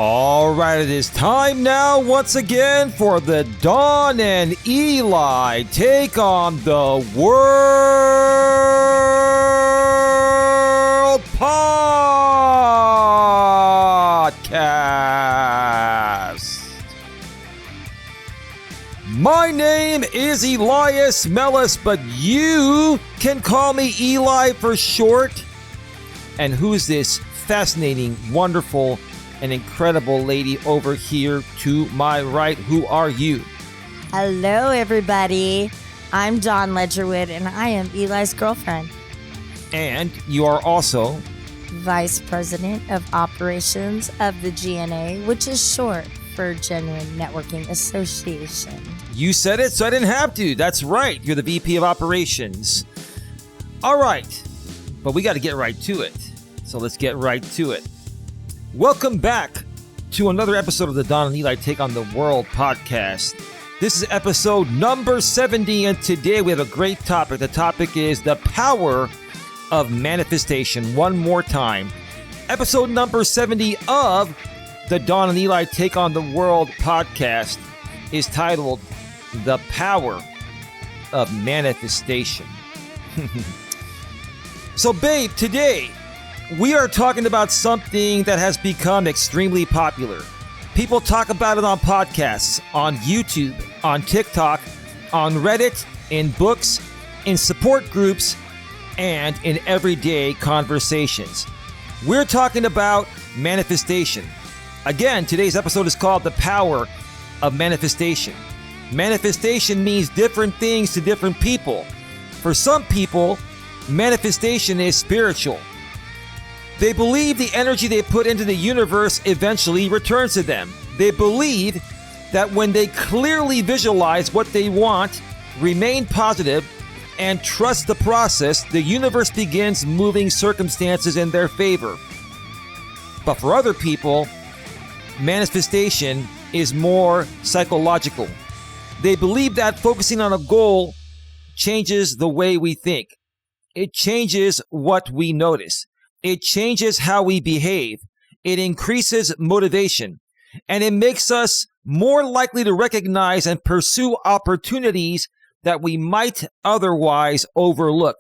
All right, it is time now once again for the Dawn and Eli Take on the World podcast. My name is Elias Mellis, but you can call me Eli for short. And who's this fascinating, wonderful, an incredible lady over here to my right? Who are you? Hello, everybody. I'm Dawn Ledgerwood, and I am Eli's girlfriend. And you are also Vice President of Operations of the GNA, which is short for Genuine Networking Association. You said it, so I didn't have to. That's right. You're the VP of Operations. All right. But we got to get right to it. So let's get right to it. Welcome back to another episode of the Dawn and Eli Take on the World podcast. This is episode number 70, and today we have a great topic. The topic is the power of manifestation. One more time. Episode number 70 of the Dawn and Eli Take on the World podcast is titled The Power of Manifestation. So, babe, today we are talking about something that has become extremely popular. People talk about it on podcasts, on YouTube, on TikTok, on Reddit, in books, in support groups, and in everyday conversations. We're talking about manifestation. Again, today's episode is called The Power of Manifestation. Manifestation means different things to different people. For some people, manifestation is spiritual. They believe the energy they put into the universe eventually returns to them. They believe that when they clearly visualize what they want, remain positive, and trust the process, the universe begins moving circumstances in their favor. But for other people, manifestation is more psychological. They believe that focusing on a goal changes the way we think. It changes what we notice. It changes how we behave. It increases motivation. And it makes us more likely to recognize and pursue opportunities that we might otherwise overlook.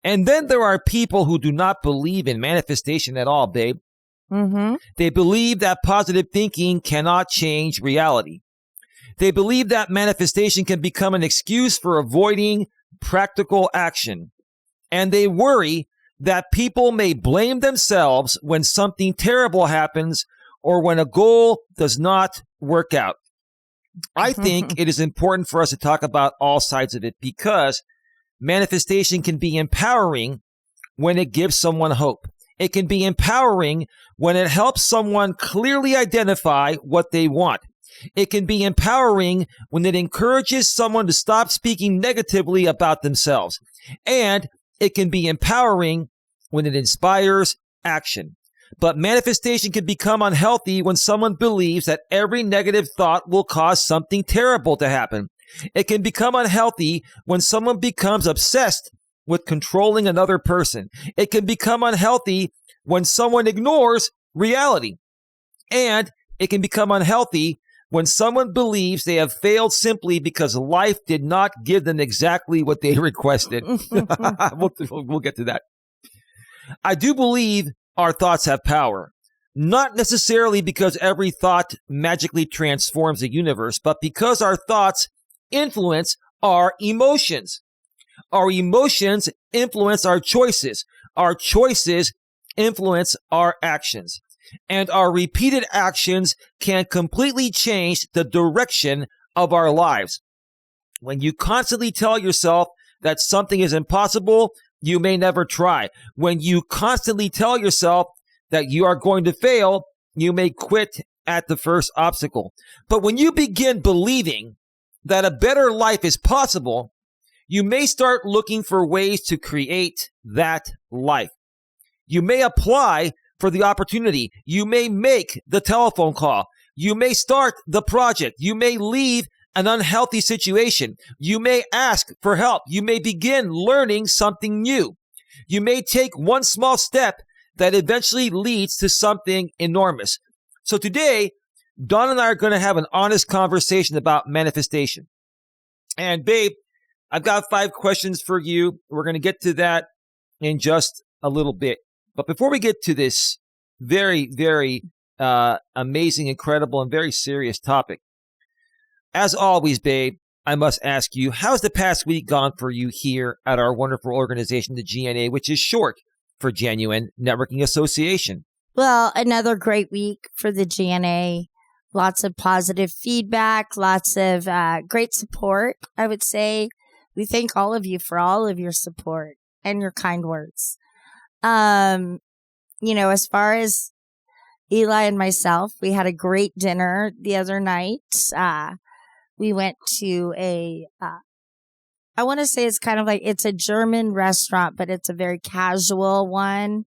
And then there are people who do not believe in manifestation at all, babe. Mm-hmm. They believe that positive thinking cannot change reality. They believe that manifestation can become an excuse for avoiding practical action. And they worry that people may blame themselves when something terrible happens or when a goal does not work out. I think it is important for us to talk about all sides of it because manifestation can be empowering when it gives someone hope. It can be empowering when it helps someone clearly identify what they want. It can be empowering when it encourages someone to stop speaking negatively about themselves. And it can be empowering when it inspires action. But manifestation can become unhealthy when someone believes that every negative thought will cause something terrible to happen. It can become unhealthy when someone becomes obsessed with controlling another person. It can become unhealthy when someone ignores reality. And it can become unhealthy when someone believes they have failed simply because life did not give them exactly what they requested. We'll get to that. I do believe our thoughts have power, not necessarily because every thought magically transforms the universe, but because our thoughts influence our emotions. Our emotions influence our choices. Our choices influence our actions. And our repeated actions can completely change the direction of our lives. When you constantly tell yourself that something is impossible, you may never try. When you constantly tell yourself that you are going to fail, you may quit at the first obstacle. But when you begin believing that a better life is possible, you may start looking for ways to create that life. You may apply for the opportunity. You may make the telephone call. You may start the project. You may leave an unhealthy situation. You may ask for help. You may begin learning something new. You may take one small step that eventually leads to something enormous. So today, Don and I are going to have an honest conversation about manifestation. And babe, I've got 5 questions for you. We're going to get to that in just a little bit. But before we get to this very, very amazing, incredible, and very serious topic, as always, babe, I must ask you, how's the past week gone for you here at our wonderful organization, the GNA, which is short for Genuine Networking Association? Well, another great week for the GNA. Lots of positive feedback, lots of great support, I would say. We thank all of you for all of your support and your kind words. As far as Eli and myself, we had a great dinner the other night. We went to I want to say it's kind of like, it's a German restaurant, but it's a very casual one.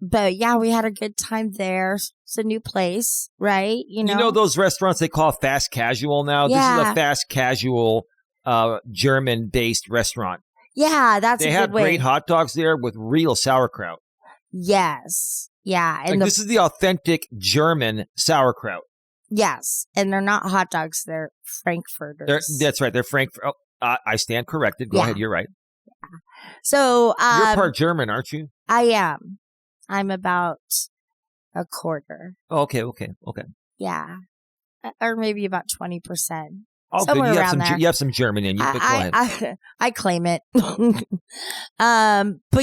But yeah, we had a good time there. It's a new place, right? You know those restaurants they call fast casual now? Yeah. This is a fast casual German-based restaurant. Yeah, that's a good way. They have great hot dogs there with real sauerkraut. Yes. Yeah. And this is the authentic German sauerkraut. Yes. And they're not hot dogs. They're Frankfurters. That's right. They're Frankfurt. I stand corrected. Go ahead. You're right. Yeah. So you're part German, aren't you? I am. I'm about a quarter. Oh, okay. Yeah. Or maybe about 20%. Oh, somewhere good. around there. You have some German in you. But go ahead. I claim it. But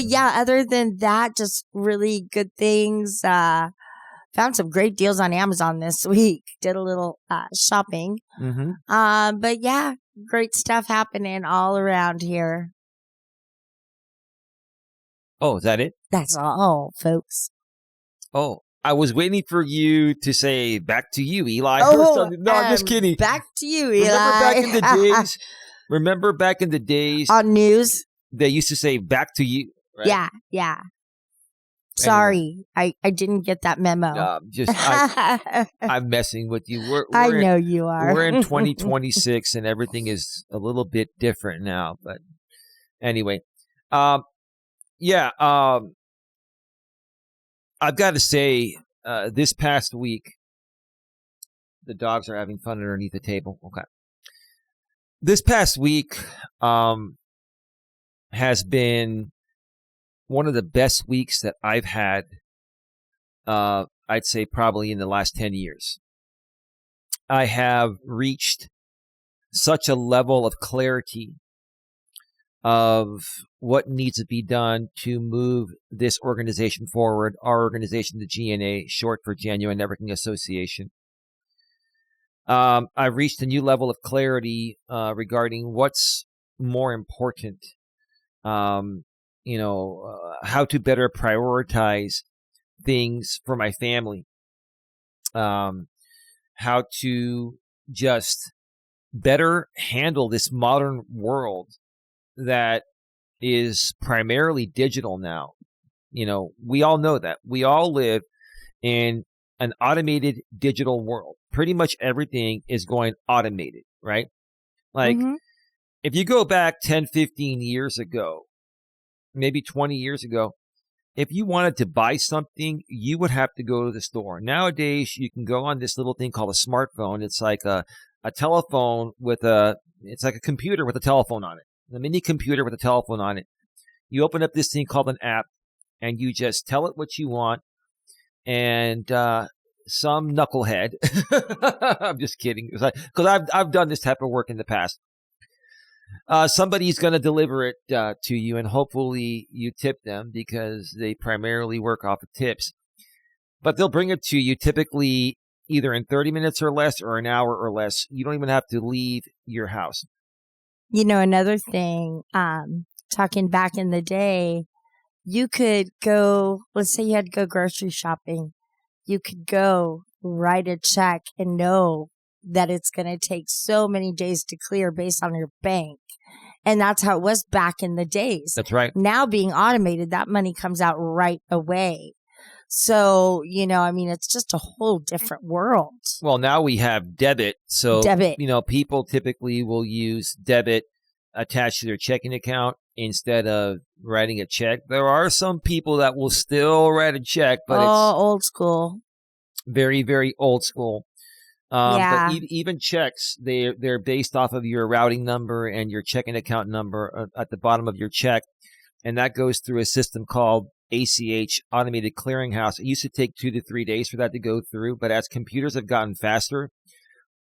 yeah, other than that, just really good things. Found some great deals on Amazon this week. Did a little shopping. Mm-hmm. But yeah, great stuff happening all around here. Oh, is that it? That's all, folks. Oh, I was waiting for you to say back to you, Eli. Oh, no, I'm just kidding. Back to you, Eli. Remember back in the days on news? They used to say back to you. Right? Yeah. Sorry, anyway. I didn't get that memo. I'm messing with you. I know you are. We're in 2026 and everything is a little bit different now. But anyway, I've got to say, this past week, the dogs are having fun underneath the table. Okay. This past week has been one of the best weeks that I've had, I'd say probably in the last 10 years. I have reached such a level of clarity of what needs to be done to move this organization forward, our organization, the GNA, short for Genuine Networking Association. I've reached a new level of clarity regarding what's more important, how to better prioritize things for my family, how to just better handle this modern world that is primarily digital now. We all know that. We all live in an automated digital world. Pretty much everything is going automated, right? Like, if you go back 10, 15 years ago, maybe 20 years ago, if you wanted to buy something, you would have to go to the store. Nowadays, you can go on this little thing called a smartphone. It's like a telephone it's like a computer with a telephone on it. A mini computer with a telephone on it. You open up this thing called an app, and you just tell it what you want, and some knucklehead. I'm just kidding, because I've done this type of work in the past. Somebody's going to deliver it to you, and hopefully you tip them because they primarily work off of tips. But they'll bring it to you typically either in 30 minutes or less, or an hour or less. You don't even have to leave your house. Another thing, talking back in the day, you could go, let's say you had to go grocery shopping. You could go write a check and know that it's going to take so many days to clear based on your bank. And that's how it was back in the days. That's right. Now being automated, that money comes out right away. So, it's just a whole different world. Well, now we have debit. So, people typically will use debit attached to their checking account instead of writing a check. There are some people that will still write a check, but it's old school. Very, very old school. But Yeah. even checks, they're based off of your routing number and your checking account number at the bottom of your check. And that goes through a system called ACH, Automated Clearinghouse. It used to take 2 to 3 days for that to go through. But as computers have gotten faster,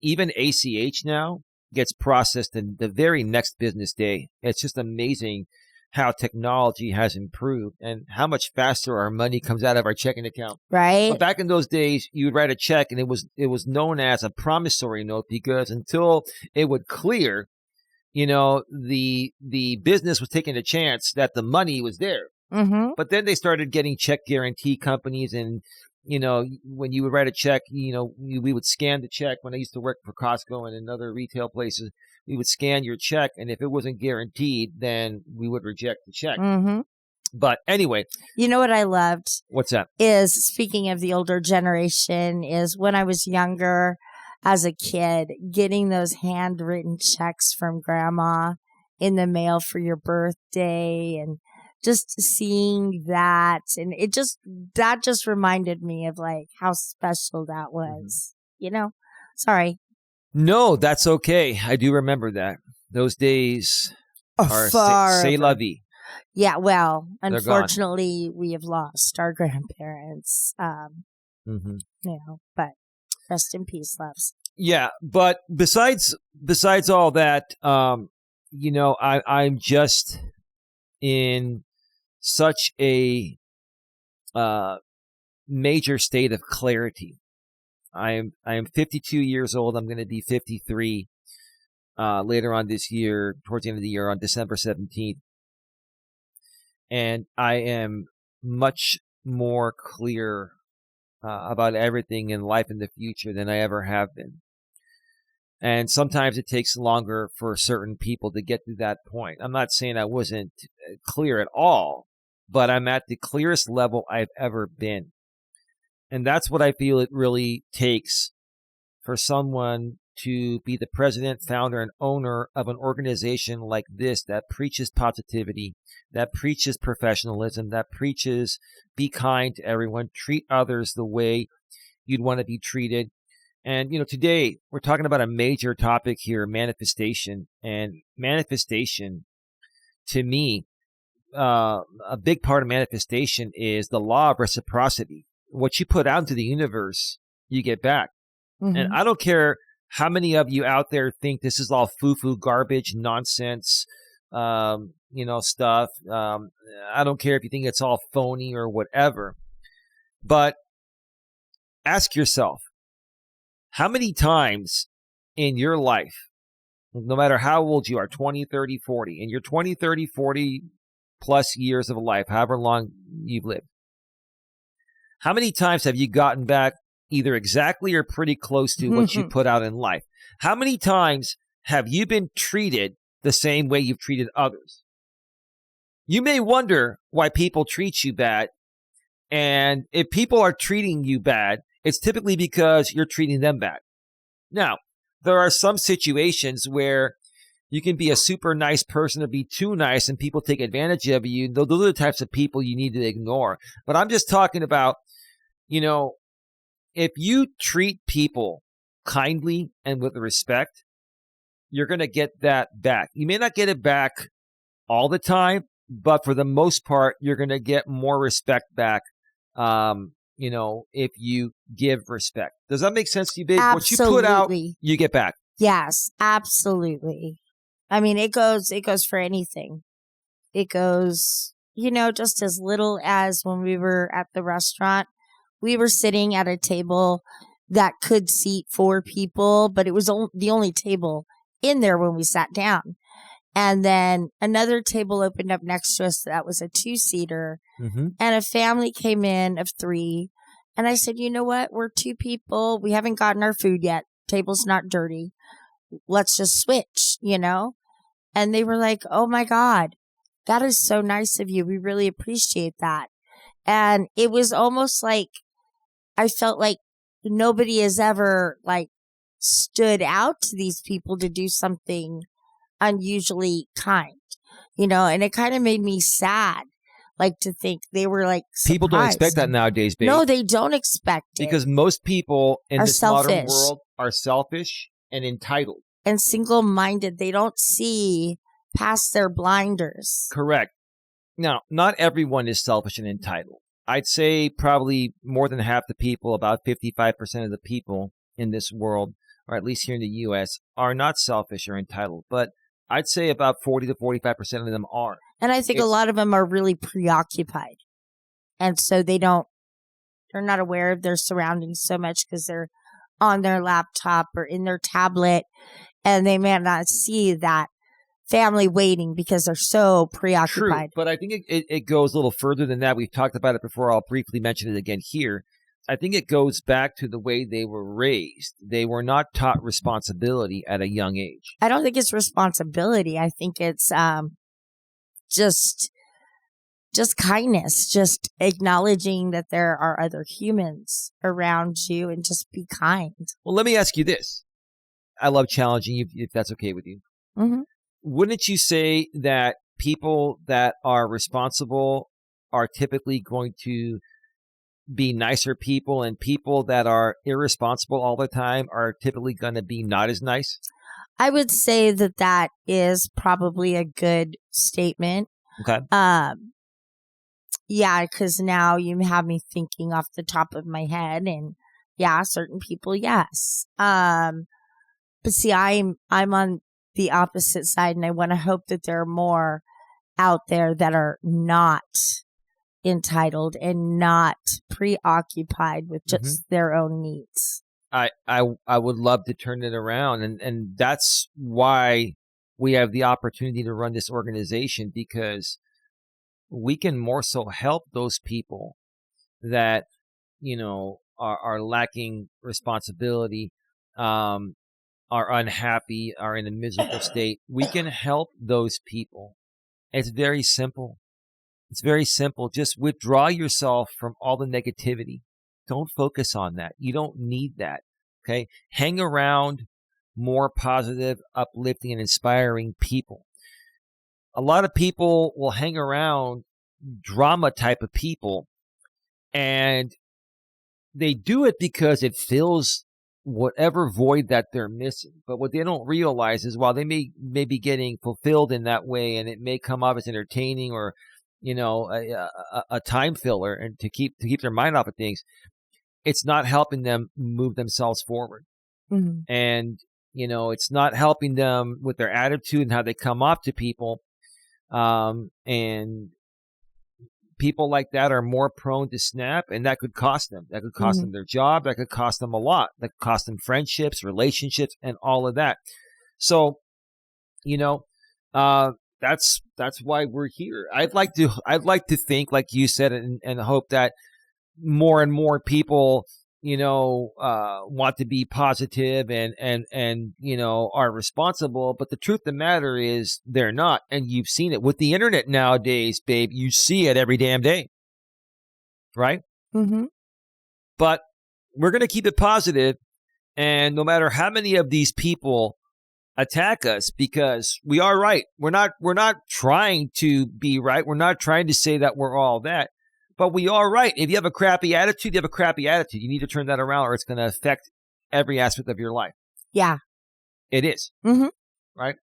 even ACH now gets processed in the very next business day. It's just amazing how technology has improved and how much faster our money comes out of our checking account. Right. But back in those days, you would write a check and it was known as a promissory note because until it would clear, the business was taking a chance that the money was there. Mm-hmm. But then they started getting check guarantee companies and when you would write a check, we would scan the check. When I used to work for Costco and in other retail places, we would scan your check. And if it wasn't guaranteed, then we would reject the check. Mm-hmm. But anyway. You know what I loved? What's that? Is, speaking of the older generation, is when I was younger as a kid, getting those handwritten checks from grandma in the mail for your birthday and just seeing that, and that just reminded me of like how special that was. Sorry. No, that's okay. I do remember that. Those days are c'est la vie. Yeah, well, unfortunately, we have lost our grandparents. But rest in peace, loves. Yeah, but besides all that, I'm just in such a major state of clarity. I am 52 years old. I'm going to be 53 later on this year, towards the end of the year, on December 17th. And I am much more clear about everything in life in the future than I ever have been. And sometimes it takes longer for certain people to get to that point. I'm not saying I wasn't clear at all, but I'm at the clearest level I've ever been. And that's what I feel it really takes for someone to be the president, founder, and owner of an organization like this that preaches positivity, that preaches professionalism, that preaches be kind to everyone, treat others the way you'd want to be treated. And, today we're talking about a major topic here, manifestation. And manifestation, to me, a big part of manifestation is the law of reciprocity. What you put out into the universe, you get back. Mm-hmm. And I don't care how many of you out there think this is all foo-foo garbage, nonsense, stuff. I don't care if you think it's all phony or whatever. But ask yourself, how many times in your life, no matter how old you are, 20, 30, 40, in your 20, 30, 40 plus years of life, however long you've lived, how many times have you gotten back either exactly or pretty close to what you put out in life? How many times have you been treated the same way you've treated others? You may wonder why people treat you bad. And if people are treating you bad, it's typically because you're treating them bad. Now, there are some situations where you can be a super nice person or be too nice and people take advantage of you. Those are the types of people you need to ignore. But I'm just talking about, if you treat people kindly and with respect, you're going to get that back. You may not get it back all the time, but for the most part, you're going to get more respect back, if you give respect. Does that make sense to you, babe? Absolutely. What you put out, you get back. Yes, absolutely. I mean, it goes for anything. It goes, just as little as when we were at the restaurant, we were sitting at a table that could seat 4 people, but it was the only table in there when we sat down. And then another table opened up next to us that was a 2-seater. Mm-hmm. And a family came in of 3. And I said, you know what? We're 2 people. We haven't gotten our food yet. Table's not dirty. Let's just switch, And they were like, oh my God, that is so nice of you. We really appreciate that. And it was almost like I felt like nobody has ever stood out to these people to do something unusually kind, and it kind of made me sad like to think. They were like surprised. People don't expect that nowadays, babe. No, they don't expect it. Because most people in Are this modern selfish. world are selfish and entitled. And single-minded. They don't see past their blinders. Correct. Now, not everyone is selfish and entitled. I'd say probably more than half the people, about 55% of the people in this world, or at least here in the U.S., are not selfish or entitled. But I'd say about 40 to 45% of them are. And I think a lot of them are really preoccupied. And so they're not aware of their surroundings so much because they're on their laptop or in their tablet, and they may not see that family waiting because they're so preoccupied. True, but I think it goes a little further than that. We've talked about it before. I'll briefly mention it again here. I think it goes back to the way they were raised. They were not taught responsibility at a young age. I don't think it's responsibility. I think it's just kindness, just acknowledging that there are other humans around you and just be kind. Well, let me ask you this. I love challenging you, if that's okay with you. Mm-hmm. Wouldn't you say that people that are responsible are typically going to be nicer people, and people that are irresponsible all the time are typically going to be not as nice? I would say that is probably a good statement. Okay. Yeah, because now you have me thinking off the top of my head, and yeah, certain people, yes. But see, I'm on the opposite side, and I want to hope that there are more out there that are not entitled and not preoccupied with just their own needs. I would love to turn it around, and that's why we have the opportunity to run this organization, because we can more so help those people that, are lacking responsibility, are unhappy, are in a miserable state. We can help those people. It's very simple. It's very simple. Just withdraw yourself from all the negativity. Don't focus on that. You don't need that. Okay? Hang around more positive, uplifting, and inspiring people. A lot of people will hang around drama type of people, and they do it because it fills whatever void that they're missing. But what they don't realize is, while they may be getting fulfilled in that way, and it may come off as entertaining or a time filler, and to keep their mind off of things, it's not helping them move themselves forward. Mm-hmm. And it's not helping them with their attitude and how they come off to people. And people like that are more prone to snap, and that could cost them. That could cost them their job. That could cost them a lot. That could cost them friendships, relationships, and all of that. So, that's why we're here. I'd like to think, like you said, and hope that more and more people, want to be positive and are responsible. But the truth of the matter is, they're not. And you've seen it with the internet nowadays, babe. You see it every damn day. Right? Mm-hmm. But we're going to keep it positive. And no matter how many of these people attack us, because we are right. We're not trying to be right. We're not trying to say that we're all that. But we are right. If you have a crappy attitude, you have a crappy attitude. You need to turn that around, or it's going to affect every aspect of your life. Yeah. It is. Mm-hmm. Right?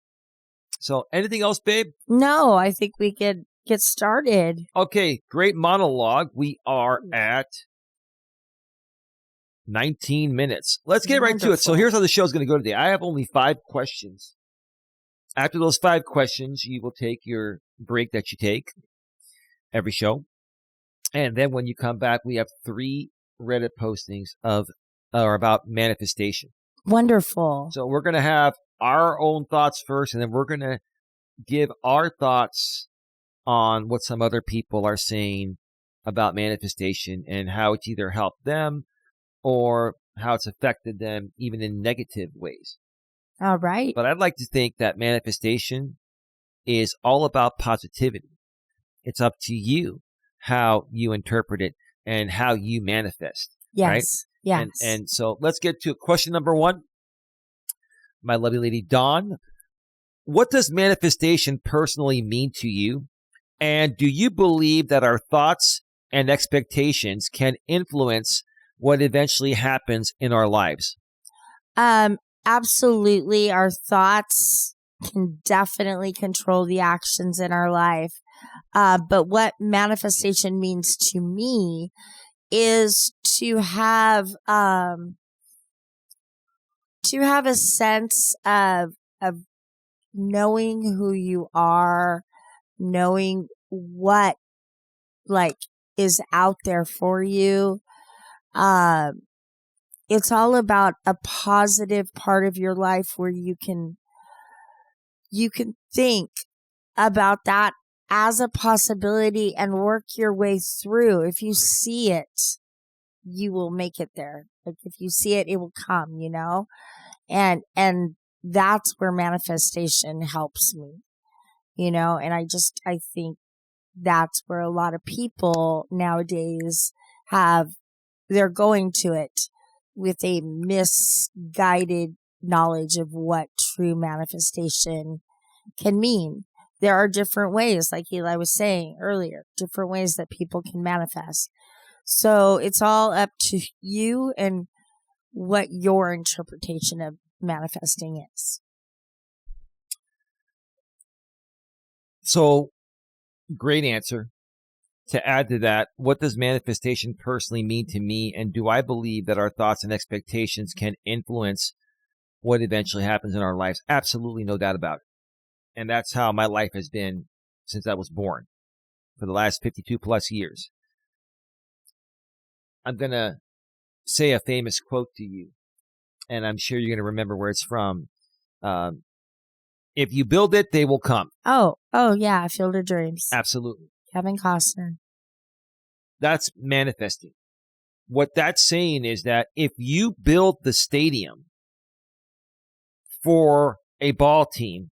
So anything else, babe? No, I think we could get started. Okay, great monologue. We are at 19 minutes. Let's get right to it. So here's how the show's going to go today. I have only 5 questions. After those 5 questions, you will take your break that you take every show. And then when you come back, we have 3 Reddit postings about manifestation. Wonderful. So we're going to have our own thoughts first, and then we're going to give our thoughts on what some other people are saying about manifestation and how it's either helped them or how it's affected them, even in negative ways. All right. But I'd like to think that manifestation is all about positivity. It's up to you how you interpret it and how you manifest. Yes. Right? Yes. And so let's get to question number 1. My lovely lady Dawn, what does manifestation personally mean to you? And do you believe that our thoughts and expectations can influence what eventually happens in our lives? Absolutely. Our thoughts can definitely control the actions in our life. But what manifestation means to me is to have a sense of knowing who you are, knowing what like is out there for you. It's all about a positive part of your life where you can think about that as a possibility and work your way through. If you see it, you will make it there. Like if you see it, it will come, and that's where manifestation helps me, and I think that's where a lot of people nowadays they're going to it with a misguided knowledge of what true manifestation can mean. There are different ways, like Eli was saying earlier, different ways that people can manifest. So it's all up to you and what your interpretation of manifesting is. So, great answer. To add to that, what does manifestation personally mean to me? And do I believe that our thoughts and expectations can influence what eventually happens in our lives? Absolutely, no doubt about it. And that's how my life has been since I was born for the last 52 plus years. I'm going to say a famous quote to you, and I'm sure you're going to remember where it's from. If you build it, they will come. Oh yeah, Field of Dreams. Absolutely. Kevin Costner. That's manifesting. What that's saying is that if you build the stadium for a ball team,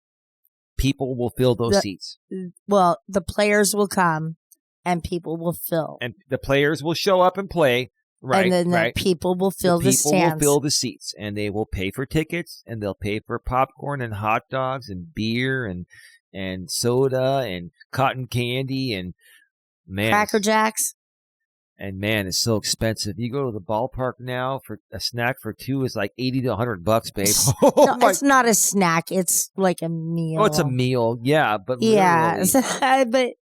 people will fill those seats. Well, the players will come and people will fill. And the players will show up and play, right? And then the people will fill the stands. People will fill the seats, and they will pay for tickets, and they'll pay for popcorn and hot dogs and beer and soda and cotton candy and Cracker Jacks. And man, it's so expensive. You go to the ballpark now for a snack for two is like $80 to $100, babe. No, it's not a snack. It's like a meal. Oh, it's a meal. Yeah, but yeah, but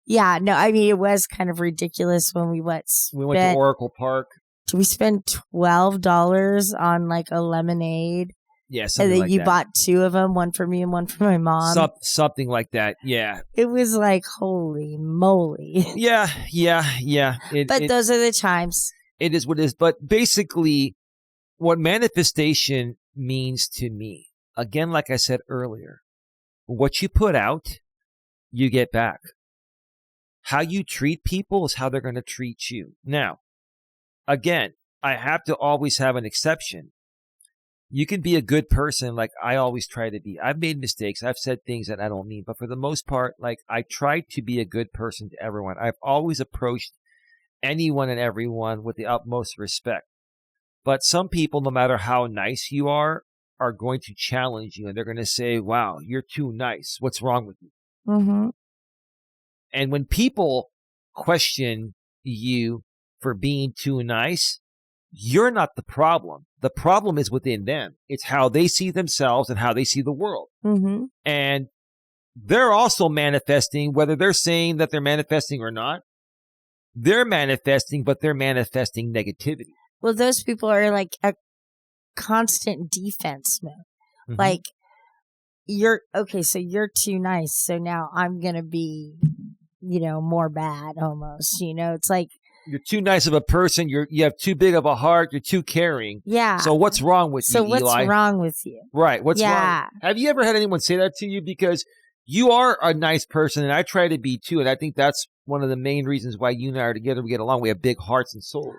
yeah, no. I mean, it was kind of ridiculous when we went. We went to Oracle Park. Did we spend $12 on like a lemonade? Yeah, something and then like you that. Bought two of them, one for me and one for my mom. Something like that. Yeah. It was like, holy moly. Yeah. But those are the times. It is what it is. But basically, what manifestation means to me, again, like I said earlier, what you put out, you get back. How you treat people is how they're going to treat you. Now, again, I have to always have an exception. You can be a good person like I always try to be. I've made mistakes. I've said things that I don't mean. But for the most part, like I try to be a good person to everyone. I've always approached anyone and everyone with the utmost respect. But some people, no matter how nice you are going to challenge you. And they're going to say, wow, you're too nice. What's wrong with you? Mm-hmm. And when people question you for being too nice, you're not the problem. The problem is within them. It's how they see themselves and how they see the world. Mm-hmm. And they're also manifesting, whether they're saying that they're manifesting or not. They're manifesting, but they're manifesting negativity. Well, those people are like a constant defense mode. Mm-hmm. Like, so you're too nice. So now I'm going to be, more bad almost. It's like, you're too nice of a person. You have too big of a heart. You're too caring. Yeah. So what's wrong with you, Eli? So what's wrong with you? Right. What's wrong? Have you ever had anyone say that to you? Because you are a nice person, and I try to be too. And I think that's one of the main reasons why you and I are together. We get along. We have big hearts and souls.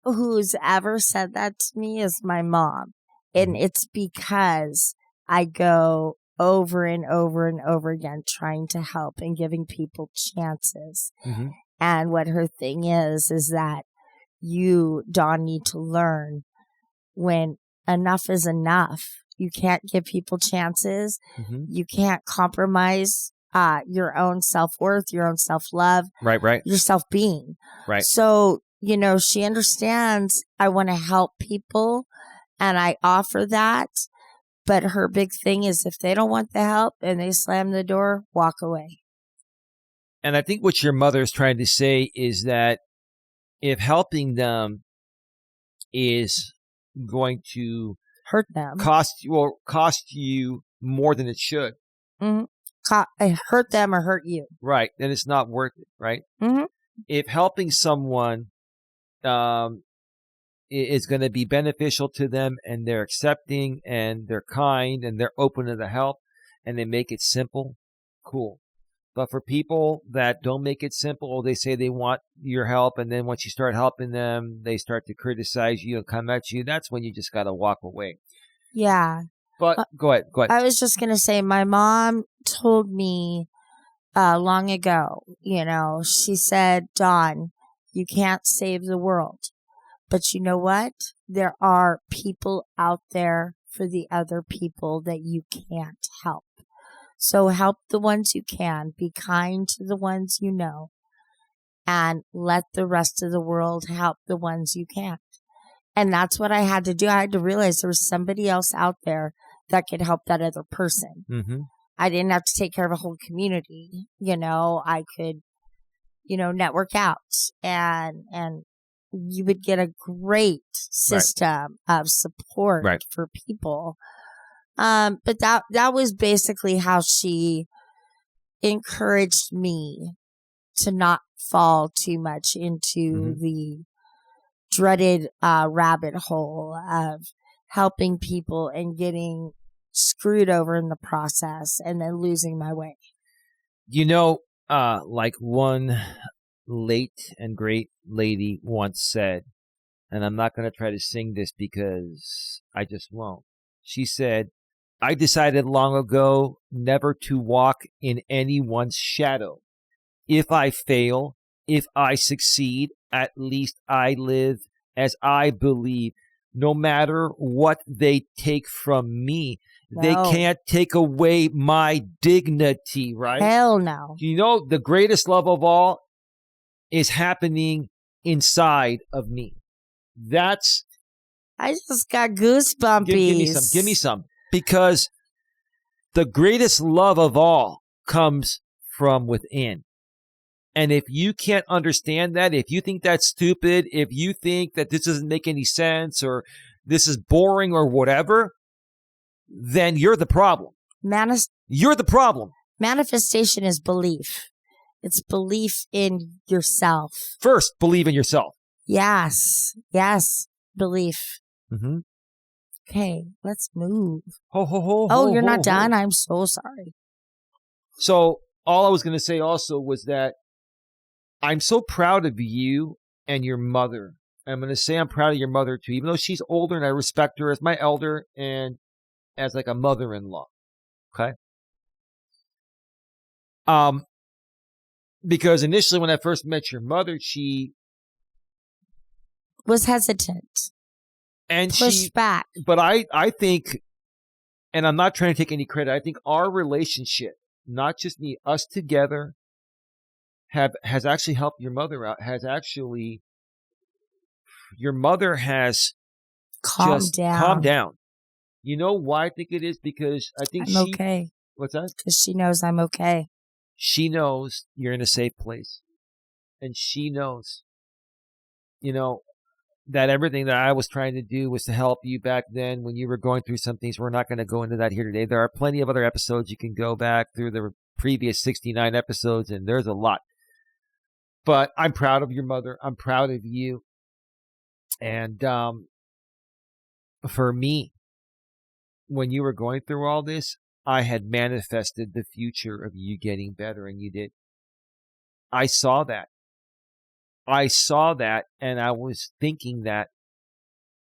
Who's ever said that to me is my mom. And it's because I go over and over and over again trying to help and giving people chances. Mm-hmm. And what her thing is that you, Dawn, need to learn when enough is enough. You can't give people chances. Mm-hmm. You can't compromise your own self-worth, your own self-love, Right. your self-being. Right. So, she understands I want to help people and I offer that. But her big thing is if they don't want the help and they slam the door, walk away. And I think what your mother is trying to say is that if helping them is going to hurt them, cost you more than it should, hurt them or hurt you, right? Then it's not worth it, right? Mm-hmm. If helping someone is going to be beneficial to them and they're accepting and they're kind and they're open to the help and they make it simple, cool. But for people that don't make it simple, they say they want your help, and then once you start helping them, they start to criticize you and come at you. That's when you just got to walk away. Yeah. But go ahead. I was just going to say, my mom told me long ago, she said, Dawn, you can't save the world. But you know what? There are people out there for the other people that you can't help. So help the ones you can, be kind to the ones you know, and let the rest of the world help the ones you can't. And that's what I had to do. I had to realize there was somebody else out there that could help that other person. Mm-hmm. I didn't have to take care of a whole community. I could, network out and you would get a great system of support for people. But that was basically how she encouraged me to not fall too much into the dreaded rabbit hole of helping people and getting screwed over in the process and then losing my way. Like one late and great lady once said, and I'm not going to try to sing this because I just won't. She said, I decided long ago never to walk in anyone's shadow. If I fail, if I succeed, at least I live as I believe. No matter what they take from me, they can't take away my dignity, right? Hell no. The greatest love of all is happening inside of me. I just got goosebumpies. Give me some. Because the greatest love of all comes from within. And if you can't understand that, if you think that's stupid, if you think that this doesn't make any sense or this is boring or whatever, then you're the problem. You're the problem. Manifestation is belief. It's belief in yourself. First, believe in yourself. Yes. Belief. Mm-hmm. Okay, let's move. You're not done? I'm so sorry. So all I was going to say also was that I'm so proud of you and your mother. I'm going to say I'm proud of your mother too, even though she's older and I respect her as my elder and as like a mother-in-law. Okay? Because initially when I first met your mother, she was hesitant. And pushed back. But I think, and I'm not trying to take any credit, I think our relationship, not just me, us together, has actually helped your mother out. Your mother has calmed down. You know why I think it is? Because I think I'm okay. What's that? Because she knows I'm okay. She knows you're in a safe place. And she knows, that everything that I was trying to do was to help you back then when you were going through some things. We're not going to go into that here today. There are plenty of other episodes. You can go back through the previous 69 episodes, and there's a lot. But I'm proud of your mother. I'm proud of you. And for me, when you were going through all this, I had manifested the future of you getting better, and you did. I saw that. And I was thinking that.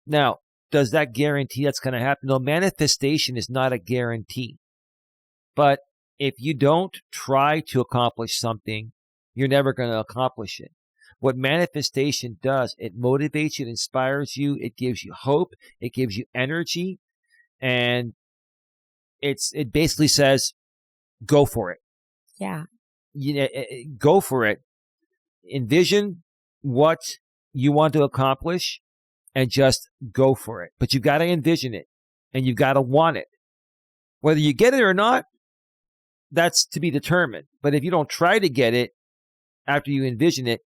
Now, does that guarantee that's going to happen? No, manifestation is not a guarantee. But if you don't try to accomplish something, you're never going to accomplish it. What manifestation does, it motivates you, it inspires you, it gives you hope, it gives you energy, and it basically says, go for it. Yeah. Go for it. Envision what you want to accomplish and just go for it. But you've got to envision it and you've got to want it. Whether you get it or not, that's to be determined. But if you don't try to get it after you envision it,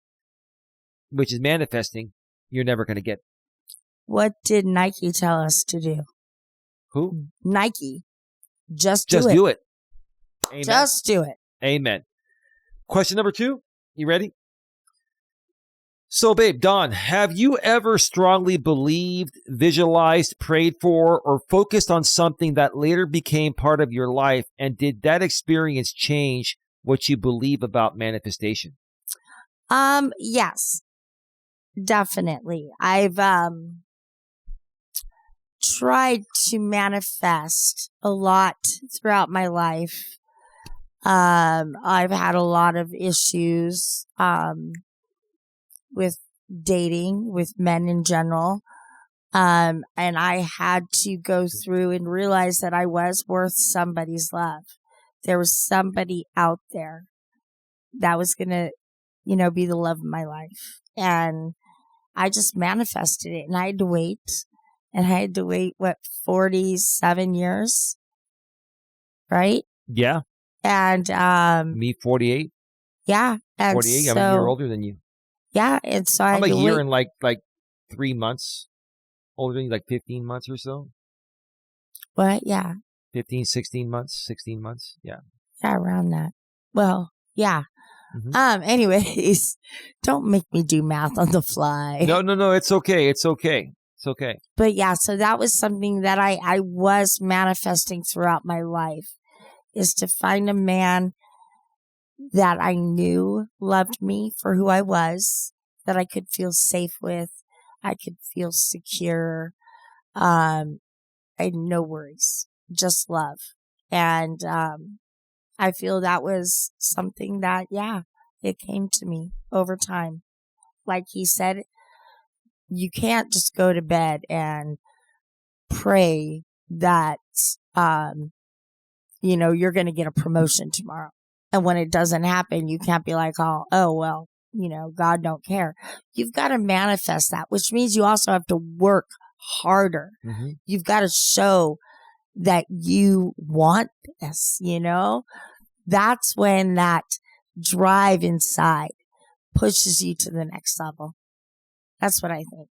which is manifesting, you're never going to get it. What did Nike tell us to do? Who? Nike. Just do it. Amen. Just do it. Amen. Question number 2. You ready? So, babe, Dawn, have you ever strongly believed, visualized, prayed for, or focused on something that later became part of your life? And did that experience change what you believe about manifestation? Yes, definitely. I've tried to manifest a lot throughout my life. I've had a lot of issues with dating, with men in general. And I had to go through and realize that I was worth somebody's love. There was somebody out there that was going to, be the love of my life. And I just manifested it, and I had to wait. And I had to wait, 47 years? Right? Yeah. And me, 48. Yeah. And 48. so, I'm a year older than you. Yeah. And so I'm a year and like 3 months older than you, like 15 months or so. What? Yeah. 15, 16 months, 16 months. Yeah. Yeah, around that. Well, yeah. Mm-hmm. Anyways, don't make me do math on the fly. No. It's okay. It's okay. It's okay. But yeah, so that was something that I was manifesting throughout my life, is to find a man that I knew loved me for who I was, that I could feel safe with, I could feel secure. I had no worries, just love. And I feel that was something that, it came to me over time. Like he said, you can't just go to bed and pray that, you're going to get a promotion tomorrow. And when it doesn't happen, you can't be like, oh, well, God don't care. You've got to manifest that, which means you also have to work harder. Mm-hmm. You've got to show that you want this, That's when that drive inside pushes you to the next level. That's what I think.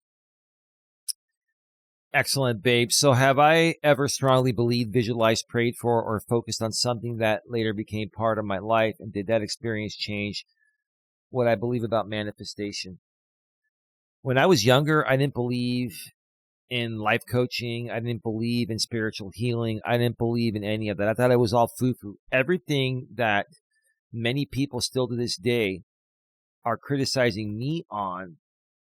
Excellent, babe. So have I ever strongly believed, visualized, prayed for, or focused on something that later became part of my life? And did that experience change what I believe about manifestation? When I was younger, I didn't believe in life coaching. I didn't believe in spiritual healing. I didn't believe in any of that. I thought it was all foo-foo. Everything that many people still to this day are criticizing me on,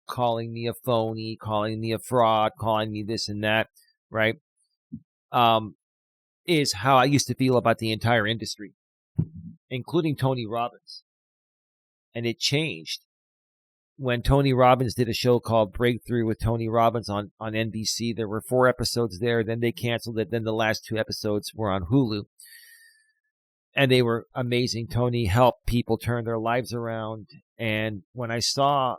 calling me a phony, calling me a fraud, calling me this and that, right? Is how I used to feel about the entire industry, including Tony Robbins. And it changed when Tony Robbins did a show called Breakthrough with Tony Robbins on NBC. There were 4 episodes there. Then they canceled it. Then the last 2 episodes were on Hulu. And they were amazing. Tony helped people turn their lives around. And when I saw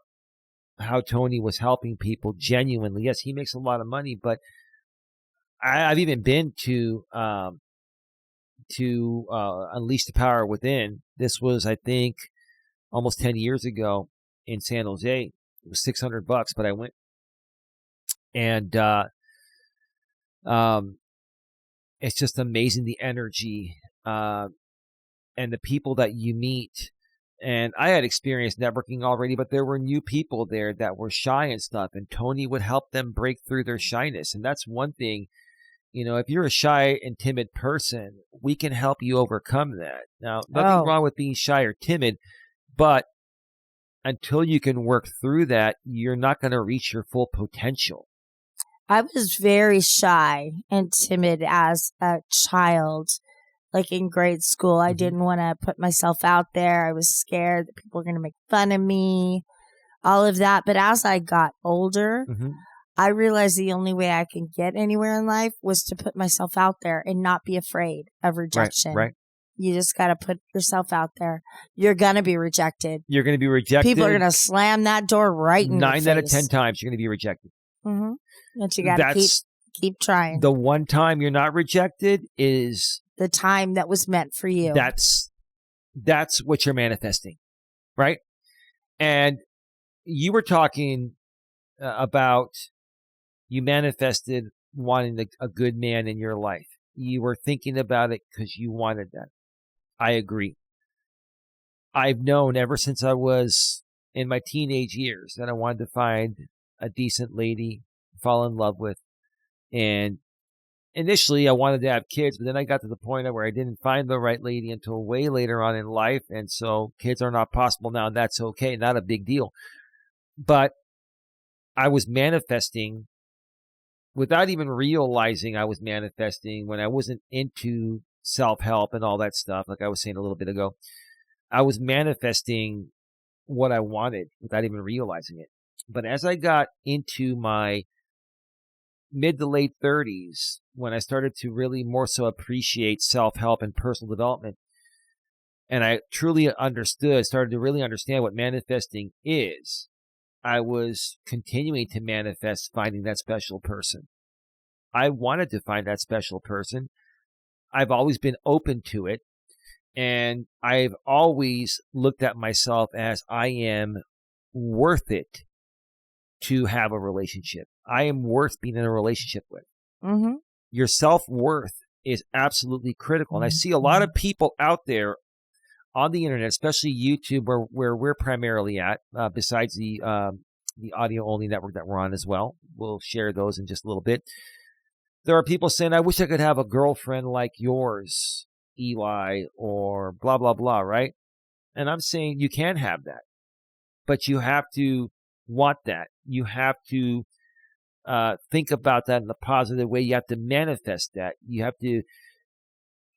how Tony was helping people genuinely, yes, he makes a lot of money, but I've even been to Unleash the Power Within. This was, I think, almost 10 years ago in San Jose. It was $600, but I went. And it's just amazing, the energy and the people that you meet. And I had experienced networking already, but there were new people there that were shy and stuff. And Tony would help them break through their shyness. And that's one thing, if you're a shy and timid person, we can help you overcome that. Now, nothing wrong with being shy or timid, but until you can work through that, you're not going to reach your full potential. I was very shy and timid as a child. Like in grade school, I didn't want to put myself out there. I was scared that people were going to make fun of me, all of that. But as I got older, I realized the only way I can get anywhere in life was to put myself out there and not be afraid of rejection. Right. You just got to put yourself out there. You're going to be rejected. You're going to be rejected. People are going to slam that door right in your face. 9 out of 10 times you're going to be rejected. Mm-hmm. But you got to keep trying. The one time you're not rejected is the time that was meant for you. That's what you're manifesting, right? And you were talking about you manifested wanting a good man in your life. You were thinking about it because you wanted that. I agree. I've known ever since I was in my teenage years that I wanted to find a decent lady, fall in love with. And initially I wanted to have kids, but then I got to the point where I didn't find the right lady until way later on in life. And so kids are not possible now, and that's okay. Not a big deal. But I was manifesting without even realizing I was manifesting when I wasn't into self-help and all that stuff, like I was saying a little bit ago. I was manifesting what I wanted without even realizing it. But as I got into my mid to late 30s, when I started to really more so appreciate self-help and personal development, and I truly started to really understand what manifesting is, I was continuing to manifest finding that special person. I wanted to find that special person. I've always been open to it. And I've always looked at myself as I am worth it to have a relationship. I am worth being in a relationship with. Mm-hmm. Your self-worth is absolutely critical. And I see a lot of people out there on the internet, especially YouTube, where we're primarily at, besides the audio-only network that we're on as well. We'll share those in just a little bit. There are people saying, I wish I could have a girlfriend like yours, Eli, or blah, blah, blah, right? And I'm saying you can have that, but you have to want that. You have to think about that in a positive way. You have to manifest that. You have to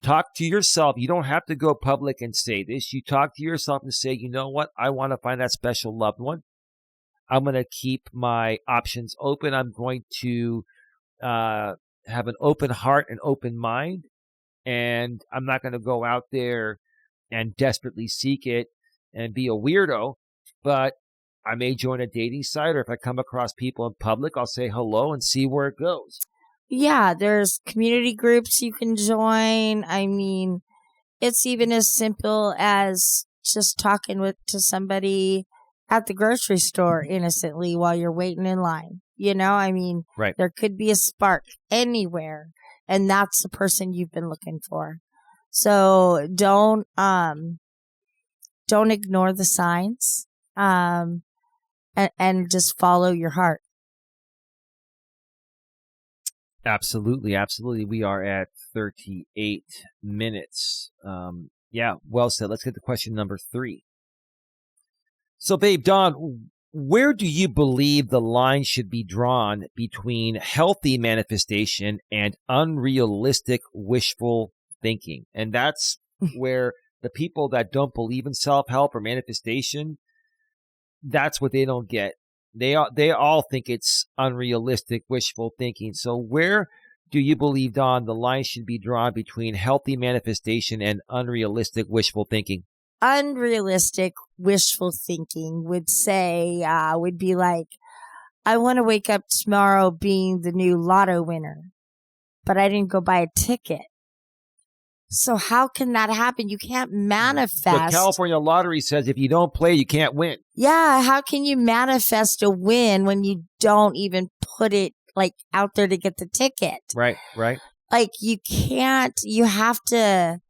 talk to yourself. You don't have to go public and say this. You talk to yourself and say, you know what? I want to find that special loved one. I'm going to keep my options open. I'm going to have an open heart and open mind. And I'm not going to go out there and desperately seek it and be a weirdo. But I may join a dating site, or if I come across people in public, I'll say hello and see where it goes. Yeah, there's community groups you can join. I mean, it's even as simple as just talking to somebody at the grocery store innocently while you're waiting in line. You know, I mean, right. There could be a spark anywhere, and that's the person you've been looking for. So don't ignore the signs, and just follow your heart. Absolutely. Absolutely. We are at 38 minutes. Yeah, well said. Let's get to question number 3. So, babe, Dawn, where do you believe the line should be drawn between healthy manifestation and unrealistic wishful thinking? And that's where the people that don't believe in self-help or manifestation, that's what they don't get. They all think it's unrealistic wishful thinking. So where do you believe, Dawn, the line should be drawn between healthy manifestation and unrealistic wishful thinking? Unrealistic wishful thinking would be like, I want to wake up tomorrow being the new lotto winner, but I didn't go buy a ticket. So how can that happen? You can't manifest. The California lottery says if you don't play, you can't win. Yeah, how can you manifest a win when you don't even put it like out there to get the ticket? Right. Like you can't. You have to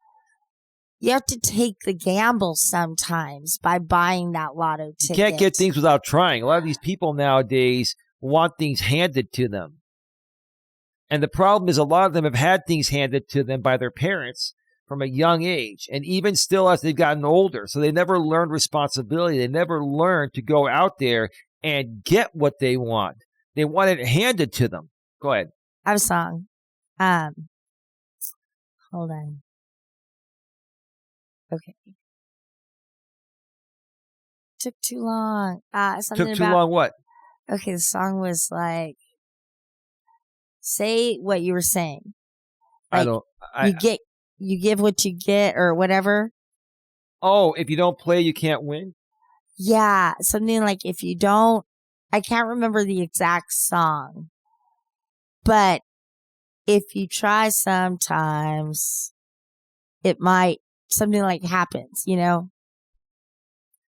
take the gamble sometimes by buying that lotto ticket. You can't get things without trying. A lot of these people nowadays want things handed to them. And the problem is a lot of them have had things handed to them by their parents from a young age, and even still as they've gotten older. So they never learned responsibility. They never learned to go out there and get what they want. They want it handed to them. Go ahead. I have a song. Hold on. Okay. Took too long. Took too long what? Okay, the song was like, say what you were saying. Like, you give what you get or whatever. Oh, if you don't play, you can't win? Yeah, something like if you don't, I can't remember the exact song, but if you try sometimes, it might, something like happens, you know?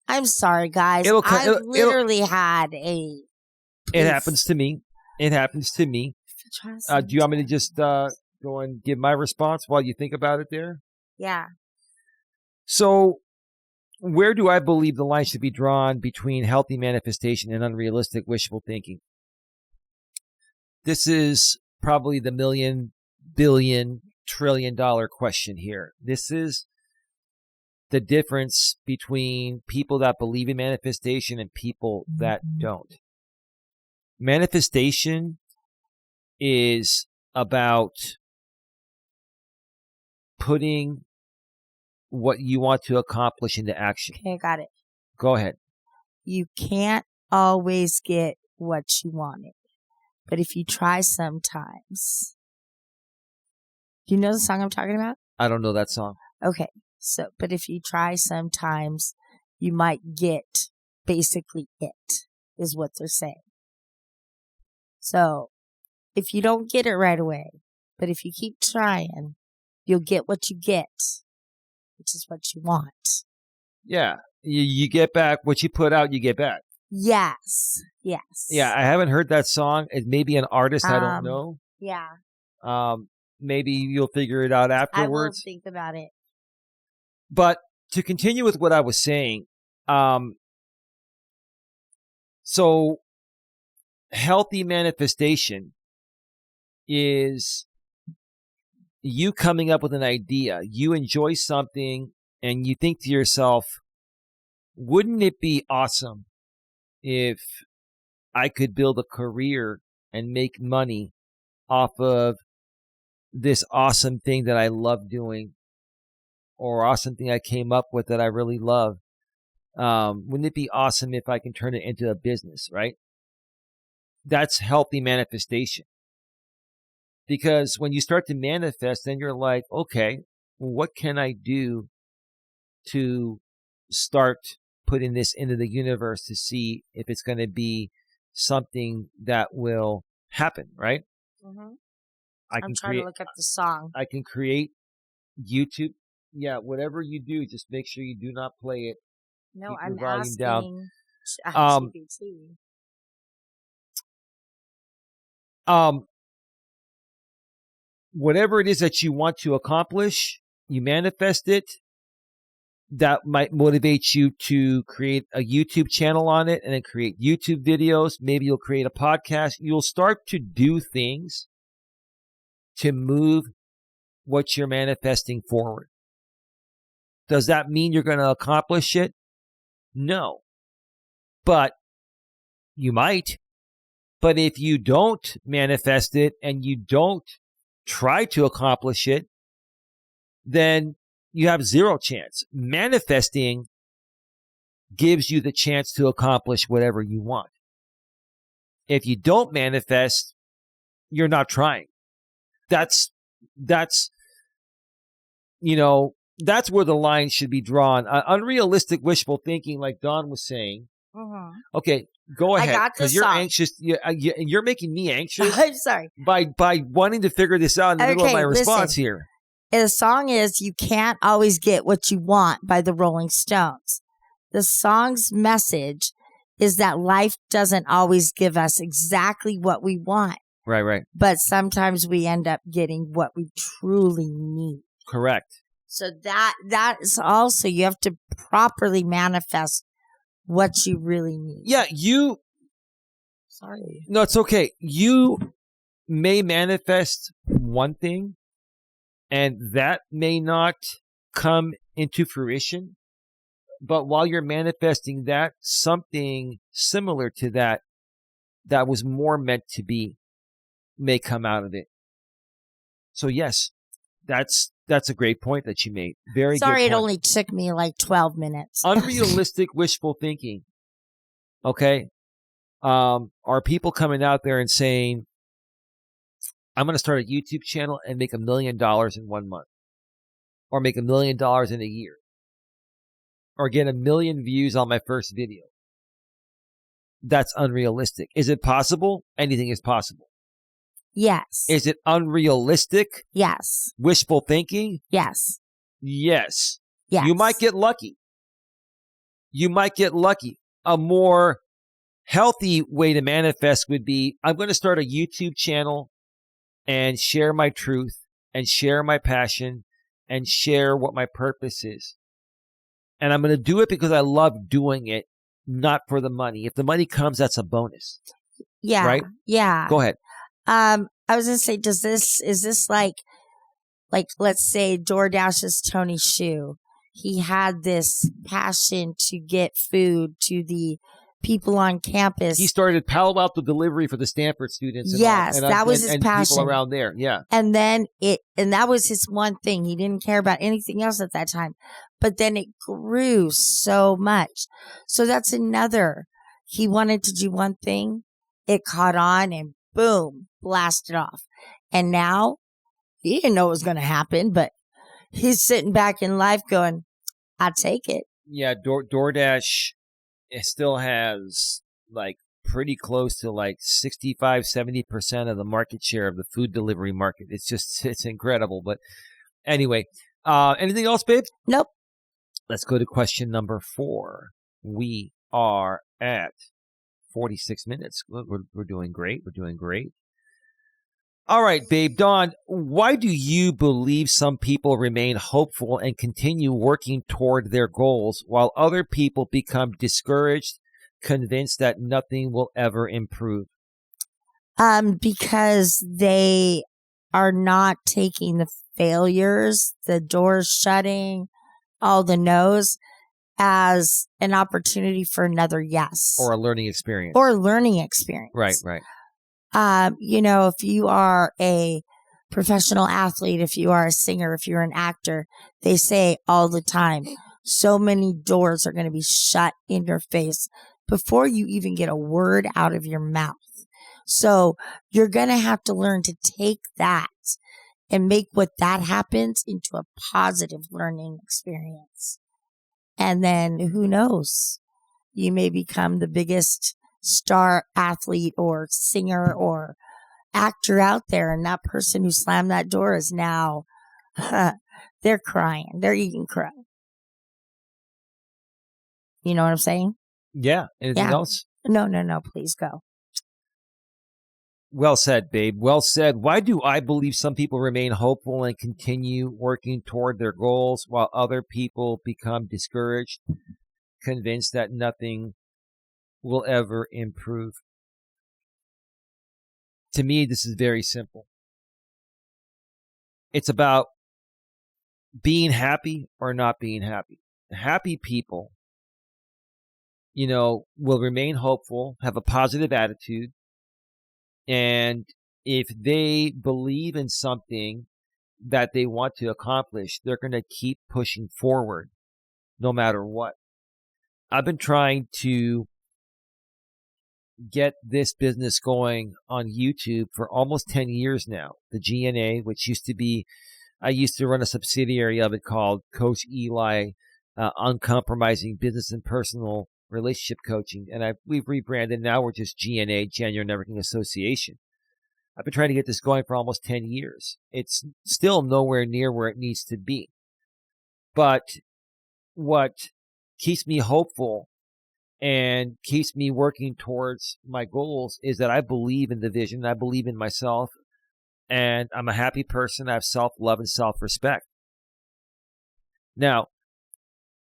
I'm sorry, guys. I've literally had a. It happens to me. It happens to me. Do you want me to just go and give my response while you think about it there? Yeah. So, where do I believe the line should be drawn between healthy manifestation and unrealistic wishful thinking? This is probably the $1,000,000,000, billion, $1,000,000,000,000 question here. This is the difference between people that believe in manifestation and people that don't. Manifestation is about putting what you want to accomplish into action. Okay, I got it. Go ahead. You can't always get what you wanted, but if you try sometimes. Do you know the song I'm talking about? I don't know that song. Okay. So, but if you try sometimes, you might get basically it, is what they're saying. So, if you don't get it right away, but if you keep trying, you'll get what you get, which is what you want. Yeah. You get back what you put out, you get back. Yes. Yes. Yeah, I haven't heard that song. It may be an artist I don't know. Yeah. Maybe you'll figure it out afterwards. I will think about it. But to continue with what I was saying, so healthy manifestation is you coming up with an idea. You enjoy something and you think to yourself, wouldn't it be awesome if I could build a career and make money off of this awesome thing that I love doing, or awesome thing I came up with that I really love? Wouldn't it be awesome if I can turn it into a business, right? That's healthy manifestation. Because when you start to manifest, then you're like, okay, what can I do to start putting this into the universe to see if it's going to be something that will happen, right? Mm-hmm. I'm trying to look up the song. I can create YouTube. Yeah, whatever you do, just make sure you do not play it. No, Keep I'm your volume asking down. Whatever it is that you want to accomplish, you manifest it. That might motivate you to create a YouTube channel on it and then create YouTube videos. Maybe you'll create a podcast. You'll start to do things to move what you're manifesting forward. Does that mean you're going to accomplish it? No. But you might. But if you don't manifest it and you don't try to accomplish it, then you have zero chance. Manifesting gives you the chance to accomplish whatever you want. If you don't manifest, you're not trying. That's where the line should be drawn. Unrealistic wishful thinking, like Don was saying. Mm-hmm. Okay, go ahead, because you're anxious. You're making me anxious. I'm sorry. By wanting to figure this out in the middle of my response here. The song is "You Can't Always Get What You Want" by the Rolling Stones. The song's message is that life doesn't always give us exactly what we want. Right. But sometimes we end up getting what we truly need. Correct. So that is also, you have to properly manifest what you really need. Yeah, Sorry. No, it's okay. You may manifest one thing, and that may not come into fruition. But while you're manifesting that, something similar to that was more meant to be may come out of it. So yes, that's a great point that you made. Very good point. Sorry, it only took me like 12 minutes. Unrealistic wishful thinking. Okay. Are people coming out there and saying, I'm going to start a YouTube channel and make $1 million in 1 month? or make $1 million in a year or get 1 million views on my first video. That's unrealistic. Is it possible? Anything is possible. Yes. Is it unrealistic? Yes. Wishful thinking? Yes. Yes. Yes. You might get lucky. You might get lucky. A more healthy way to manifest would be, I'm going to start a YouTube channel and share my truth and share my passion and share what my purpose is. And I'm going to do it because I love doing it, not for the money. If the money comes, that's a bonus. Yeah. Right? Yeah. Go ahead. I was going to say, is this like, let's say DoorDash's Tony Hsu. He had this passion to get food to the people on campus. He started Palo Alto delivery for the Stanford students. Yes, that was his passion. People around there, yeah. And then that was his one thing. He didn't care about anything else at that time. But then it grew so much. So that's another. He wanted to do one thing. It caught on and boom, blasted off. And now he didn't know it was going to happen, but he's sitting back in life going, I take it. Yeah, DoorDash, it still has like pretty close to like 65, 70% of the market share of the food delivery market. It's incredible. But anyway, anything else, babe? Nope. Let's go to question number 4. We are at 46 minutes. We're doing great. We're doing great. All right, babe. Dawn, why do you believe some people remain hopeful and continue working toward their goals while other people become discouraged, convinced that nothing will ever improve? Because they are not taking the failures, the doors shutting, all the no's as an opportunity for another yes. Or a learning experience. Right. If you are a professional athlete, if you are a singer, if you're an actor, they say all the time, so many doors are going to be shut in your face before you even get a word out of your mouth. So you're going to have to learn to take that and make what that happens into a positive learning experience. And then who knows, you may become the biggest star athlete or singer or actor out there. And that person who slammed that door is now, they're crying. They're eating crow. You know what I'm saying? Yeah. Anything else? No. Please go. Well said, babe. Well said. Why do I believe some people remain hopeful and continue working toward their goals while other people become discouraged, convinced that nothing will ever improve? To me, this is very simple. It's about being happy or not being happy. Happy people, will remain hopeful, have a positive attitude. And if they believe in something that they want to accomplish, they're going to keep pushing forward no matter what. I've been trying to get this business going on YouTube for almost 10 years now. The GNA, which I used to run a subsidiary of it called Coach Eli, Uncompromising Business and Personal Relationship Coaching. And we've rebranded. Now we're just GNA, January Networking Association. I've been trying to get this going for almost 10 years. It's still nowhere near where it needs to be. But what keeps me hopeful and keeps me working towards my goals is that I believe in the vision. I believe in myself, and I'm a happy person. I have self-love and self-respect. Now,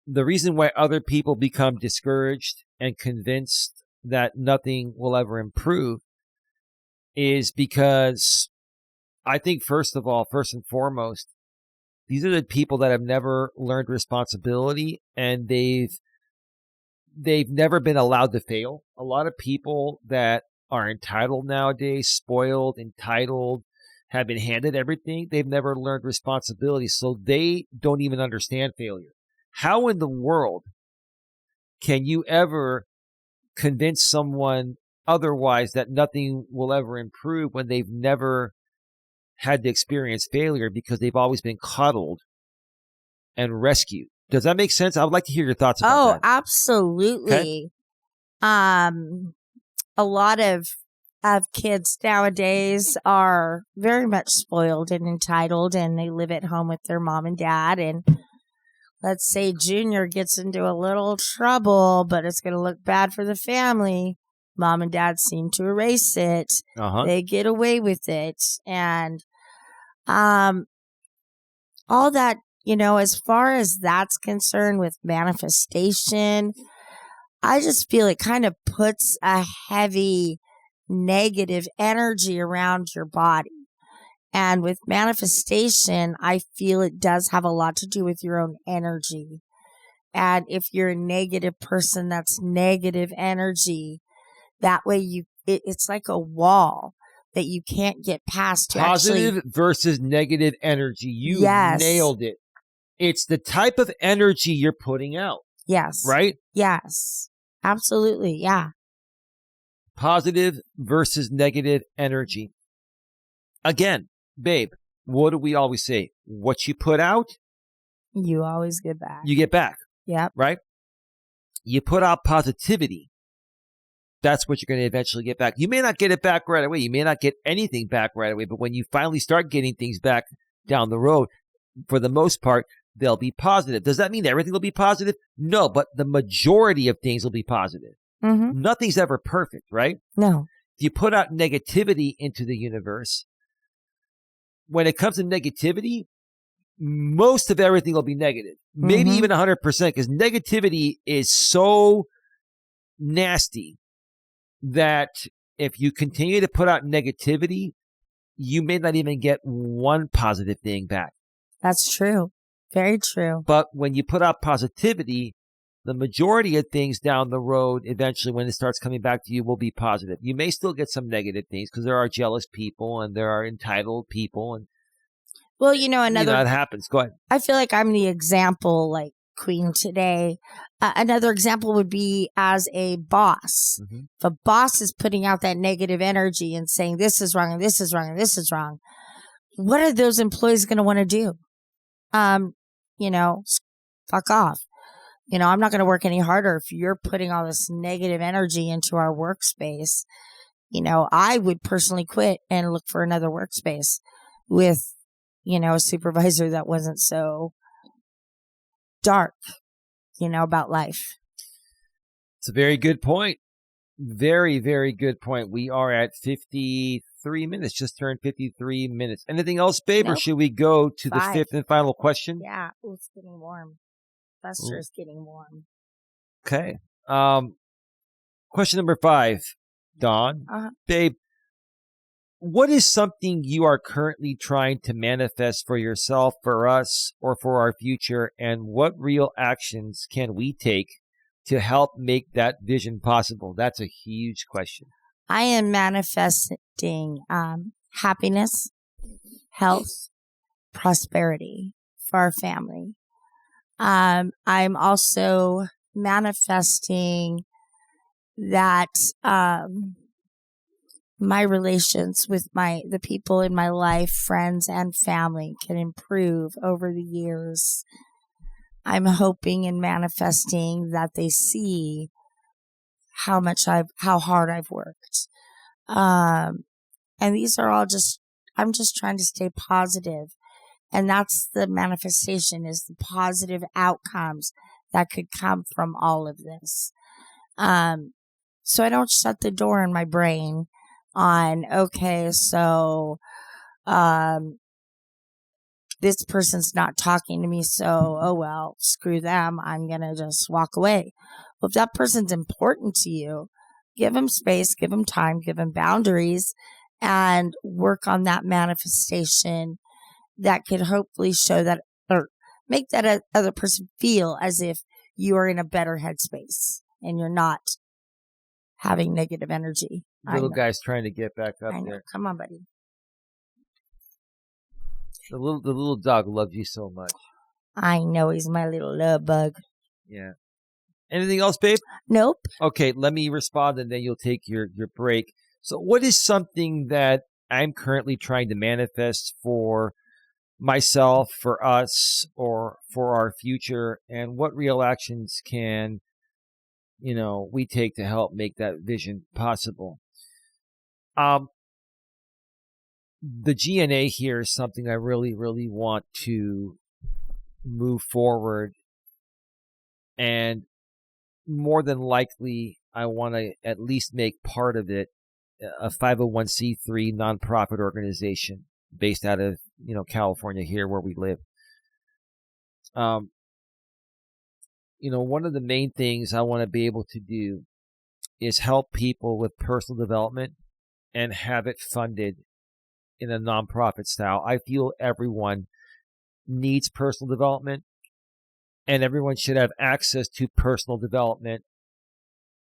the reason why other people become discouraged and convinced that nothing will ever improve is because I think, first and foremost, these are the people that have never learned responsibility, and they've never been allowed to fail. A lot of people that are entitled nowadays, spoiled, entitled, have been handed everything. They've never learned responsibility, so they don't even understand failure. How in the world can you ever convince someone otherwise that nothing will ever improve when they've never had to experience failure because they've always been coddled and rescued. Does that make sense? I would like to hear your thoughts about Oh, that. absolutely. A lot of kids nowadays are very much spoiled and entitled, and they live at home with their mom and dad. And let's say Junior gets into a little trouble, but it's going to look bad for the family. Mom and dad seem to erase it. They get away with it. And all that, as far as that's concerned with manifestation, I just feel it kind of puts a heavy negative energy around your body. And with manifestation, I feel it does have a lot to do with your own energy. And if you're a negative person, that's negative energy. That way it's like a wall that you can't get past. Positive versus negative energy. You nailed it. It's the type of energy you're putting out. Yes. Right? Yes. Absolutely. Yeah. Positive versus negative energy. Again, babe, what do we always say? What you put out, you always get back. You get back. Yep. Right? You put out positivity. That's what you're going to eventually get back. You may not get it back right away. You may not get anything back right away. But when you finally start getting things back down the road, for the most part, they'll be positive. Does that mean everything will be positive? No, but the majority of things will be positive. Mm-hmm. Nothing's ever perfect, right? No. If you put out negativity into the universe, when it comes to negativity, most of everything will be negative. Maybe even 100%, because negativity is so nasty that if you continue to put out negativity, you may not even get one positive thing back. That's true. Very true. But when you put out positivity, the majority of things down the road, eventually when it starts coming back to you, will be positive. You may still get some negative things because there are jealous people and there are entitled people. And well, that happens. Go ahead. I feel like I'm the example, like queen today. Another example would be as a boss. Mm-hmm. If a boss is putting out that negative energy and saying this is wrong and this is wrong and this is wrong, what are those employees going to want to do? Fuck off. I'm not going to work any harder if you're putting all this negative energy into our workspace. I would personally quit and look for another workspace with, a supervisor that wasn't so dark, about life. It's a very good point. Very, very good point. We are at 53 minutes, just turned 53 minutes. Anything else, babe, or should we go to the fifth and final question? Yeah. Ooh, it's getting warm. Buster is getting warm. Okay. Question number 5, Dawn. Babe, what is something you are currently trying to manifest for yourself, for us, or for our future? And what real actions can we take to help make that vision possible? That's a huge question. I am manifesting happiness, health, prosperity for our family. I'm also manifesting that my relations with the people in my life, friends and family, can improve over the years. I'm hoping and manifesting that they see how hard I've worked. And these are all I'm just trying to stay positive. And that's the manifestation, is the positive outcomes that could come from all of this. So I don't shut the door in my brain on, okay, so this person's not talking to me, so, oh well, screw them, I'm going to just walk away. Well, if that person's important to you, give them space, give them time, give them boundaries, and work on that manifestation that could hopefully show that, or make that other person feel as if you are in a better headspace and you're not having negative energy. Little guy's trying to get back up there. Come on, buddy. The little dog loves you so much. I know, he's my little love bug. Yeah. Anything else, babe? Nope. Okay, let me respond and then you'll take your break. So what is something that I'm currently trying to manifest for myself, for us, or for our future, and what real actions can, we take to help make that vision possible. The GNA here is something I really, really want to move forward, and more than likely, I want to at least make part of it a 501c3 nonprofit organization based out of, California, here where we live. One of the main things I want to be able to do is help people with personal development and have it funded in a nonprofit style. I feel everyone needs personal development, and everyone should have access to personal development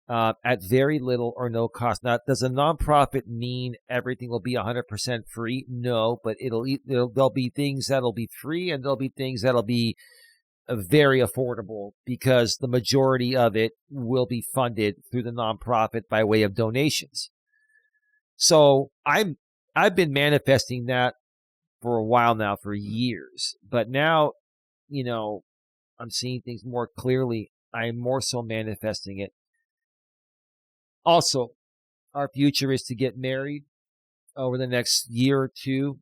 at very little or no cost. Now, does a nonprofit mean everything will be 100% free? No, but there'll be things that'll be free, and there'll be things that'll be very affordable, because the majority of it will be funded through the nonprofit by way of donations. So I've been manifesting that for a while now, for years, but now, I'm seeing things more clearly. I'm more so manifesting it. Also, our future is to get married over the next year or two.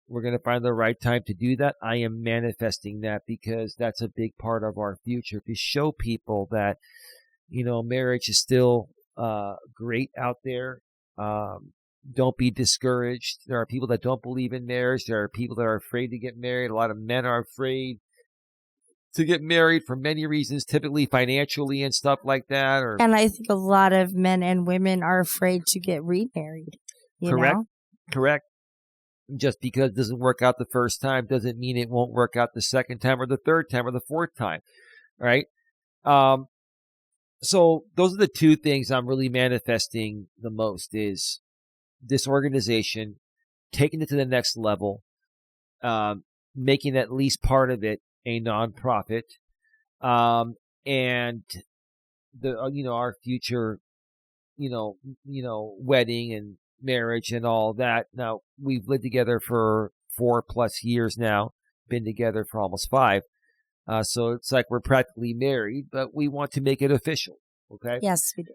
We're going to find the right time to do that. I am manifesting that because that's a big part of our future, to show people that, marriage is still great out there. Don't be discouraged. There are people that don't believe in marriage. There are people that are afraid to get married. A lot of men are afraid to get married for many reasons, typically financially and stuff like that. And I think a lot of men and women are afraid to get remarried. Correct. Just because it doesn't work out the first time doesn't mean it won't work out the second time or the third time or the fourth time, right? So those are the two things I'm really manifesting the most, is this organization, taking it to the next level, making at least part of it a nonprofit, and our future, wedding and marriage and all that. Now, we've lived together for 4+ years now, been together for almost 5. So it's like we're practically married, but we want to make it official. Okay. Yes, we do.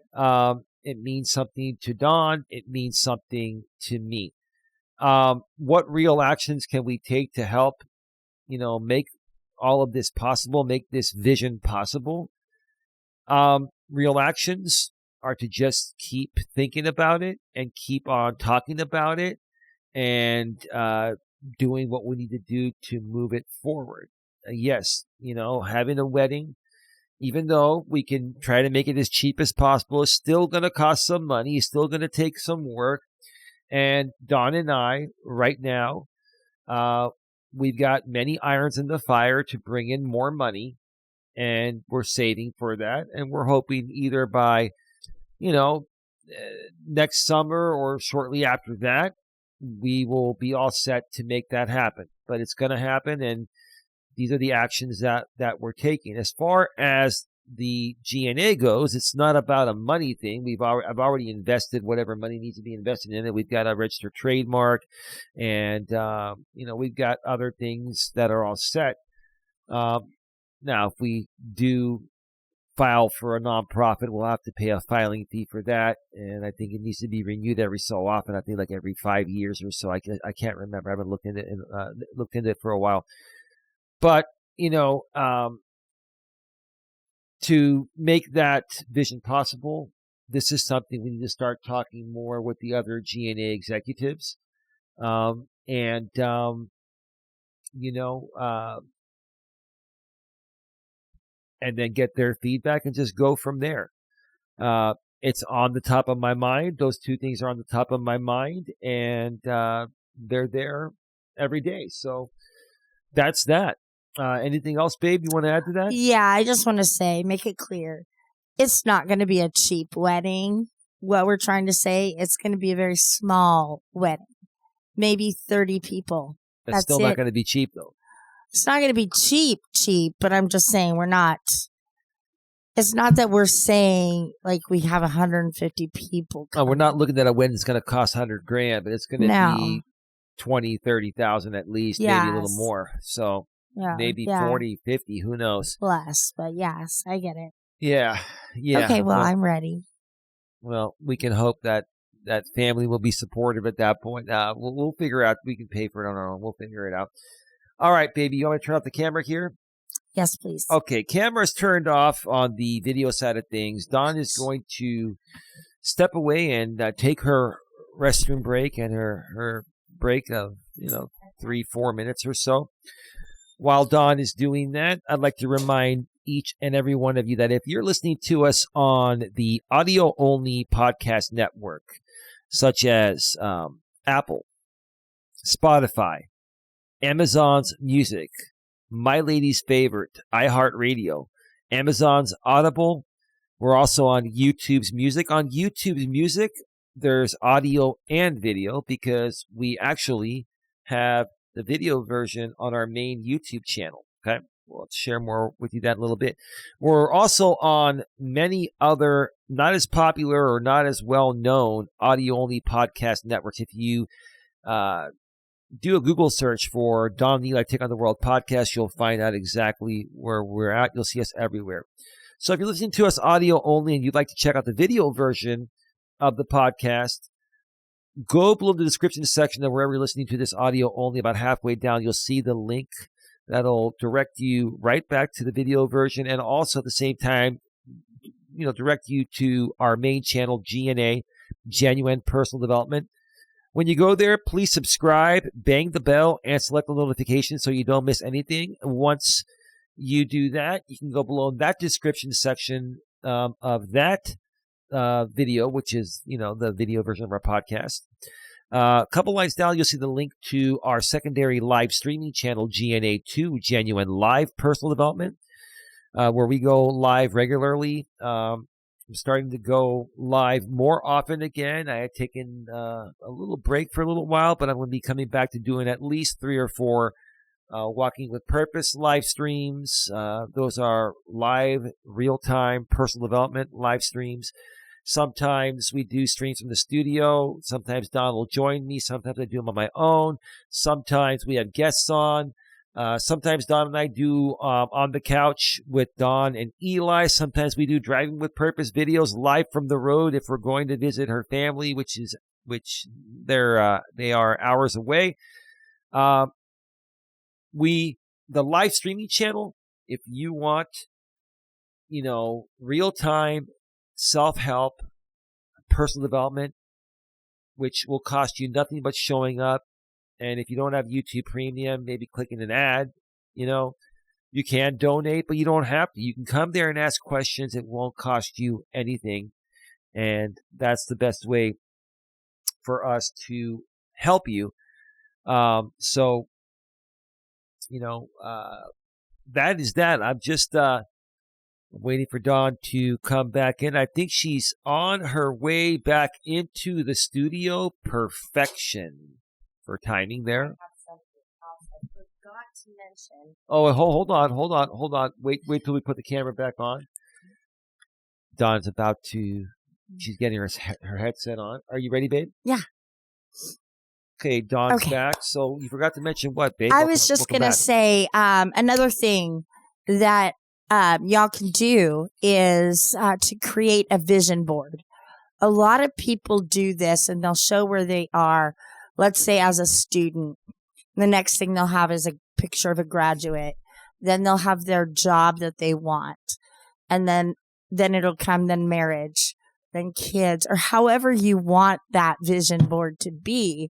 It means something to Dawn. It means something to me. What real actions can we take to help, make all of this possible, make this vision possible? Real actions are to just keep thinking about it and keep on talking about it, and doing what we need to do to move it forward. Yes, having a wedding, even though we can try to make it as cheap as possible, is still going to cost some money. It's still going to take some work. And Dawn and I, right now, we've got many irons in the fire to bring in more money, and we're saving for that. And we're hoping either by, next summer or shortly after that, we will be all set to make that happen. But it's going to happen, and these are the actions that we're taking. As far as the GNA goes, it's not about a money thing. I've already invested whatever money needs to be invested in it. We've got a registered trademark, and we've got other things that are all set. Now, if we do file for a nonprofit, we'll have to pay a filing fee for that, and I think it needs to be renewed every so often. I think like every 5 years or so. I can't remember. I haven't looked into it for a while. But, to make that vision possible, this is something we need to start talking more with the other GNA executives, and then get their feedback and just go from there. It's on the top of my mind. Those two things are on the top of my mind, and they're there every day. So that's that. Anything else, babe, you want to add to that? Yeah, I just want to say, make it clear, it's not going to be a cheap wedding. What we're trying to say, it's going to be a very small wedding, maybe 30 people. That's still not going to be cheap, though. It's not going to be cheap, but I'm just saying we're not. It's not that we're saying like we have 150 people. Oh, we're not looking at a wedding that's going to cost $100,000, but it's going to be 20, 30,000 at least, maybe a little more. So maybe 40, 50, who knows? Less, but yes, I get it. Yeah. Okay, well, I'm ready. Well, we can hope that family will be supportive at that point. We'll figure out. We can pay for it on our own. We'll figure it out. All right, baby. You want me to turn off the camera here? Yes, please. Okay, camera's turned off on the video side of things. Dawn is going to step away and take her restroom break and her break of 3-4 minutes or so. While Dawn is doing that, I'd like to remind each and every one of you that if you're listening to us on the audio-only podcast network, such as Apple, Spotify, Amazon's Music, My Lady's Favorite, iHeartRadio, Amazon's Audible. We're also on YouTube's Music. On YouTube's Music, there's audio and video because we actually have the video version on our main YouTube channel. Okay, we'll share more with you that in a little bit. We're also on many other not as popular or not as well-known audio-only podcast networks. If you do a Google search for Don and Eli Take on the World podcast, you'll find out exactly where we're at. You'll see us everywhere. So if you're listening to us audio only and you'd like to check out the video version of the podcast, go below the description section of wherever you're listening to this audio only. About halfway down, you'll see the link that'll direct you right back to the video version, and also at the same time, direct you to our main channel, GNA, Genuine Personal Development. When you go there, please subscribe, bang the bell, and select the notifications so you don't miss anything. Once you do that, you can go below that description section of that video, which is, the video version of our podcast. A couple lines down, you'll see the link to our secondary live streaming channel, GNA2, Genuine Live Personal Development, where we go live regularly. I'm starting to go live more often again. I had taken a little break for a little while, but I'm going to be coming back to doing at least 3 or 4 Walking with Purpose live streams. Those are live, real-time personal development live streams. Sometimes we do streams from the studio. Sometimes Don will join me. Sometimes I do them on my own. Sometimes we have guests on. Sometimes Don and I do on the couch with Don and Eli. Sometimes we do Driving with Purpose videos live from the road if we're going to visit her family, which they are hours away. The live streaming channel, if you want, real-time self-help, personal development, which will cost you nothing but showing up. And if you don't have YouTube Premium, maybe clicking an ad, you can donate, but you don't have to. You can come there and ask questions. It won't cost you anything. And that's the best way for us to help you. That is that. I'm just waiting for Dawn to come back in. I think she's on her way back into the studio. Perfection for timing there. I forgot to mention. Oh, hold on. Wait till we put the camera back on. Dawn's she's getting her headset on. Are you ready, babe? Yeah. Okay, Dawn's back. So you forgot to mention what, babe? I was just going to say another thing that y'all can do is to create a vision board. A lot of people do this and they'll show where they are, let's say as a student. The next thing they'll have is a picture of a graduate. Then they'll have their job that they want. And then it'll come marriage, then kids, or however you want that vision board to be.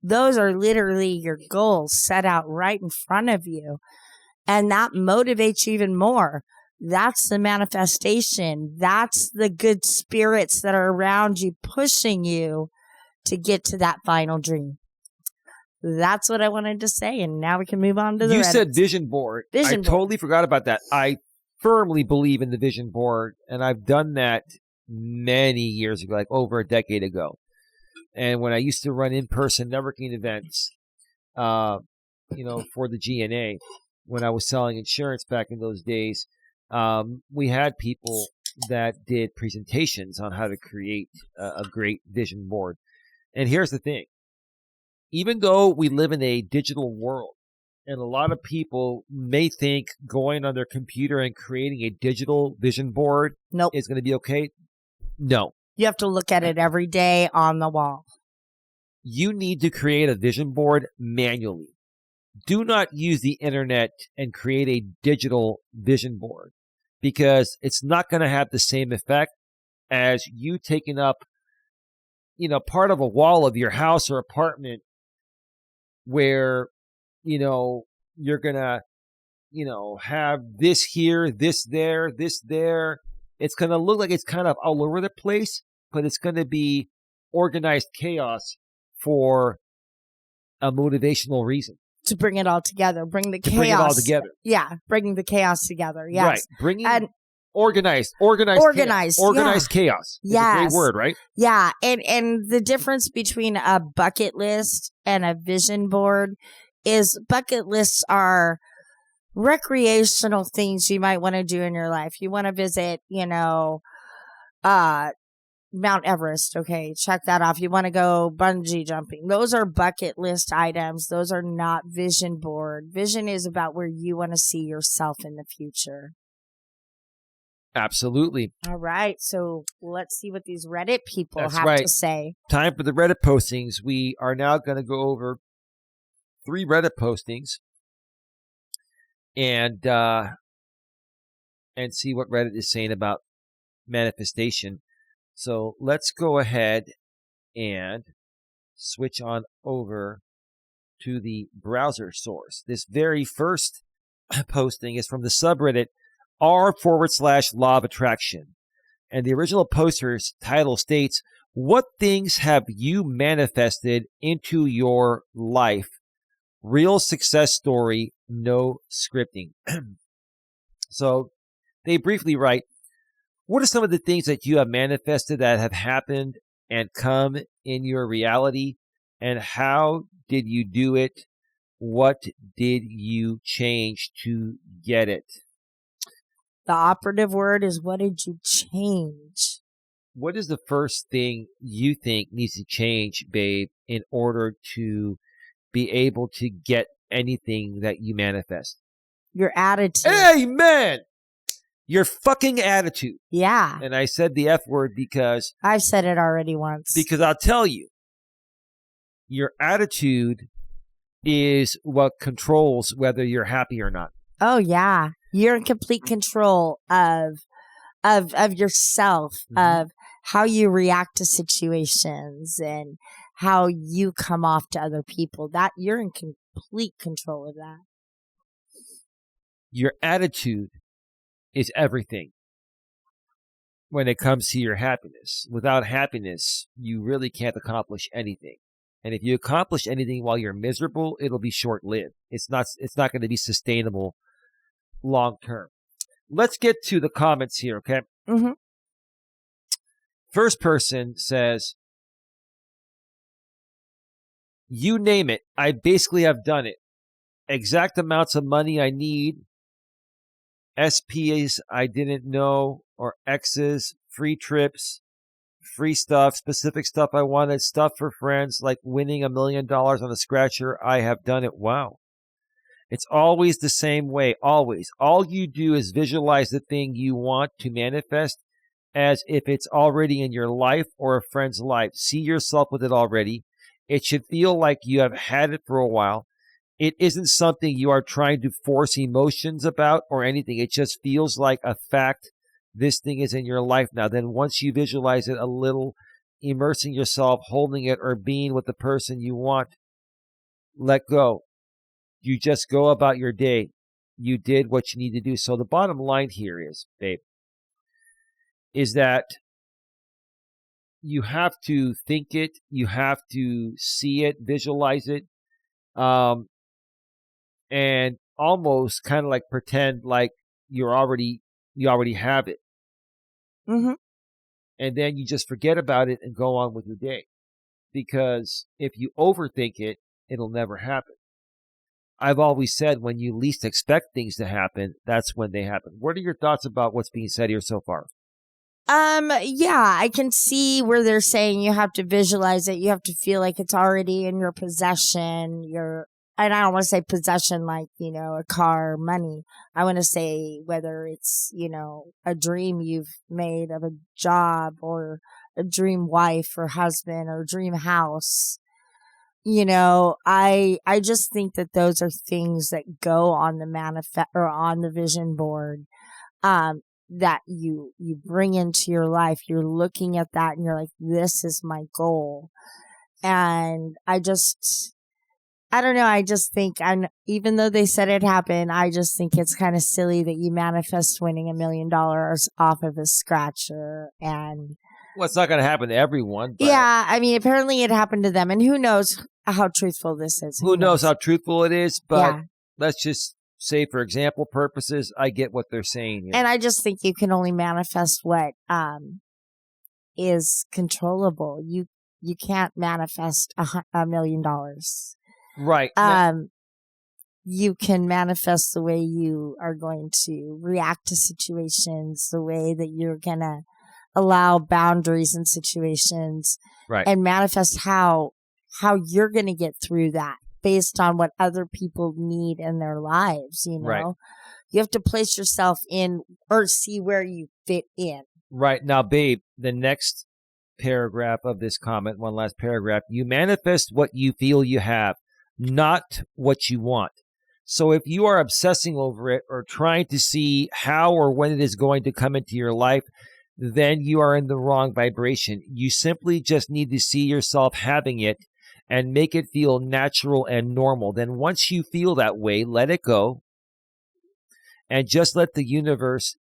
Those are literally your goals set out right in front of you. And that motivates you even more. That's the manifestation. That's the good spirits that are around you, pushing you to get to that final dream. That's what I wanted to say. And now we can move on to the rest. You said vision board. Totally forgot about that. I firmly believe in the vision board. And I've done that many years ago, like over a decade ago. And when I used to run in-person networking events, for the GNA, when I was selling insurance back in those days, we had people that did presentations on how to create a great vision board. And here's the thing. even though we live in a digital world, and a lot of people may think going on their computer and creating a digital vision board Nope. is going to be okay. No. You have to look at it every day on the wall. You need to create a vision board manually. Do not use the internet and create a digital vision board, because it's not going to have the same effect as you taking up, part of a wall of your house or apartment where, you're going to, have this here, this there, this there. It's going to look like it's kind of all over the place, but it's going to be organized chaos for a motivational reason. To bring it all together, bring the chaos. Bring it all together. Yeah, bringing the chaos together. Yes. Right. Bringing and organized chaos. It's a great word, right? Yeah. And the difference between a bucket list and a vision board is bucket lists are recreational things you might want to do in your life. You want to visit, Mount Everest. Okay, check that off. You want to go bungee jumping. Those are bucket list items. Those are not vision board. Vision is about where you want to see yourself in the future. Absolutely. All right. So let's see what these Reddit people have to say. Time for the Reddit postings. We are now going to go over 3 Reddit postings and see what Reddit is saying about manifestation. So let's go ahead and switch on over to the browser source. This very first posting is from the subreddit r/law of attraction. And the original poster's title states, "What things have you manifested into your life? Real success story, no scripting." So they briefly write, "What are some of the things that you have manifested that have happened and come in your reality? And how did you do it? What did you change to get it?" The operative word is, what did you change? What is the first thing you think needs to change, babe, in order to be able to get anything that you manifest? Your attitude. Amen! Your fucking attitude. Yeah. And I said the F word because... I've said it already once. Because I'll tell you, your attitude is what controls whether you're happy or not. Oh, yeah. You're in complete control of yourself, of how you react to situations and how you come off to other people. That you're in complete control of that. Your attitude is everything when it comes to your happiness. Without happiness, you really can't accomplish anything. And if you accomplish anything while you're miserable, it'll be short-lived. It's not going to be sustainable long term. Let's get to the comments here, okay? Mm-hmm. First person says, "You name it, I basically have done it. Exact amounts of money I need, SPs I didn't know, or X's, free trips, free stuff, specific stuff I wanted, stuff for friends, like winning $1 million on a scratcher. I have done it." Wow. It's always the same way, always. All you do is visualize the thing you want to manifest as if it's already in your life or a friend's life. See yourself with it already. It should feel like you have had it for a while. It isn't something you are trying to force emotions about or anything. It just feels like a fact. This thing is in your life now. Then once you visualize it a little, immersing yourself, holding it, or being with the person you want, let go. You just go about your day. You did what you need to do. So the bottom line here is, babe, is that you have to think it, you have to see it, visualize it, and almost kind of like pretend like you already have it. Mm-hmm. And then you just forget about it and go on with your day. Because if you overthink it, it'll never happen. I've always said when you least expect things to happen, that's when they happen. What are your thoughts about what's being said here so far? Yeah, I can see where they're saying you have to visualize it. You have to feel like it's already in your possession. And I don't want to say possession like, a car, money. I want to say whether it's, a dream you've made of a job or a dream wife or husband or a dream house. I just think that those are things that go on the manifest or on the vision board. That you bring into your life. You're looking at that and you're like, this is my goal. And I don't know. I just think, even though they said it happened, I just think it's kind of silly that you manifest winning $1 million off of a scratcher. And well, it's not going to happen to everyone. But yeah, I mean, apparently it happened to them, and who knows how truthful this is. Who knows how truthful it is? But Yeah. let's just say, for example purposes, I get what they're saying here. And I just think you can only manifest what is controllable. You can't manifest $1 million. Right. You can manifest the way you are going to react to situations, the way that you're going to allow boundaries in situations, right. And manifest how you're going to get through that based on what other people need in their lives. Right. You have to place yourself in or see where you fit in. Right. Now, babe, the next paragraph of this comment, one last paragraph, you manifest what you feel you have, not what you want. So if you are obsessing over it or trying to see how or when it is going to come into your life, then you are in the wrong vibration. You simply just need to see yourself having it and make it feel natural and normal. Then once you feel that way, let it go and just let the universe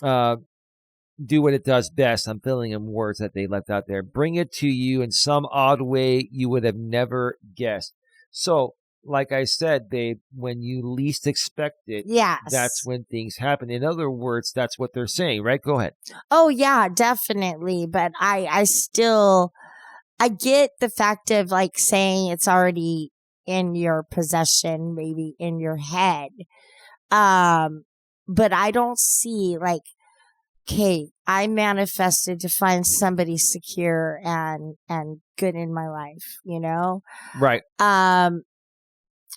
do what it does best. I'm filling in words that they left out there. Bring it to you in some odd way you would have never guessed. So, like I said, babe, when you least expect it, yes, that's when things happen. In other words, that's what they're saying, right? Go ahead. Oh, yeah, definitely. But I still, I get the fact of like saying it's already in your possession, maybe in your head. But I don't see like, okay, I manifested to find somebody secure and good in my life, Right.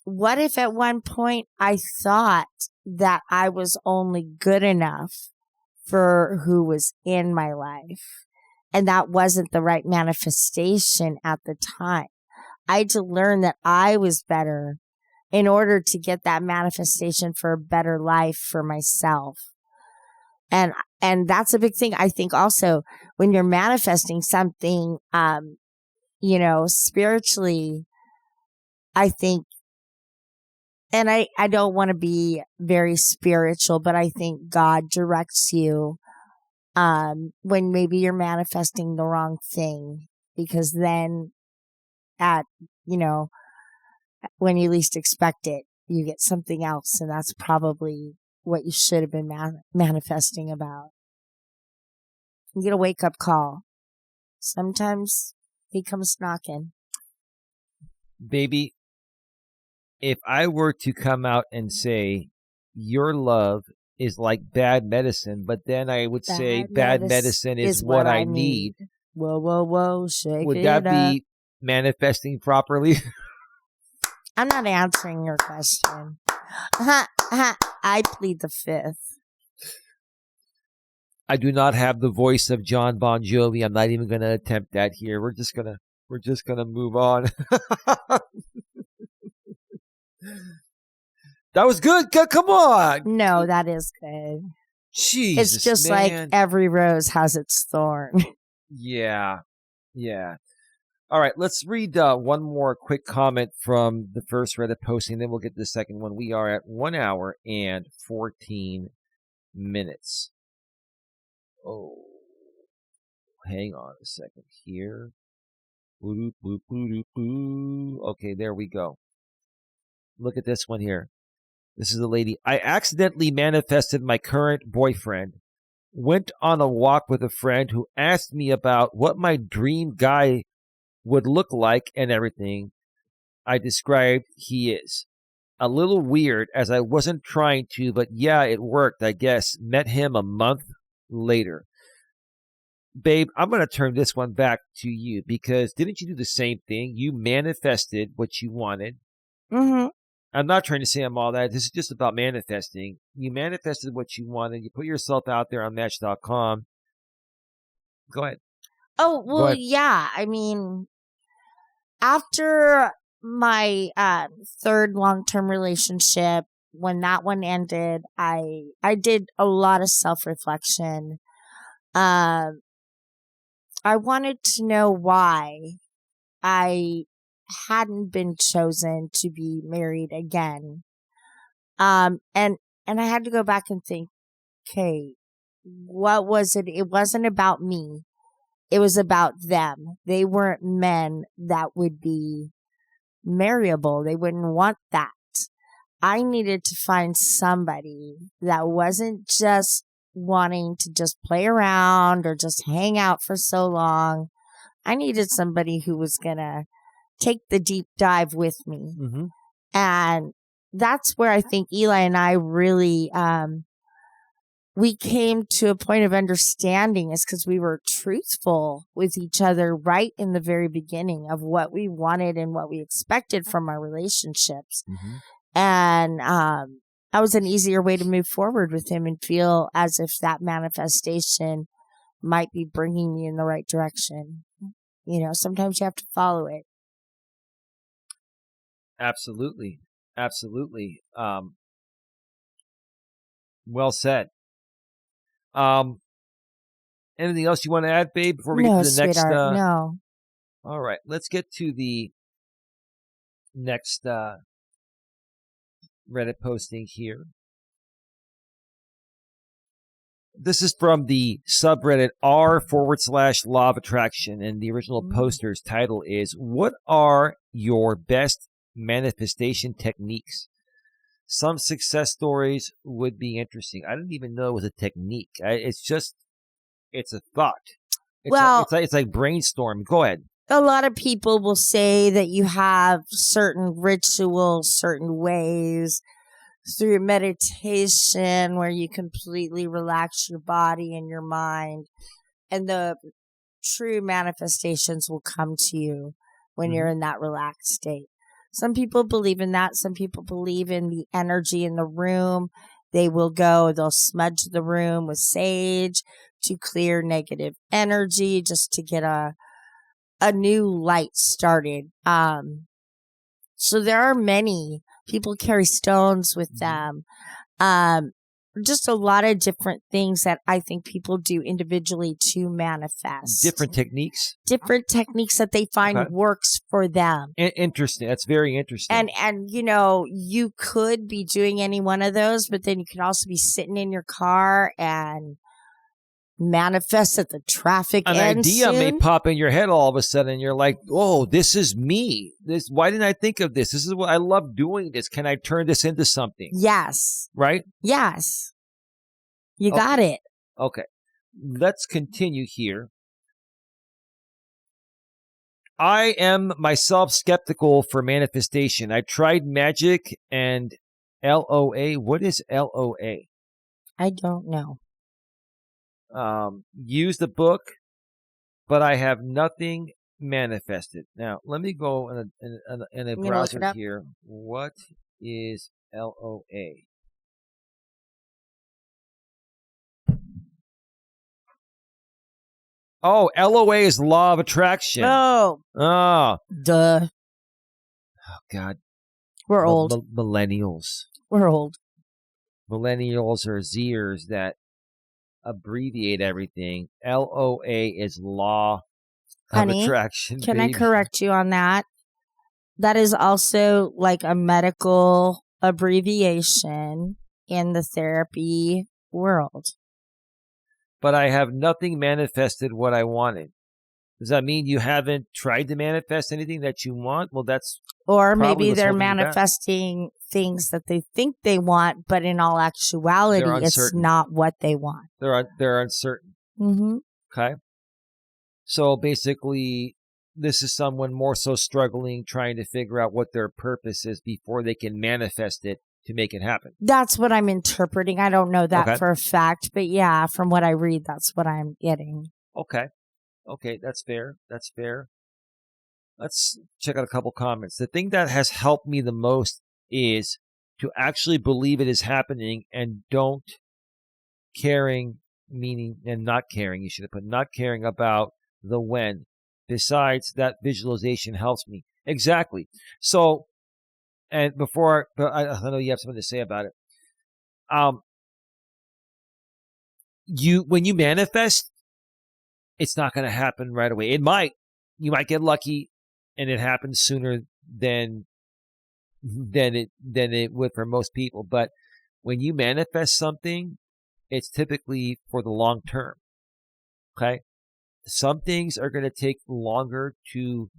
What if at one point I thought that I was only good enough for who was in my life, and that wasn't the right manifestation at the time? I had to learn that I was better in order to get that manifestation for a better life for myself. And that's a big thing. I think also when you're manifesting something, spiritually, I think, and I don't want to be very spiritual, but I think God directs you when maybe you're manifesting the wrong thing, because then when you least expect it, you get something else, and that's probably what you should have been manifesting about. You get a wake-up call. Sometimes he comes knocking. Baby, if I were to come out and say your love is like bad medicine, but then I would say bad medicine is what I need. Whoa, shake would it that up. be manifesting properly? I'm not answering your question. I plead the fifth. I do not have the voice of John Bon Jovi. I'm not even going to attempt that here. We're just gonna move on. That was good. Come on. No, that is good. Jesus, it's just man. like every rose has its thorn. Yeah. All right, let's read one more quick comment from the first Reddit posting, then we'll get to the second one. We are at 1 hour and 14 minutes. Oh, hang on a second here. Okay, there we go. Look at this one here. This is a lady. I accidentally manifested my current boyfriend. Went on a walk with a friend who asked me about what my dream guy would look like and everything. I described he is. A little weird as I wasn't trying to, but yeah, it worked, I guess. Met him a month later. babe, I'm going to turn this one back to you because didn't you do the same thing? You manifested what you wanted. Mm-hmm. I'm not trying to say I'm all that. This is just about manifesting. You manifested what you wanted. You put yourself out there on Match.com. Go ahead. Oh, Go well, ahead. yeah. I mean, after my third long-term relationship, when that one ended, I did a lot of self-reflection. I wanted to know why I hadn't been chosen to be married again. And I had to go back and think, okay, what was it? It wasn't about me. It was about them. They weren't men that would be marriable. They wouldn't want that. I needed to find somebody that wasn't just wanting to just play around or just hang out for so long. I needed somebody who was going to take the deep dive with me. Mm-hmm. And that's where I think Eli and I really, we came to a point of understanding is because we were truthful with each other right in the very beginning of what we wanted and what we expected from our relationships. Mm-hmm. And that was an easier way to move forward with him and feel as if that manifestation might be bringing me in the right direction. You know, sometimes you have to follow it. Absolutely. Absolutely. Well said. Anything else you want to add, babe, before we get to the sweetheart, next? No. All right. Let's get to the next Reddit posting here. This is from the subreddit r/law of attraction, and the original poster's title is, "What are your best manifestation techniques? Some success stories would be interesting." I didn't even know it was a technique. It's a thought. It's like brainstorming. Go ahead. A lot of people will say that you have certain rituals, certain ways through meditation where you completely relax your body and your mind, and the true manifestations will come to you when you're in that relaxed state. Some people believe in that. Some people believe in the energy in the room. They'll smudge the room with sage to clear negative energy, just to get a new light started. So there are many people carry stones with them. Just a lot of different things that I think people do individually to manifest. Different techniques that they find works for them. Interesting. That's very interesting. And you know, you could be doing any one of those, but then you could also be sitting in your car and manifest that the traffic ends An idea soon. may pop in your head all of a sudden. You're like, "Oh, this is me. Why didn't I think of this? This is what I love doing. This. Can I turn this into something?" Yes. Right? Yes. You got it. Okay. Let's continue here. I am myself skeptical for manifestation. I tried magic and LOA. What is LOA? I don't know. Use the book, but I have nothing manifested. Now, let me go in a browser here. What is LOA? Oh, LOA is law of attraction. Oh. Oh. Duh. Oh, God. We're old. Millennials. We're old. Millennials are Zers that abbreviate everything. LOA is law of attraction. Can I correct you on that? That is also like a medical abbreviation in the therapy world. But I have nothing manifested what I wanted. Does that mean you haven't tried to manifest anything that you want? Well, that's... Or maybe they're manifesting things that they think they want, but in all actuality, it's not what they want. They're uncertain. Mm-hmm. Okay. So basically, this is someone more so struggling, trying to figure out what their purpose is before they can manifest it to make it happen. That's what I'm interpreting. I don't know that for a fact, but yeah, from what I read, that's what I'm getting. Okay. Okay, that's fair. That's fair. Let's check out a couple comments. The thing that has helped me the most is to actually believe it is happening and don't caring, meaning, and not caring, you should have put not caring about the when. Besides, that visualization helps me. Exactly. So, and before, but I know you have something to say about it. When you manifest, it's not going to happen right away. It might. You might get lucky, and it happens sooner than it would for most people. But when you manifest something, it's typically for the long term. Okay, some things are going to take longer to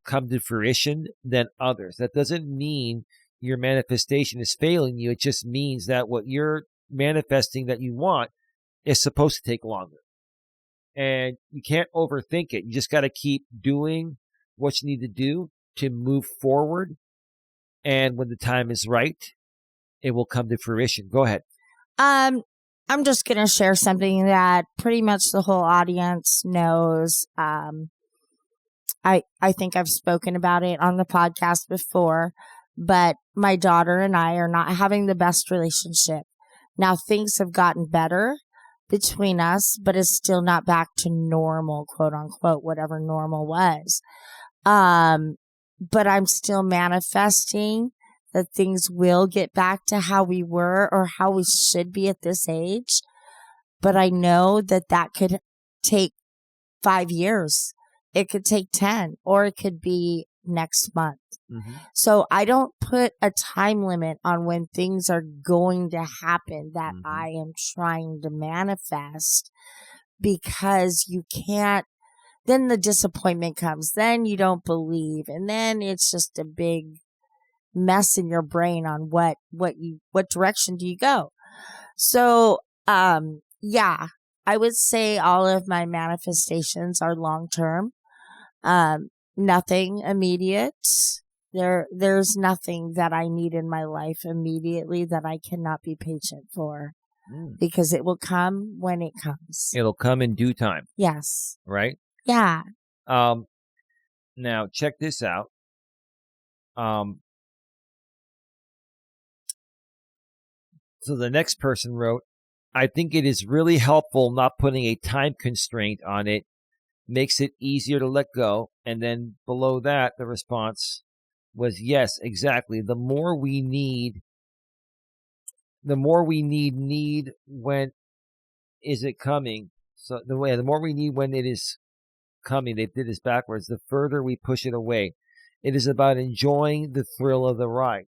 come to fruition than others. That doesn't mean your manifestation is failing you. It just means that what you're manifesting that you want is supposed to take longer. And you can't overthink it. You just got to keep doing what you need to do to move forward. And when the time is right, it will come to fruition. Go ahead. I'm just going to share something that pretty much the whole audience knows. I think I've spoken about it on the podcast before, but my daughter and I are not having the best relationship. Now things have gotten better between us, but it's still not back to normal, quote unquote, whatever normal was. But I'm still manifesting that things will get back to how we were or how we should be at this age. But I know that could take 5 years. It could take 10, or it could be next month. Mm-hmm. So I don't put a time limit on when things are going to happen that mm-hmm. I am trying to manifest, because you can't. Then the disappointment comes. Then you don't believe. And then it's just a big mess in your brain on what direction do you go. So, yeah, I would say all of my manifestations are long-term. Nothing immediate. There's nothing that I need in my life immediately that I cannot be patient for, because it will come when it comes. It'll come in due time. Yes. Right? Yeah. Now check this out. So the next person wrote, I think it is really helpful not putting a time constraint on it. Makes it easier to let go. And then below that, the response was, yes, exactly. The more we need, when is it coming? So the more we need when it is coming, they did this backwards, the further we push it away. It is about enjoying the thrill of the ride.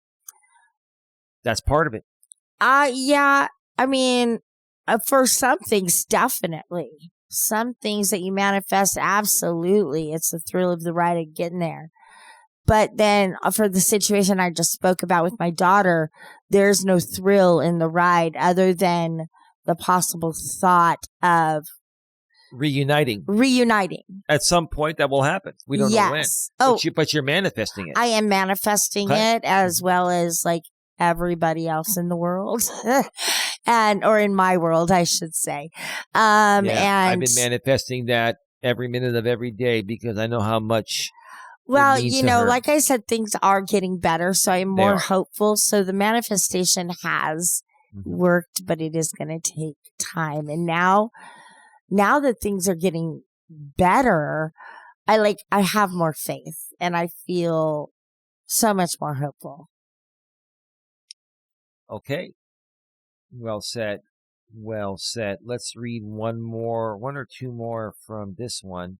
That's part of it. Yeah. I mean, for some things, definitely. Some things that you manifest, absolutely. It's the thrill of the ride of getting there. But then for the situation I just spoke about with my daughter, there's no thrill in the ride other than the possible thought of reuniting. At some point that will happen. We don't know when. But you're manifesting it. I am manifesting it, as well as like everybody else in the world. Or in my world, I should say. And I've been manifesting that every minute of every day, because I know how much. Well, like I said, things are getting better, so I'm more hopeful. So the manifestation has worked, but it is going to take time. And now that things are getting better, I have more faith, and I feel so much more hopeful. Okay. Well said. Let's read one or two more from this one.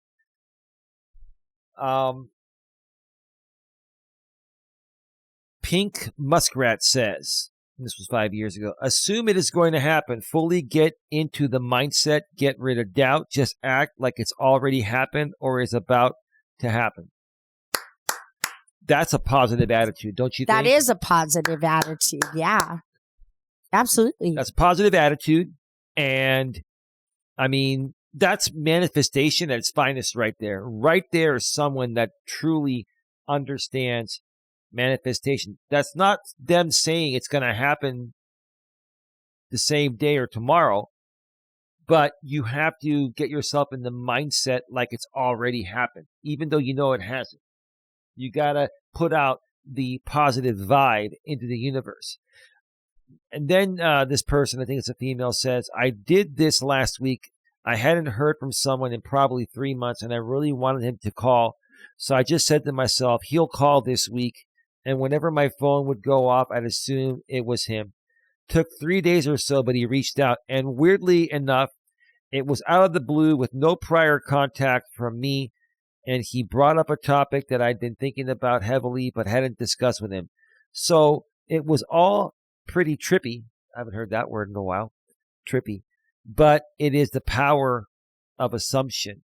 Pink Muskrat says, this was 5 years ago, assume it is going to happen. Fully get into the mindset. Get rid of doubt. Just act like it's already happened or is about to happen. That's a positive attitude, don't you think? That is a positive attitude, yeah. Absolutely. That's a positive attitude. And, I mean, that's manifestation at its finest right there. Right there is someone that truly understands manifestation. That's not them saying it's going to happen the same day or tomorrow, but you have to get yourself in the mindset like it's already happened, even though you know it hasn't. You got to put out the positive vibe into the universe. And then this person, I think it's a female, says, I did this last week. I hadn't heard from someone in probably 3 months, and I really wanted him to call. So I just said to myself, he'll call this week. And whenever my phone would go off, I'd assume it was him. Took 3 days or so, but he reached out. And weirdly enough, it was out of the blue with no prior contact from me. And he brought up a topic that I'd been thinking about heavily, but hadn't discussed with him. So it was all pretty trippy. I haven't heard that word in a while. Trippy. But it is the power of assumption.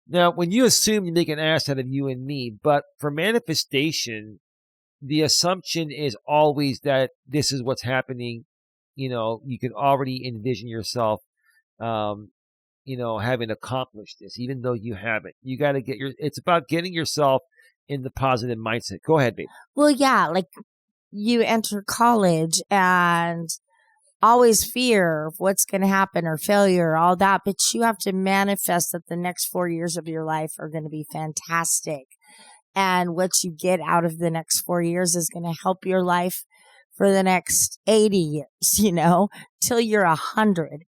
Now, when you assume, you make an ass out of you and me. But for manifestation, the assumption is always that this is what's happening. You know, you can already envision yourself, having accomplished this, even though you haven't. You got to it's about getting yourself in the positive mindset. Go ahead, babe. Well, yeah, like you enter college and always fear of what's going to happen or failure, all that. But you have to manifest that the next 4 years of your life are going to be fantastic. And what you get out of the next 4 years is going to help your life for the next 80 years, till you're 100.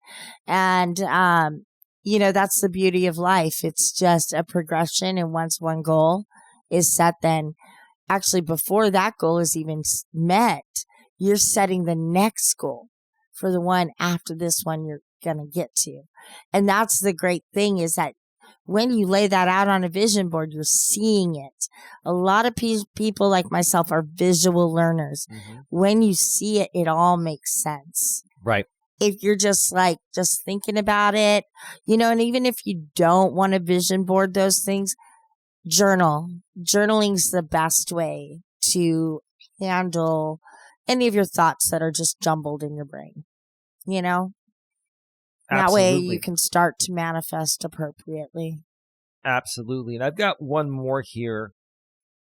And, that's the beauty of life. It's just a progression. And once one goal is set, then actually before that goal is even met, you're setting the next goal for the one after this one you're going to get to. And that's the great thing, is that when you lay that out on a vision board, you're seeing it. A lot of people like myself are visual learners. Mm-hmm. When you see it, it all makes sense. Right. If you're just thinking about it, and even if you don't want to vision board those things, journal. Journaling's the best way to handle any of your thoughts that are just jumbled in your brain, That way you can start to manifest appropriately. Absolutely. And I've got one more here,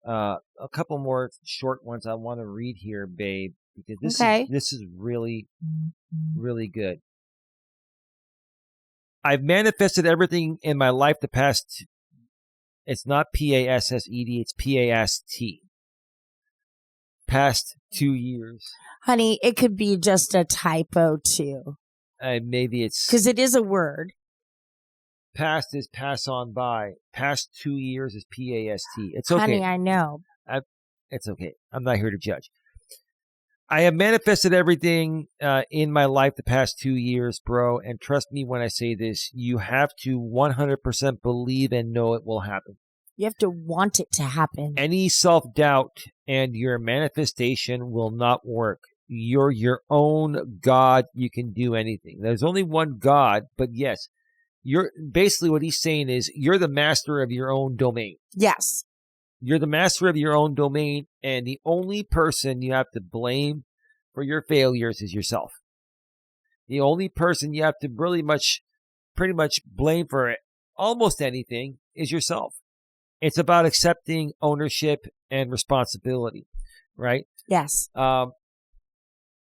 a couple more short ones I want to read here, babe, because this is really, really good. I've manifested everything in my life the past, it's not P-A-S-S-E-D, it's P-A-S-T. Past 2 years. Honey, it could be just a typo too. Maybe it's... Because it is a word. Past is pass on by. Past 2 years is P-A-S-T. It's okay. Honey, I know. It's okay. I'm not here to judge. I have manifested everything in my life the past 2 years, bro. And trust me when I say this, you have to 100% believe and know it will happen. You have to want it to happen. Any self-doubt and your manifestation will not work. You're your own God. You can do anything. There's only one God, but yes, you're basically what he's saying is you're the master of your own domain. Yes. You're the master of your own domain, and the only person you have to blame for your failures is yourself. The only person you have to pretty much blame for almost anything is yourself. It's about accepting ownership and responsibility, right? Yes.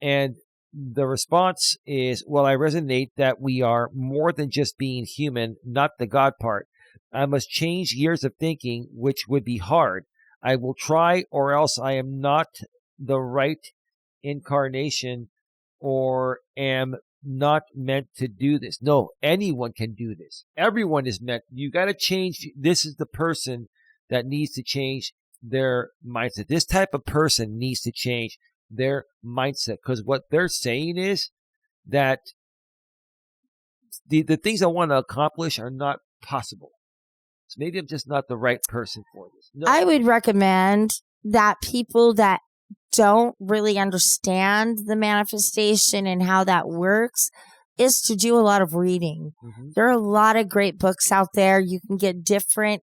And the response is, well, I resonate that we are more than just being human, not the God part. I must change years of thinking, which would be hard. I will try, or else I am not the right incarnation or am not meant to do this. No, anyone can do this. Everyone is meant. You got to change. This is the person that needs to change their mindset. This type of person needs to change their mindset, because what they're saying is that the things I want to accomplish are not possible. So maybe I'm just not the right person for this. No. I would recommend that people that don't really understand the manifestation and how that works is to do a lot of reading. Mm-hmm. There are a lot of great books out there. You can get different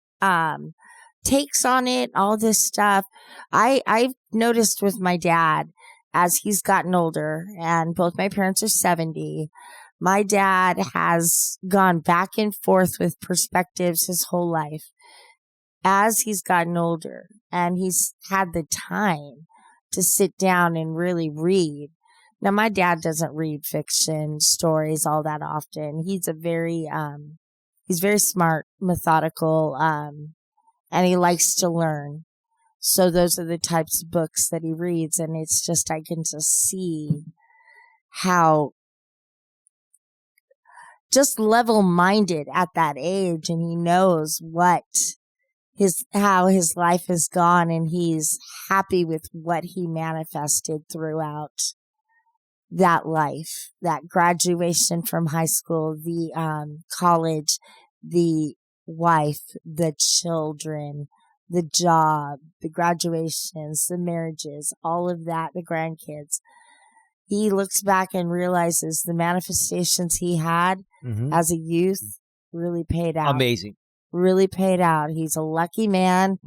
takes on it, all this stuff. I've noticed with my dad, as he's gotten older, and both my parents are 70, my dad has gone back and forth with perspectives his whole life. As he's gotten older and he's had the time to sit down and really read, Now, my dad doesn't read fiction stories all that often. He's very smart, methodical, and he likes to learn. So those are the types of books that he reads. And it's just, I can just see how just level-minded at that age. And he knows how his life has gone, and he's happy with what he manifested throughout that life, that graduation from high school, the college, the wife, the children, the job, the graduations, the marriages, all of that, the grandkids. He looks back and realizes the manifestations he had as a youth really paid out. Amazing. Really paid out. He's a lucky man.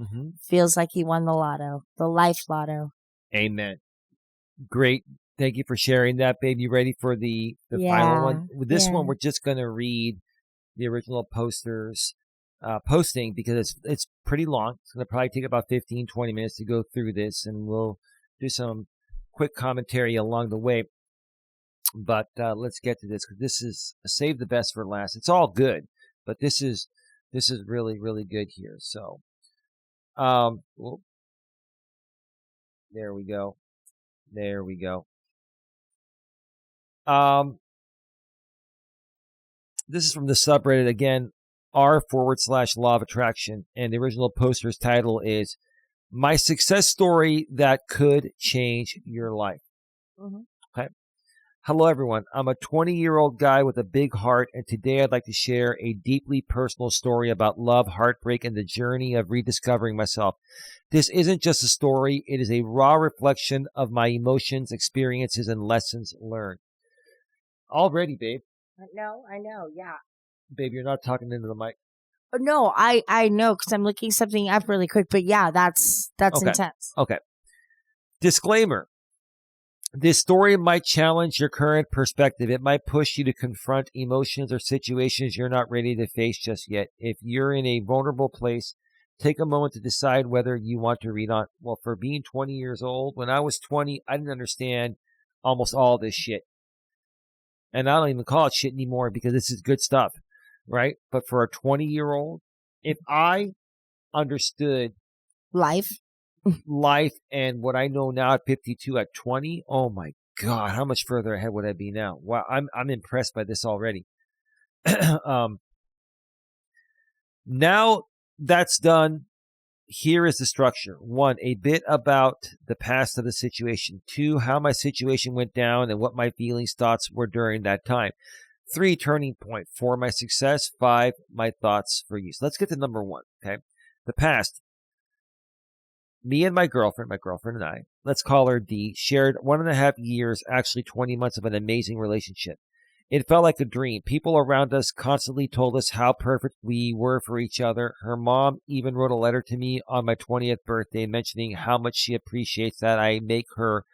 Feels like he won the lotto, the life lotto. Amen. Great. Thank you for sharing that, babe. You ready for the final one? With this one, we're just going to read the original posting because it's pretty long. It's going to probably take about 15, 20 minutes to go through this, and we'll do some quick commentary along the way. But let's get to this, because this is save the best for last. It's all good, but this is really, really good here. So, there we go. There we go. This is from the subreddit again, r/law of attraction, and the original poster's title is "My Success Story That Could Change Your Life." Okay. Hello, everyone. I'm a 20-year-old guy with a big heart, and today I'd like to share a deeply personal story about love, heartbreak, and the journey of rediscovering myself. This isn't just a story. It is a raw reflection of my emotions, experiences, and lessons learned. Already, babe. No, I know. Yeah. Babe, you're not talking into the mic. No, I know, because I'm looking something up really quick. But yeah, that's Okay. intense. Okay. Disclaimer. This story might challenge your current perspective. It might push you to confront emotions or situations you're not ready to face just yet. If you're in a vulnerable place, take a moment to decide whether you want to read on. Well, for being 20 years old, when I was 20, I didn't understand almost all this shit. And I don't even call it shit anymore because this is good stuff, right? But for a 20-year-old, if I understood life and what I know now at 52 at 20, oh my God, how much further ahead would I be now? Wow, I'm impressed by this already. Now that's done, here is the structure. 1, a bit about the past of the situation. 2, how my situation went down and what my feelings, thoughts were during that time. 3, turning point. 4, my success. 5, my thoughts for you. So let's get to number 1, okay? The past. Me and my girlfriend and I, let's call her D, shared 1.5 years, actually 20 months of an amazing relationship. It felt like a dream. People around us constantly told us how perfect we were for each other. Her mom even wrote a letter to me on my 20th birthday mentioning how much she appreciates that I make her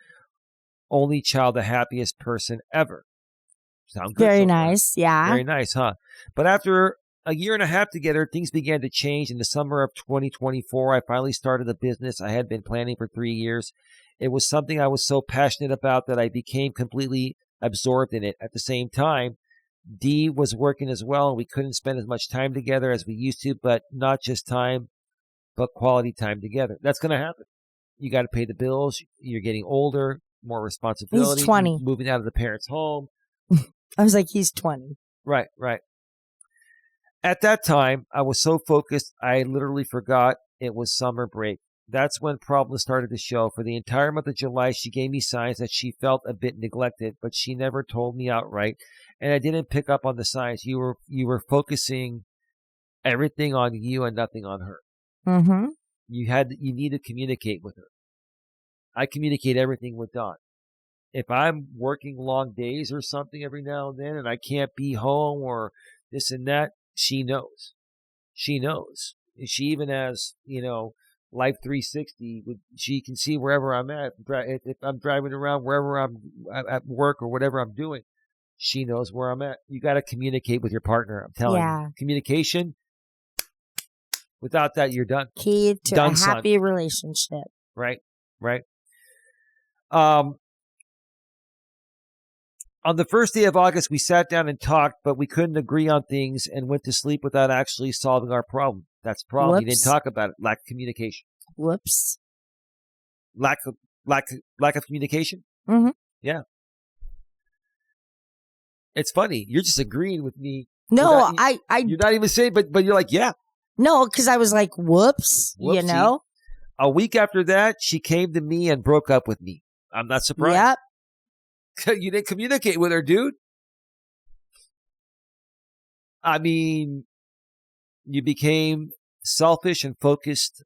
only child the happiest person ever. Sound good? Very nice. Yeah. Very nice, huh? But after a year and a half together, things began to change. In the summer of 2024, I finally started a business I had been planning for 3 years. It was something I was so passionate about that I became completely absorbed in it. At the same time, Dee was working as well, and we couldn't spend as much time together as we used to, but not just time, but quality time together. That's going to happen. You got to pay the bills. You're getting older, more responsibility. He's 20. Moving out of the parents' home. I was like, he's 20. Right. At that time, I was so focused, I literally forgot it was summer break. That's when problems started to show. For the entire month of July, she gave me signs that she felt a bit neglected, but she never told me outright, and I didn't pick up on the signs. You were focusing everything on you and nothing on her. You need to communicate with her. I communicate everything with Dawn. If I'm working long days or something every now and then and I can't be home or this and that, she knows. She knows. She even has, Life 360. She can see wherever I'm at. If I'm driving around, wherever I'm at work or whatever I'm doing, she knows where I'm at. You got to communicate with your partner. I'm telling you. Communication. Without that, you're done. Key to a happy relationship. Right. On the first day of August, we sat down and talked, but we couldn't agree on things and went to sleep without actually solving our problem. That's the problem. You didn't talk about it. Lack of communication. Whoops. Lack of communication? Mm-hmm. Yeah. It's funny. You're just agreeing with me. No, you're not even saying, but you're like, yeah. No, because I was like, whoops, Whoopsie. you know? A week after that, she came to me and broke up with me. I'm not surprised. Yep. You didn't communicate with her, dude. I mean, you became selfish and focused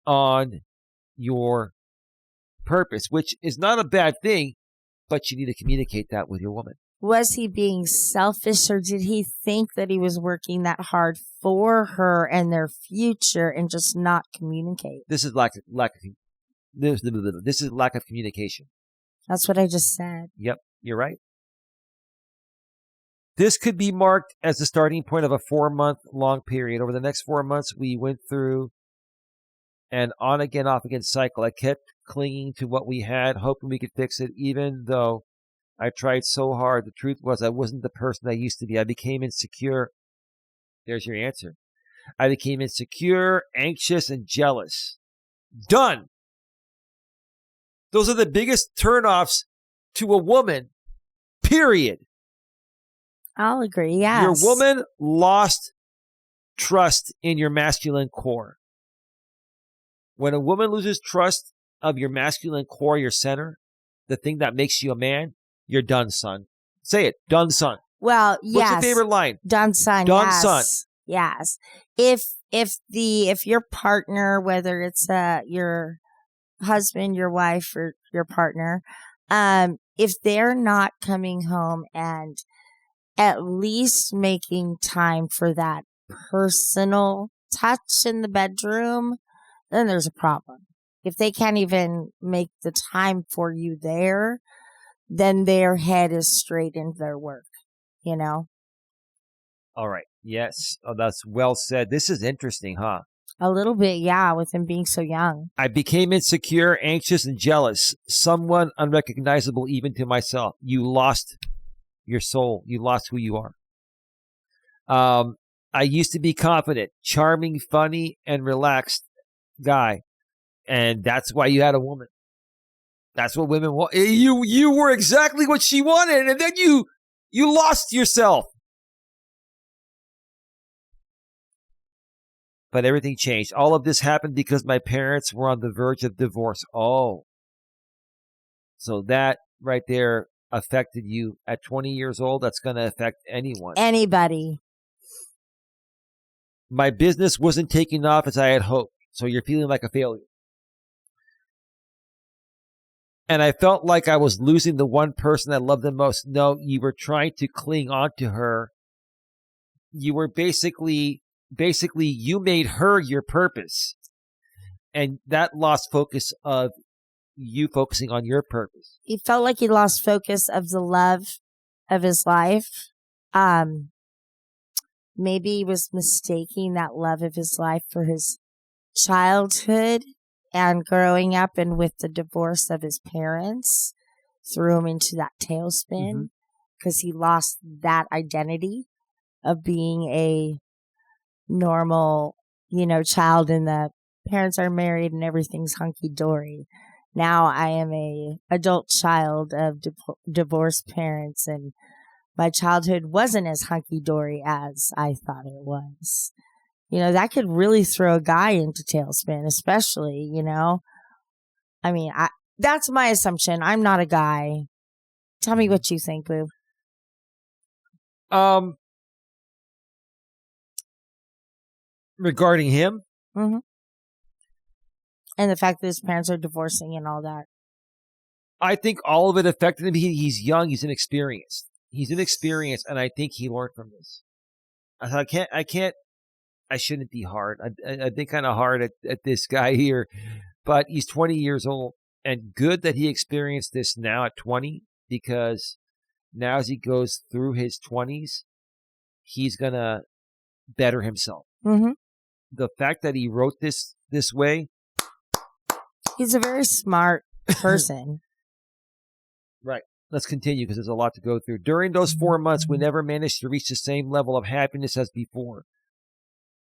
on your purpose, which is not a bad thing, but you need to communicate that with your woman. Was he being selfish, or did he think that he was working that hard for her and their future and just not communicate? This is lack of communication. That's what I just said. Yep, you're right. This could be marked as the starting point of a 4-month long period. Over the next 4 months, we went through an on again, off again cycle. I kept clinging to what we had, hoping we could fix it, even though I tried so hard. The truth was I wasn't the person I used to be. I became insecure. There's your answer. I became insecure, anxious, and jealous. Done. Those are the biggest turnoffs to a woman, period. I'll agree, yes. Your woman lost trust in your masculine core. When a woman loses trust of your masculine core, your center, the thing that makes you a man, you're done, son. Say it. Done, son. Well, yes. What's your favorite line? Done, son. Done, yes. son. Yes. If your partner, whether it's your husband, your wife, or your partner, if they're not coming home and at least making time for that personal touch in the bedroom, then there's a problem. If they can't even make the time for you there, then their head is straight into their work, you know? All right. Yes. Oh, that's well said. This is interesting, huh? A little bit, yeah, with him being so young. I became insecure, anxious, and jealous. Someone unrecognizable even to myself. You lost your soul. You lost who you are. I used to be confident, charming, funny, and relaxed guy. And that's why you had a woman. That's what women want. You were exactly what she wanted, and then you lost yourself. But everything changed. All of this happened because my parents were on the verge of divorce. Oh. So that right there affected you at 20 years old. That's going to affect anyone. Anybody. My business wasn't taking off as I had hoped. So you're feeling like a failure. And I felt like I was losing the one person I loved the most. No, you were trying to cling on to her. You were basically you made her your purpose. And that lost focus of you focusing on your purpose. He felt like he lost focus of the love of his life. Maybe he was mistaking that love of his life for his childhood and growing up, and with the divorce of his parents threw him into that tailspin because he lost that identity of being a normal, child, and the parents are married and everything's hunky-dory. Now I am a adult child of divorced parents, and my childhood wasn't as hunky-dory as I thought it was. That could really throw a guy into tailspin, especially, I mean, that's my assumption. I'm not a guy. Tell me what you think, Boo. Regarding him? Mm-hmm. And the fact that his parents are divorcing and all that. I think all of it affected him. He's young. He's inexperienced. And I think he learned from this. I shouldn't be hard. I've been kind of hard at this guy here, but he's 20 years old, and good that he experienced this now at 20, because now as he goes through his 20s, he's going to better himself. Mm-hmm. The fact that he wrote this way. He's a very smart person. Right. let's continue because there's a lot to go through. During those 4 months, we never managed to reach the same level of happiness as before.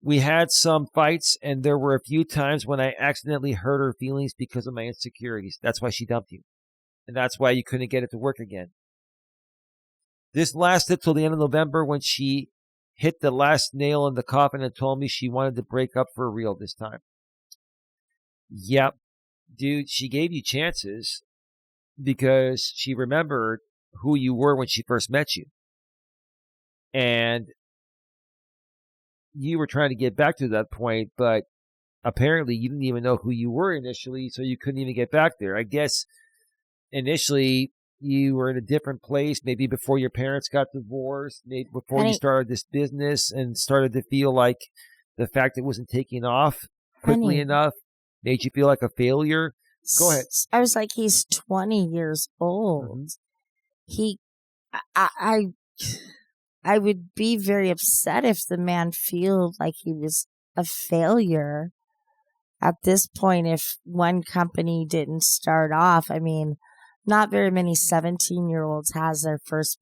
We had some fights, and there were a few times when I accidentally hurt her feelings because of my insecurities. That's why she dumped you. And that's why you couldn't get it to work again. This lasted till the end of November when she hit the last nail in the coffin and told me she wanted to break up for real this time. Yep. Dude, she gave you chances because she remembered who you were when she first met you. And you were trying to get back to that point, but apparently you didn't even know who you were initially, so you couldn't even get back there. I guess initially you were in a different place, maybe before your parents got divorced, maybe before you started this business and started to feel like the fact it wasn't taking off quickly enough made you feel like a failure. Go ahead. I was like, he's 20 years old. I would be very upset if the man felt like he was a failure at this point. If one company didn't start off, I mean, not very many 17-year-olds has their first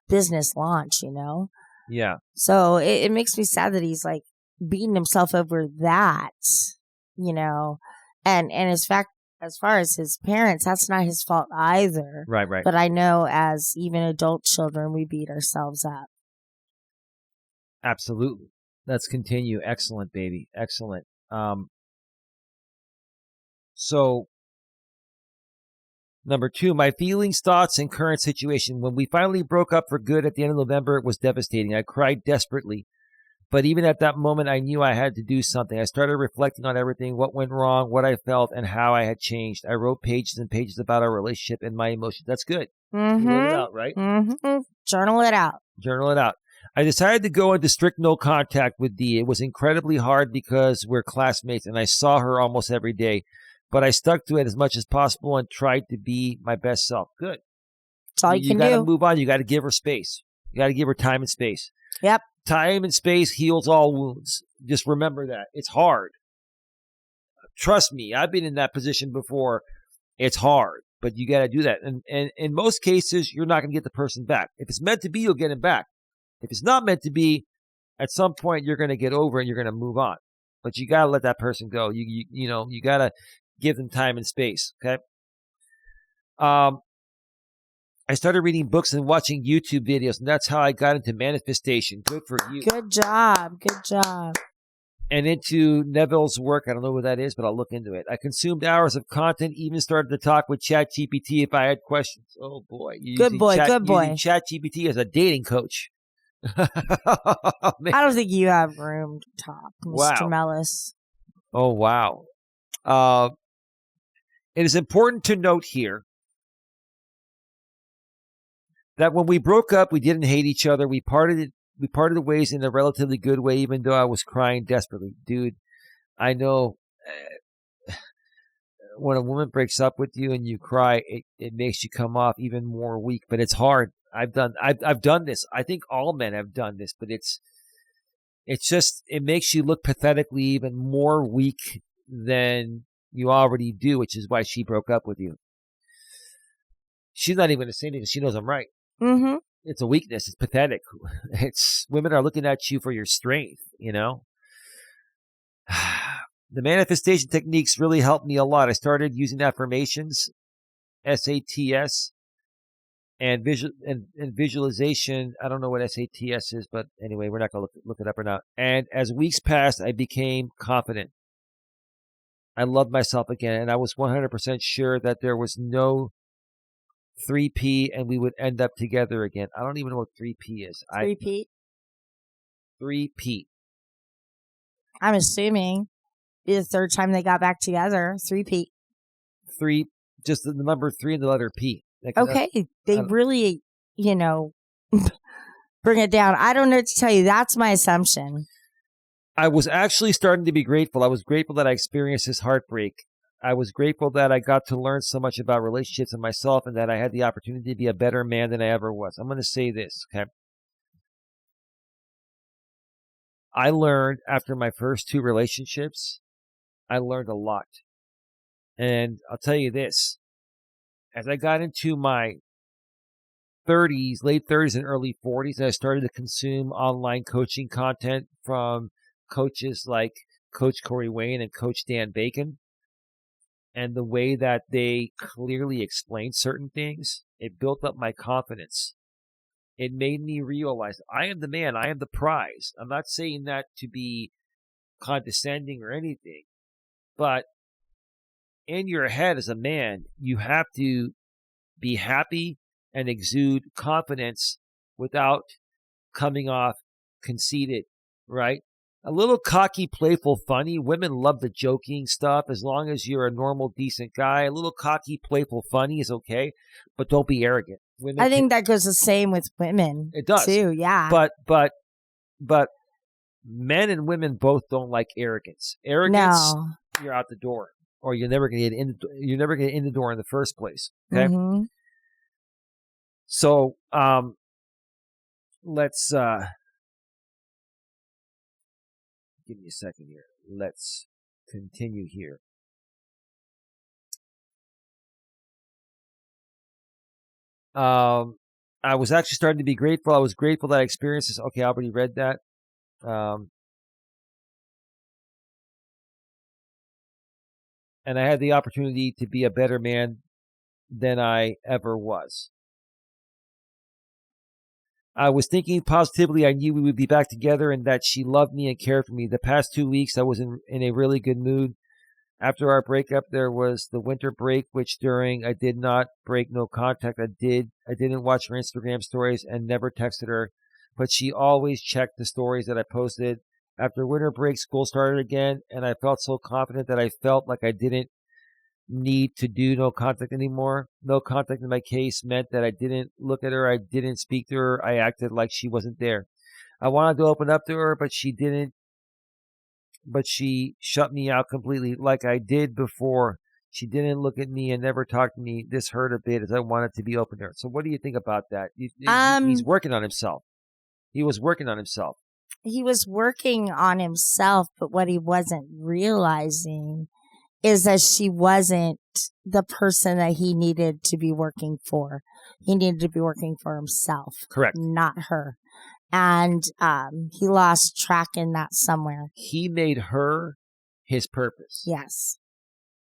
business launch, you know? Yeah. So it makes me sad that he's like beating himself over that, you know? And as far as his parents, that's not his fault either. Right. But I know as even adult children, we beat ourselves up. Absolutely. Let's continue. Excellent, baby. Excellent. So, number 2, my feelings, thoughts, and current situation. When we finally broke up for good at the end of November, it was devastating. I cried desperately. But even at that moment, I knew I had to do something. I started reflecting on everything, what went wrong, what I felt, and how I had changed. I wrote pages and pages about our relationship and my emotions. That's good. Mm-hmm. You wrote it out, right? Mm-hmm. Journal it out. Journal it out. I decided to go into strict no contact with Dee. It was incredibly hard because we're classmates and I saw her almost every day. But I stuck to it as much as possible and tried to be my best self. Good. That's all you can do. You got to move on. You got to give her space. You got to give her time and space. Yep. Time and space heals all wounds. Just remember that. It's hard. Trust me, I've been in that position before. It's hard, but you got to do that. And in most cases, you're not going to get the person back. If it's meant to be, you'll get him back. If it's not meant to be, at some point, you're going to get over and you're going to move on. But you got to let that person go. You know, you got to give them time and space, okay? I started reading books and watching YouTube videos, and that's how I got into manifestation. Good for you. Good job. Good job. And into Neville's work. I don't know what that is, but I'll look into it. I consumed hours of content, even started to talk with ChatGPT if I had questions. Oh, boy. Good boy. Using ChatGPT as a dating coach. I don't think you have room to talk, Mr. Wow. Mellis. Oh, wow. It is important to note here that when we broke up, we didn't hate each other. We parted ways in a relatively good way, even though I was crying desperately. Dude, I know when a woman breaks up with you and you cry, it makes you come off even more weak, but it's hard. I've done this. I think all men have done this, but it's just, it makes you look pathetically even more weak than you already do, which is why she broke up with you. She's not even going to say anything. She knows I'm right. Mm-hmm. It's a weakness. It's pathetic. Women are looking at you for your strength, you know? The manifestation techniques really helped me a lot. I started using affirmations, SATS, and visualization. I don't know what SATS is, but anyway, we're not going to look it up or not. And as weeks passed, I became confident. I loved myself again, and I was 100% sure that there was no 3P and we would end up together again. I don't even know what 3P is. 3P? 3P. I'm assuming be the third time they got back together. 3P. Just the number 3 and the letter P. Okay. They really, bring it down. I don't know what to tell you. That's my assumption. I was actually starting to be grateful. I was grateful that I experienced this heartbreak. I was grateful that I got to learn so much about relationships and myself and that I had the opportunity to be a better man than I ever was. I'm going to say this, okay? I learned after my first 2 relationships, I learned a lot. And I'll tell you this, as I got into my 30s, late 30s and early 40s, I started to consume online coaching content from coaches like Coach Corey Wayne and Coach Dan Bacon. And the way that they clearly explained certain things, it built up my confidence. It made me realize I am the man. I am the prize. I'm not saying that to be condescending or anything, but in your head as a man, you have to be happy and exude confidence without coming off conceited, right? A little cocky, playful, funny. Women love the joking stuff as long as you're a normal, decent guy. A little cocky, playful, funny is okay, but don't be arrogant. I think that goes the same with women. It does too. Yeah. But men and women both don't like arrogance. Arrogance, no. You're out the door, or you're never going to get in. You're never going to get in the door in the first place. Okay. Mm-hmm. So let's give me a second here. Let's continue here. I was actually starting to be grateful. I was grateful that I experienced this. Okay, I already read that. And I had the opportunity to be a better man than I ever was. I was thinking positively. I knew we would be back together and that she loved me and cared for me. The past 2 weeks, I was in a really good mood. After our breakup, there was the winter break, which during I did not break no contact. I didn't watch her Instagram stories and never texted her, but she always checked the stories that I posted. After winter break, school started again, and I felt so confident that I felt like I didn't need to do no contact anymore. No contact in my case meant that I didn't look at her, I didn't speak to her, I acted like she wasn't there. I wanted to open up to her, but she didn't. But she shut me out completely like I did before. She didn't look at me and never talked to me. This hurt a bit as I wanted to be open to her. So what do you think about that? He's working on himself. He was working on himself. He was working on himself, but what he wasn't realizing is that she wasn't the person that he needed to be working for. He needed to be working for himself. Correct. Not her. And he lost track in that somewhere. He made her his purpose. Yes.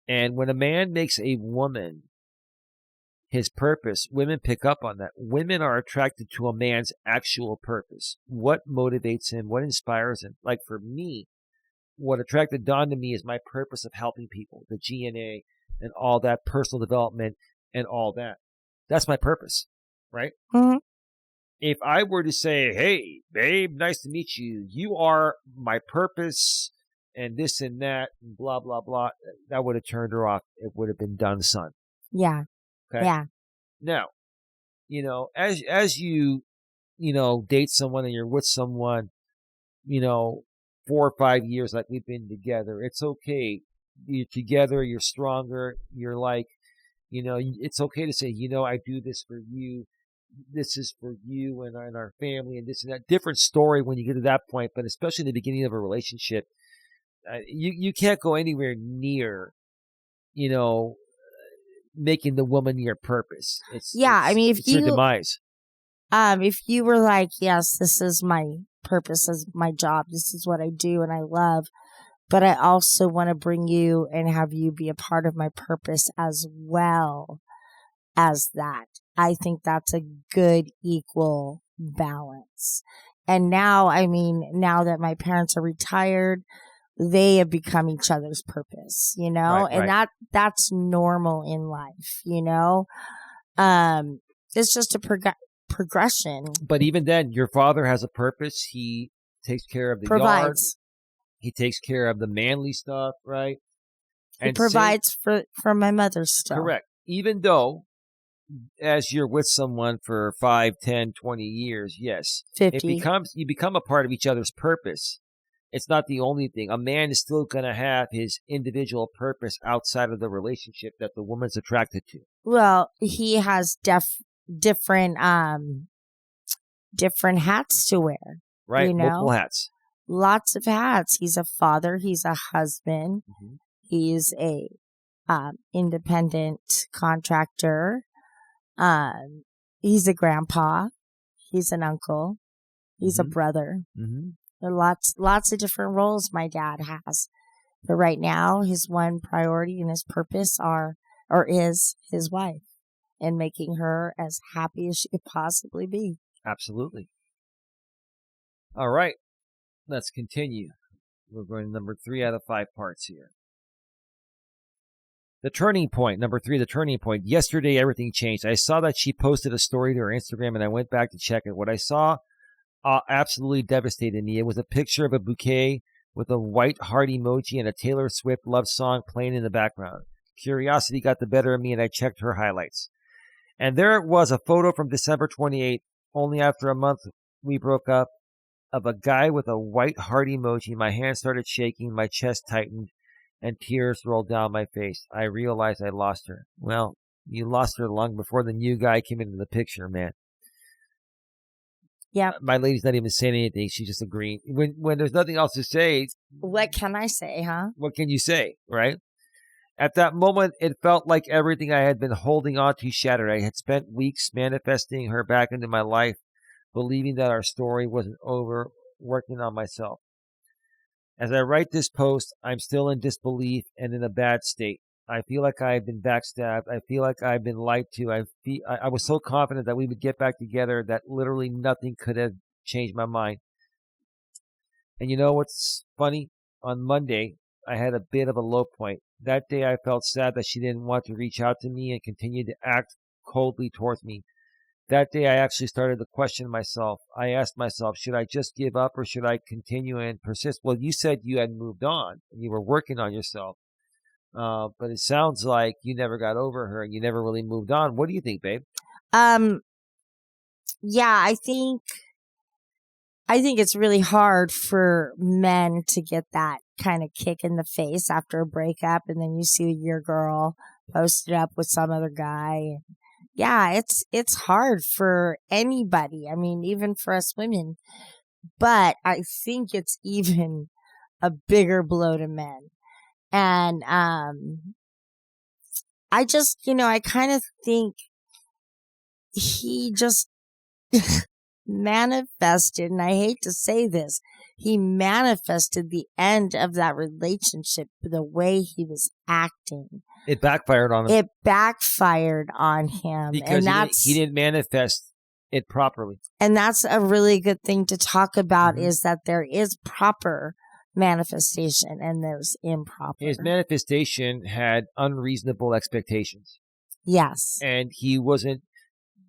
And when a man makes a woman his purpose, women pick up on that. Women are attracted to a man's actual purpose. What motivates him? What inspires him? Like for me, what attracted Dawn to me is my purpose of helping people, the GNA and all that, personal development and all that. That's my purpose, right? Mm-hmm. If I were to say, hey, babe, nice to meet you. You are my purpose and this and that and blah, blah, blah. That would have turned her off. It would have been done, son. Yeah. Okay. Yeah. Now, as you date someone and you're with someone, 4 or 5 years like we've been together, it's okay. You're together. You're stronger. You're like, it's okay to say, I do this for you. This is for you and our family and this and that. Different story when you get to that point, but especially in the beginning of a relationship, you can't go anywhere near, making the woman your purpose. It's your demise. If you were like, yes, this is my purpose, this is my job, this is what I do and I love, but I also want to bring you and have you be a part of my purpose as well as that. I think that's a good equal balance. And now, now that my parents are retired, they have become each other's purpose, Right, and right. that's normal in life, it's just a progression. But even then, your father has a purpose. He takes care of the yard. Provides. He takes care of the manly stuff, right? He provides for my mother still. Correct. Even though, as you're with someone for 5, 10, 20 years, yes, 50. you become a part of each other's purpose. It's not the only thing. A man is still going to have his individual purpose outside of the relationship that the woman's attracted to. Well, he has different hats to wear. Right? Multiple hats. Lots of hats. He's a father. He's a husband. Mm-hmm. He's a independent contractor. He's a grandpa. He's an uncle. He's a brother. Mm-hmm. There are lots of different roles my dad has. But right now, his one priority and his purpose is his wife and making her as happy as she could possibly be. Absolutely. All right. Let's continue. We're going to number 3 out of 5 parts here. The turning point. Number 3, the turning point. Yesterday, everything changed. I saw that she posted a story to her Instagram, and I went back to check it. What I saw absolutely devastated me. It was a picture of a bouquet with a white heart emoji and a Taylor Swift love song playing in the background. Curiosity got the better of me, and I checked her highlights. And there it was, a photo from December 28th, only after a month we broke up, of a guy with a white heart emoji. My hand started shaking, my chest tightened, and tears rolled down my face. I realized I lost her. Well, you lost her long before the new guy came into the picture, man. Yeah. My lady's not even saying anything. She's just agreeing. When there's nothing else to say. What can I say, huh? What can you say, right? At that moment, it felt like everything I had been holding on to shattered. I had spent weeks manifesting her back into my life, believing that our story wasn't over, working on myself. As I write this post, I'm still in disbelief and in a bad state. I feel like I've been backstabbed. I feel like I've been lied to. I was so confident that we would get back together that literally nothing could have changed my mind. And you know what's funny? On Monday, I had a bit of a low point. That day, I felt sad that she didn't want to reach out to me and continue to act coldly towards me. That day, I actually started to question myself. I asked myself, should I just give up or should I continue and persist? Well, you said you had moved on and you were working on yourself. But it sounds like you never got over her and you never really moved on. What do you think, babe? Yeah, I think it's really hard for men to get that kind of kick in the face after a breakup, and then you see your girl posted up with some other guy. Yeah, it's hard for anybody. I mean, even for us women. But I think it's even a bigger blow to men. And I just, I kind of think he just manifested, and I hate to say this, he manifested the end of that relationship the way he was acting. It backfired on him. It backfired on him. Because he didn't manifest it properly. And that's a really good thing to talk about, is that there is proper manifestation and there's improper. His manifestation had unreasonable expectations. Yes. And he wasn't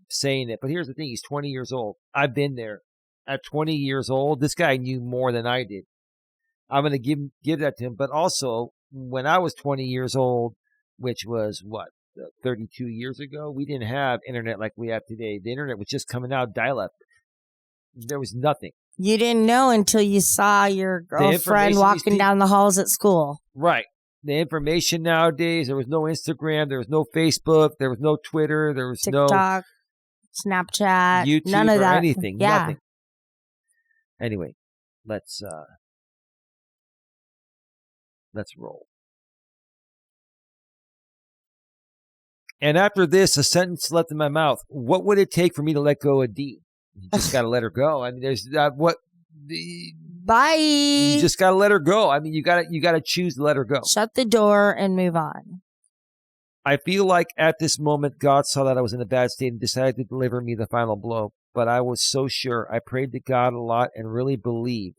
saying it. But here's the thing. He's 20 years old. I've been there. At 20 years old, this guy knew more than I did. I'm going to give that to him. But also, when I was 20 years old, which was, 32 years ago, we didn't have internet like we have today. The internet was just coming out dial-up. There was nothing. You didn't know until you saw your girlfriend walking down the halls at school. Right. The information nowadays, there was no Instagram, there was no Facebook, there was no Twitter, there was TikTok, no Snapchat, YouTube, none of or that. Anything. Yeah. Nothing. Anyway, let's roll. And after this, a sentence left in my mouth. What would it take for me to let go of D? You just got to let her go. I mean, there's Bye. You just got to let her go. I mean, you got to choose to let her go. Shut the door and move on. I feel like at this moment, God saw that I was in a bad state and decided to deliver me the final blow. But I was so sure. I prayed to God a lot and really believed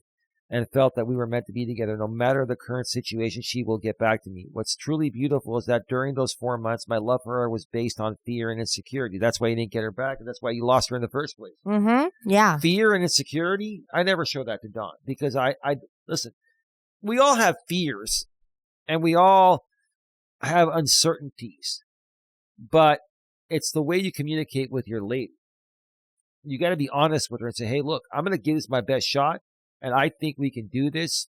and felt that we were meant to be together. No matter the current situation, she will get back to me. What's truly beautiful is that during those 4 months, my love for her was based on fear and insecurity. That's why you didn't get her back, and that's why you lost her in the first place. Mm-hmm. Yeah. Fear and insecurity, I never show that to Dawn because I listen, we all have fears and we all have uncertainties, but it's the way you communicate with your lady. You got to be honest with her and say, hey, look, I'm going to give this my best shot. And I think we can do this.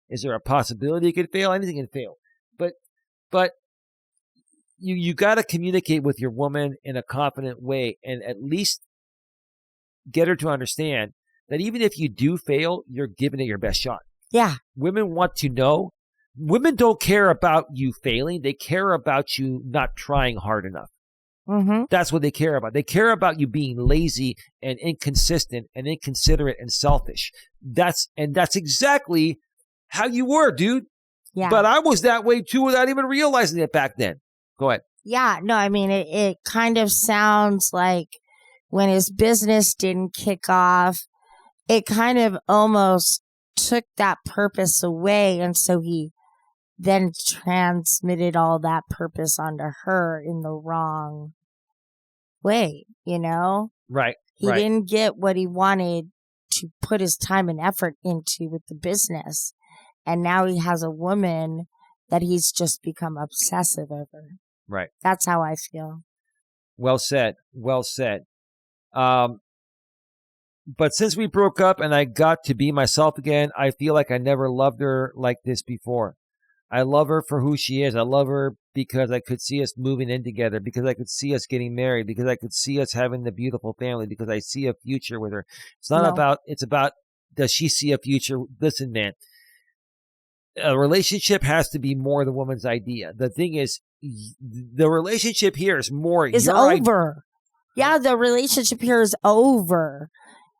Is there a possibility it could fail? Anything can fail. But you got to communicate with your woman in a confident way and at least get her to understand that even if you do fail, you're giving it your best shot. Yeah. Women want to know Women don't care about you failing. They care about you not trying hard enough. Mm-hmm. That's what they care about. They care about you being lazy and inconsistent and inconsiderate and selfish. That's exactly how you were, dude. Yeah. But I was that way too without even realizing it back then. Go ahead. Yeah. No, I mean, it kind of sounds like when his business didn't kick off, it kind of almost took that purpose away. And so he then transmitted all that purpose onto her in the wrong way, you know? Right. He didn't get what he wanted to put his time and effort into with the business. And now he has a woman that he's just become obsessive over. Right. That's how I feel. Well said. Well said. But since we broke up and I got to be myself again, I feel like I never loved her like this before. I love her for who she is. I love her because I could see us moving in together, because I could see us getting married, because I could see us having a beautiful family, because I see a future with her. It's not about, it's about, does she see a future? Listen, man, a relationship has to be more the woman's idea. The thing is, the relationship here is more It's over. Yeah, the relationship here is over.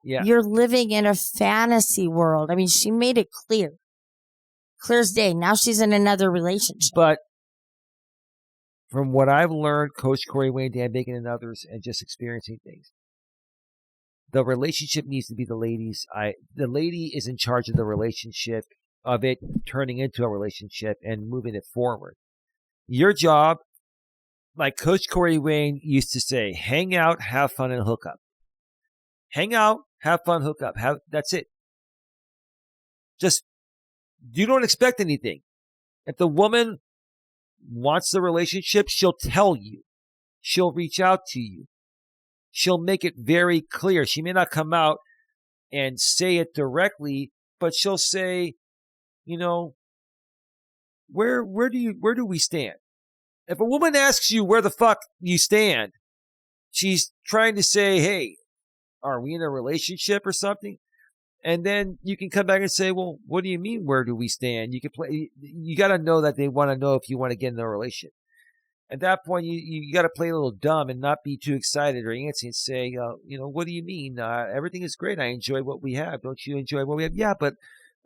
Yeah. You're living in a fantasy world. I mean, she made it clear as day. Now she's in another relationship. But from what I've learned, Coach Corey, Wayne, Dan Bacon, and others, and just experiencing things, the relationship needs to be the lady's. The lady is in charge of the relationship, of it turning into a relationship and moving it forward. Your job, like Coach Corey Wayne used to say, hang out, have fun, and hook up. Hang out, have fun, hook up. That's it. Just, you don't expect anything. If the woman wants the relationship, she'll tell you. She'll reach out to you. She'll make it very clear. She may not come out and say it directly, but she'll say, you know, where do we stand? If a woman asks you where the fuck you stand, she's trying to say, hey, are we in a relationship or something? And then you can come back and say, well, what do you mean, where do we stand? You got to know that they want to know if you want to get in a relationship. At that point, you got to play a little dumb and not be too excited or antsy and say, what do you mean? Everything is great. I enjoy what we have. Don't you enjoy what we have? Yeah, but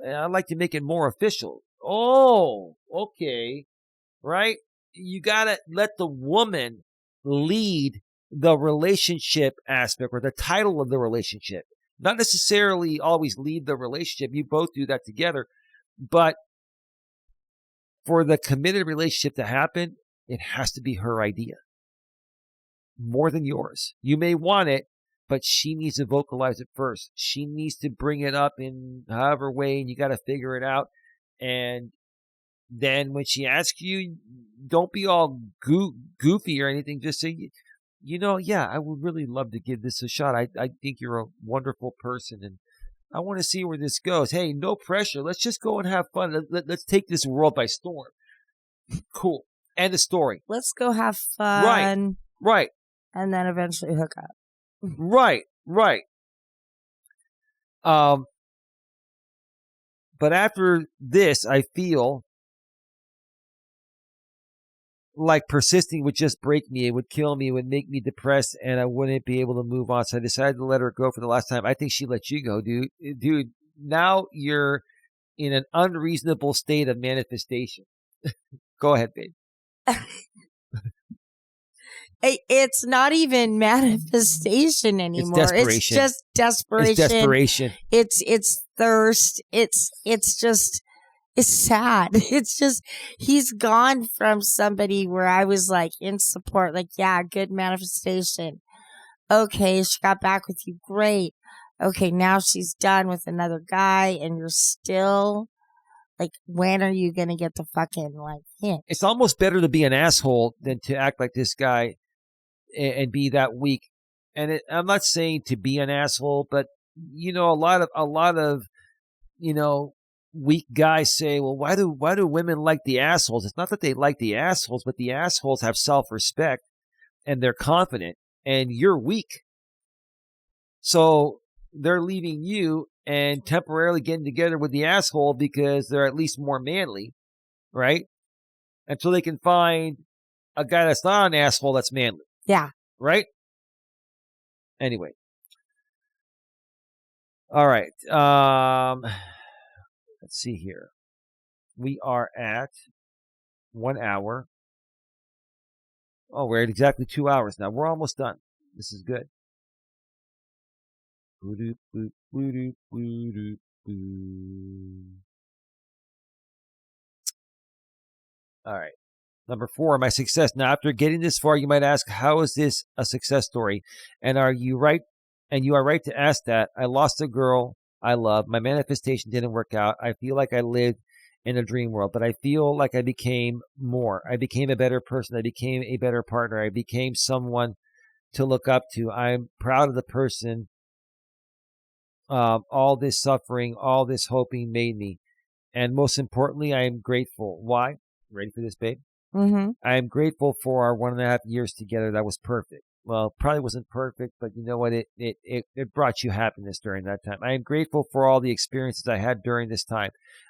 I'd like to make it more official. Oh, okay. Right? You got to let the woman lead the relationship aspect or the title of the relationship. Not necessarily always lead the relationship. You both do that together. But for the committed relationship to happen, it has to be her idea. More than yours. You may want it, but she needs to vocalize it first. She needs to bring it up in however way, and you got to figure it out. And then when she asks you, don't be all goofy or anything. Just say, yeah, I would really love to give this a shot. I think you're a wonderful person, and I want to see where this goes. Hey, no pressure. Let's just go and have fun. Let's take this world by storm. Cool. End of story. Let's go have fun. Right. And then eventually hook up. Right. But after this, I feel like persisting would just break me. It would kill me. It would make me depressed, and I wouldn't be able to move on. So I decided to let her go for the last time. I think she let you go, dude. Dude, now you're in an unreasonable state of manifestation. Go ahead, babe. It's not even manifestation anymore. It's desperation. It's just desperation. It's desperation. It's thirst. It's just, it's sad. It's just, he's gone from somebody where I was like in support, like, yeah, good manifestation. Okay, she got back with you. Great. Okay, now she's done with another guy and you're still like, when are you going to get the fucking like hint? It's almost better to be an asshole than to act like this guy and be that weak. And I'm not saying to be an asshole, but a lot of weak guys say, well, why do women like the assholes? It's not that they like the assholes, but the assholes have self-respect and they're confident, and you're weak. So they're leaving you and temporarily getting together with the asshole because they're at least more manly. right? Until they can find a guy that's not an asshole that's manly. Yeah. Right? Anyway. All right. Let's see here. We are at 1 hour. Oh, we're at exactly 2 hours now. We're almost done. This is good. All right. Number 4, my success. Now, after getting this far, you might ask, how is this a success story? And are you right? And you are right to ask that. I lost a girl I love. My manifestation didn't work out. I feel like I lived in a dream world, but I feel like I became more. I became a better person. I became a better partner. I became someone to look up to. I'm proud of the person all this suffering, all this hoping made me. And most importantly, I am grateful. Why? Ready for this, babe? Mm-hmm. I am grateful for our 1.5 years together. That was perfect. Well, probably wasn't perfect, but you know what? It brought you happiness during that time. I am grateful for all the experiences I had during this time.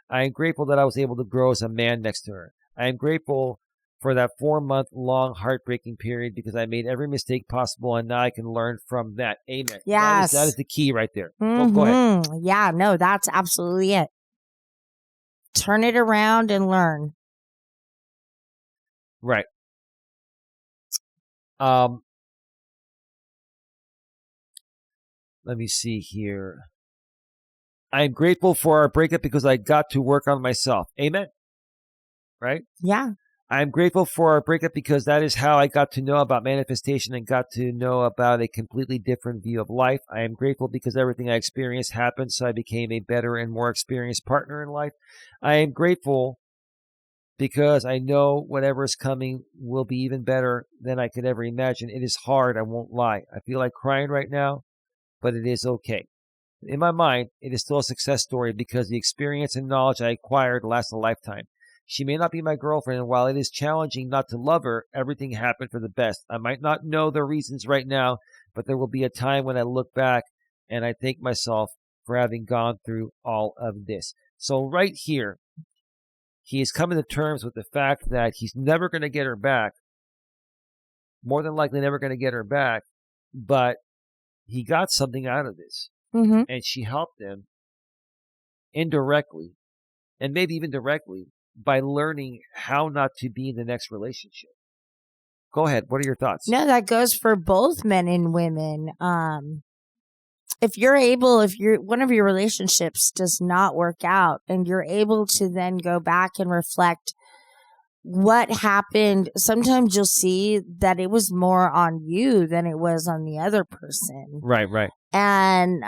I am grateful that I was able to grow as a man next to her. I am grateful for that 4-month long heartbreaking period because I made every mistake possible and now I can learn from that. Amen. Yes. That is the key right there. Mm-hmm. Go ahead. Yeah, no, that's absolutely it. Turn it around and learn. Right. Let me see here. I am grateful for our breakup because I got to work on myself. Amen. Right? Yeah. I am grateful for our breakup because that is how I got to know about manifestation and got to know about a completely different view of life. I am grateful because everything I experienced happened, so I became a better and more experienced partner in life. I am grateful because I know whatever is coming will be even better than I could ever imagine. It is hard, I won't lie. I feel like crying right now, but it is okay. In my mind, it is still a success story because the experience and knowledge I acquired lasts a lifetime. She may not be my girlfriend, and while it is challenging not to love her, everything happened for the best. I might not know the reasons right now, but there will be a time when I look back and I thank myself for having gone through all of this. So right here, he is coming to terms with the fact that he's never going to get her back, more than likely never going to get her back, but he got something out of this. Mm-hmm. And she helped him indirectly, and maybe even directly, by learning how not to be in the next relationship. Go ahead. What are your thoughts? No, that goes for both men and women. If one of your relationships does not work out and you're able to then go back and reflect what happened, sometimes you'll see that it was more on you than it was on the other person. Right. And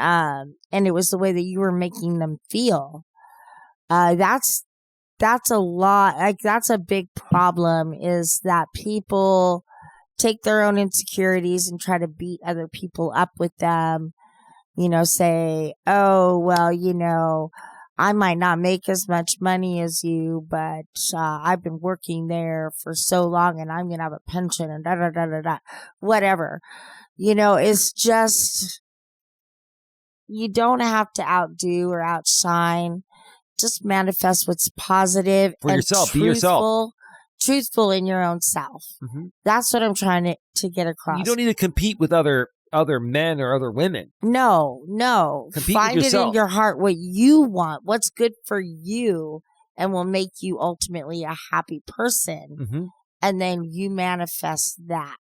it was the way that you were making them feel. That's a lot. Like, that's a big problem, is that people take their own insecurities and try to beat other people up with them. Say, oh, well, I might not make as much money as you, but I've been working there for so long and I'm going to have a pension and da-da-da-da-da. Whatever. It's just, you don't have to outdo or outshine. Just manifest what's positive For and yourself. Be yourself. Truthful in your own self. Mm-hmm. That's what I'm trying to get across. You don't need to compete with other men or other women. No. Compete Find with it yourself. in your heart what you want, what's good for you, and will make you ultimately a happy person. Mm-hmm. And then you manifest that.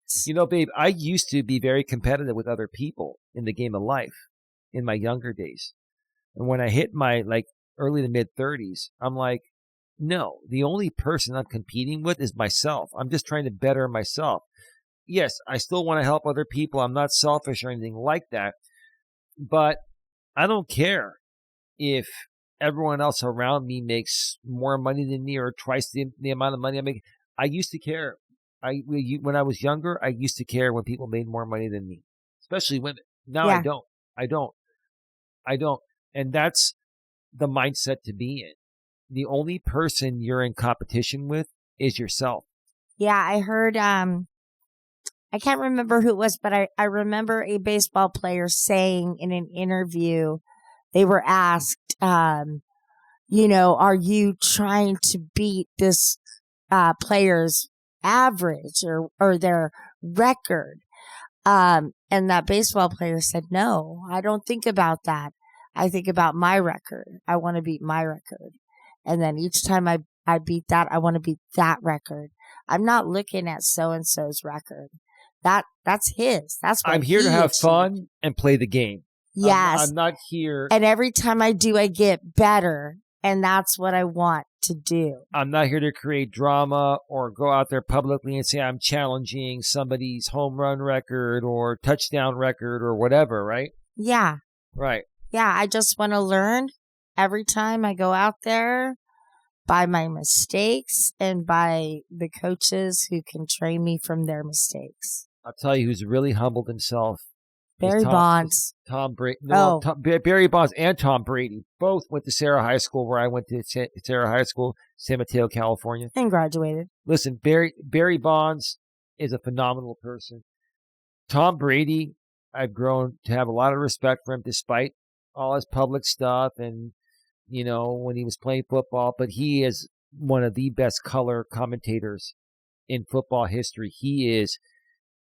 Babe, I used to be very competitive with other people in the game of life in my younger days. And when I hit my early to mid 30s, I'm like, no, the only person I'm competing with is myself. I'm just trying to better myself. Yes, I still want to help other people. I'm not selfish or anything like that. But I don't care if everyone else around me makes more money than me or twice the amount of money I make. I used to care. When I was younger, I used to care when people made more money than me, especially women. Now Yeah. I don't. And that's the mindset to be in. The only person you're in competition with is yourself. Yeah, I heard, I can't remember who it was, but I remember a baseball player saying in an interview, they were asked, Are you trying to beat this player's average or their record? And that baseball player said, no, I don't think about that. I think about my record. I want to beat my record. And then each time I beat that, I want to beat that record. I'm not looking at so-and-so's record. That's his. That's what I'm here to have achieved. fun and play the game. Yes. I'm not here. And every time I do, I get better. And that's what I want to do. I'm not here to create drama or go out there publicly and say I'm challenging somebody's home run record or touchdown record or whatever, right? Yeah. Right. Yeah, I just want to learn every time I go out there by my mistakes and by the coaches who can train me from their mistakes. I'll tell you who's really humbled himself. Barry Bonds. Tom Brady. No, Barry Bonds and Tom Brady both went to Sarah High School, where I went to Sarah High School, San Mateo, California. And graduated. Listen, Barry Bonds is a phenomenal person. Tom Brady, I've grown to have a lot of respect for him despite all his public stuff and, when he was playing football. But he is one of the best color commentators in football history. He is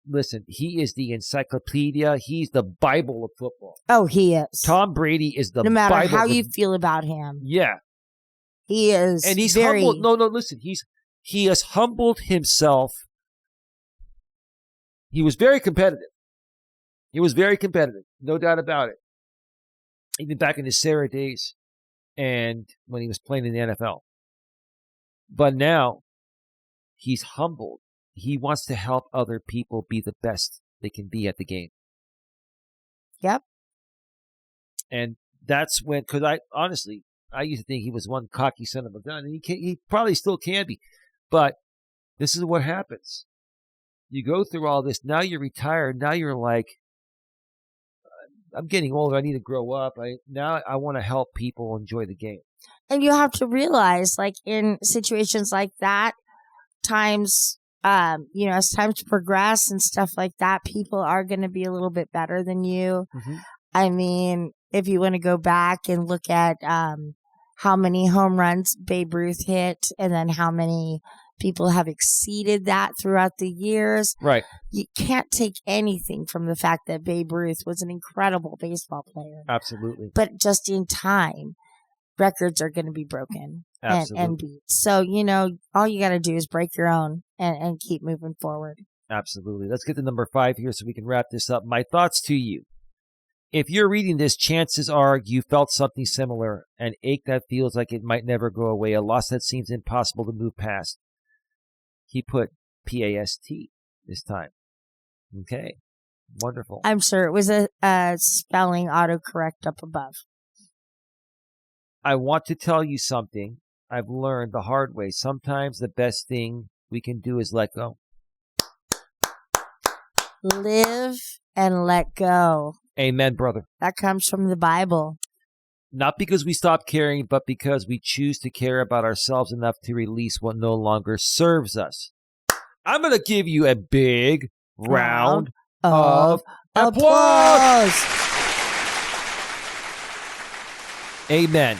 the encyclopedia. He's the Bible of football. Oh, he is. Tom Brady is the Bible. No matter how you feel about him. Yeah. He is. And he's humbled. No, listen. He has humbled himself. He was very competitive. No doubt about it. Even back in his Sarah days and when he was playing in the NFL. But now he's humbled. He wants to help other people be the best they can be at the game. Yep. And that's when, because I used to think he was one cocky son of a gun, and he probably still can be. But this is what happens. You go through all this. Now you're retired. Now you're like, I'm getting older. I need to grow up. Now I want to help people enjoy the game. And you have to realize, like in situations like that, times, as times progress and stuff like that, people are going to be a little bit better than you. Mm-hmm. I mean, if you want to go back and look at how many home runs Babe Ruth hit and then how many people have exceeded that throughout the years. Right. You can't take anything from the fact that Babe Ruth was an incredible baseball player. Absolutely. But just in time, records are going to be broken and beat. So, all you got to do is break your own and keep moving forward. Absolutely. Let's get to number 5 here so we can wrap this up. My thoughts to you. If you're reading this, chances are you felt something similar, an ache that feels like it might never go away, a loss that seems impossible to move past. He put P-A-S-T this time. Okay. Wonderful. I'm sure it was a spelling autocorrect up above. I want to tell you something I've learned the hard way. Sometimes the best thing we can do is let go. Live and let go. Amen, brother. That comes from the Bible. Not because we stop caring, but because we choose to care about ourselves enough to release what no longer serves us. I'm going to give you a big round of applause. Amen.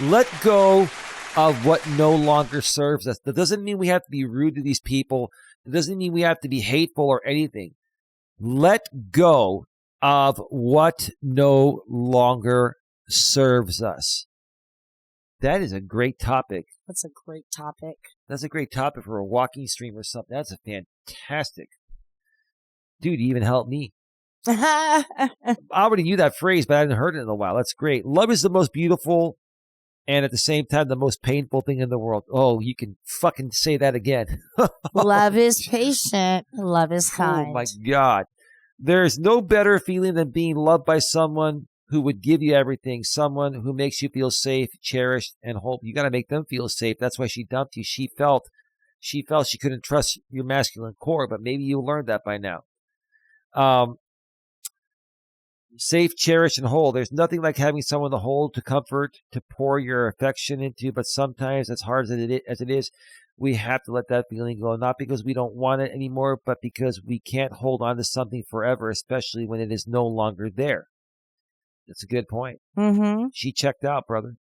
Let go of what no longer serves us. That doesn't mean we have to be rude to these people. It doesn't mean we have to be hateful or anything. Let go of what no longer serves us. That is a great topic. That's a great topic. That's a great topic for a walking stream or something. That's a fantastic. Dude, you even helped me. I already knew that phrase, but I hadn't heard it in a while. That's great. Love is the most beautiful and at the same time the most painful thing in the world. Oh, you can fucking say that again. Love is patient. Love is kind. Oh, my God. There's no better feeling than being loved by someone who would give you everything, someone who makes you feel safe, cherished, and whole. You got to make them feel safe. That's why she dumped you. She felt she couldn't trust your masculine core, but maybe you learned that by now. Safe, cherished, and whole. There's nothing like having someone to hold, to comfort, to pour your affection into, but sometimes, as hard as it is, we have to let that feeling go, not because we don't want it anymore, but because we can't hold on to something forever, especially when it is no longer there. That's a good point. Mm-hmm. She checked out, brother.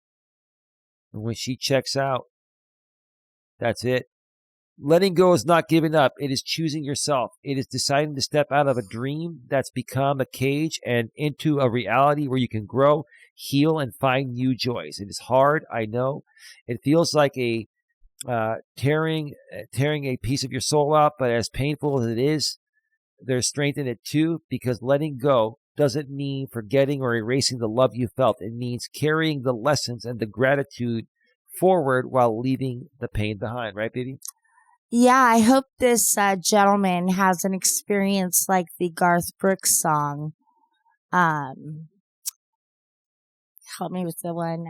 And when she checks out, that's it. Letting go is not giving up. It is choosing yourself. It is deciding to step out of a dream that's become a cage and into a reality where you can grow, heal, and find new joys. It is hard, I know. It feels like a tearing a piece of your soul out, but as painful as it is, there's strength in it too, because letting go doesn't mean forgetting or erasing the love you felt. It means carrying the lessons and the gratitude forward while leaving the pain behind. Right, baby? Yeah, I hope this gentleman has an experience like the Garth Brooks song. Help me with the one.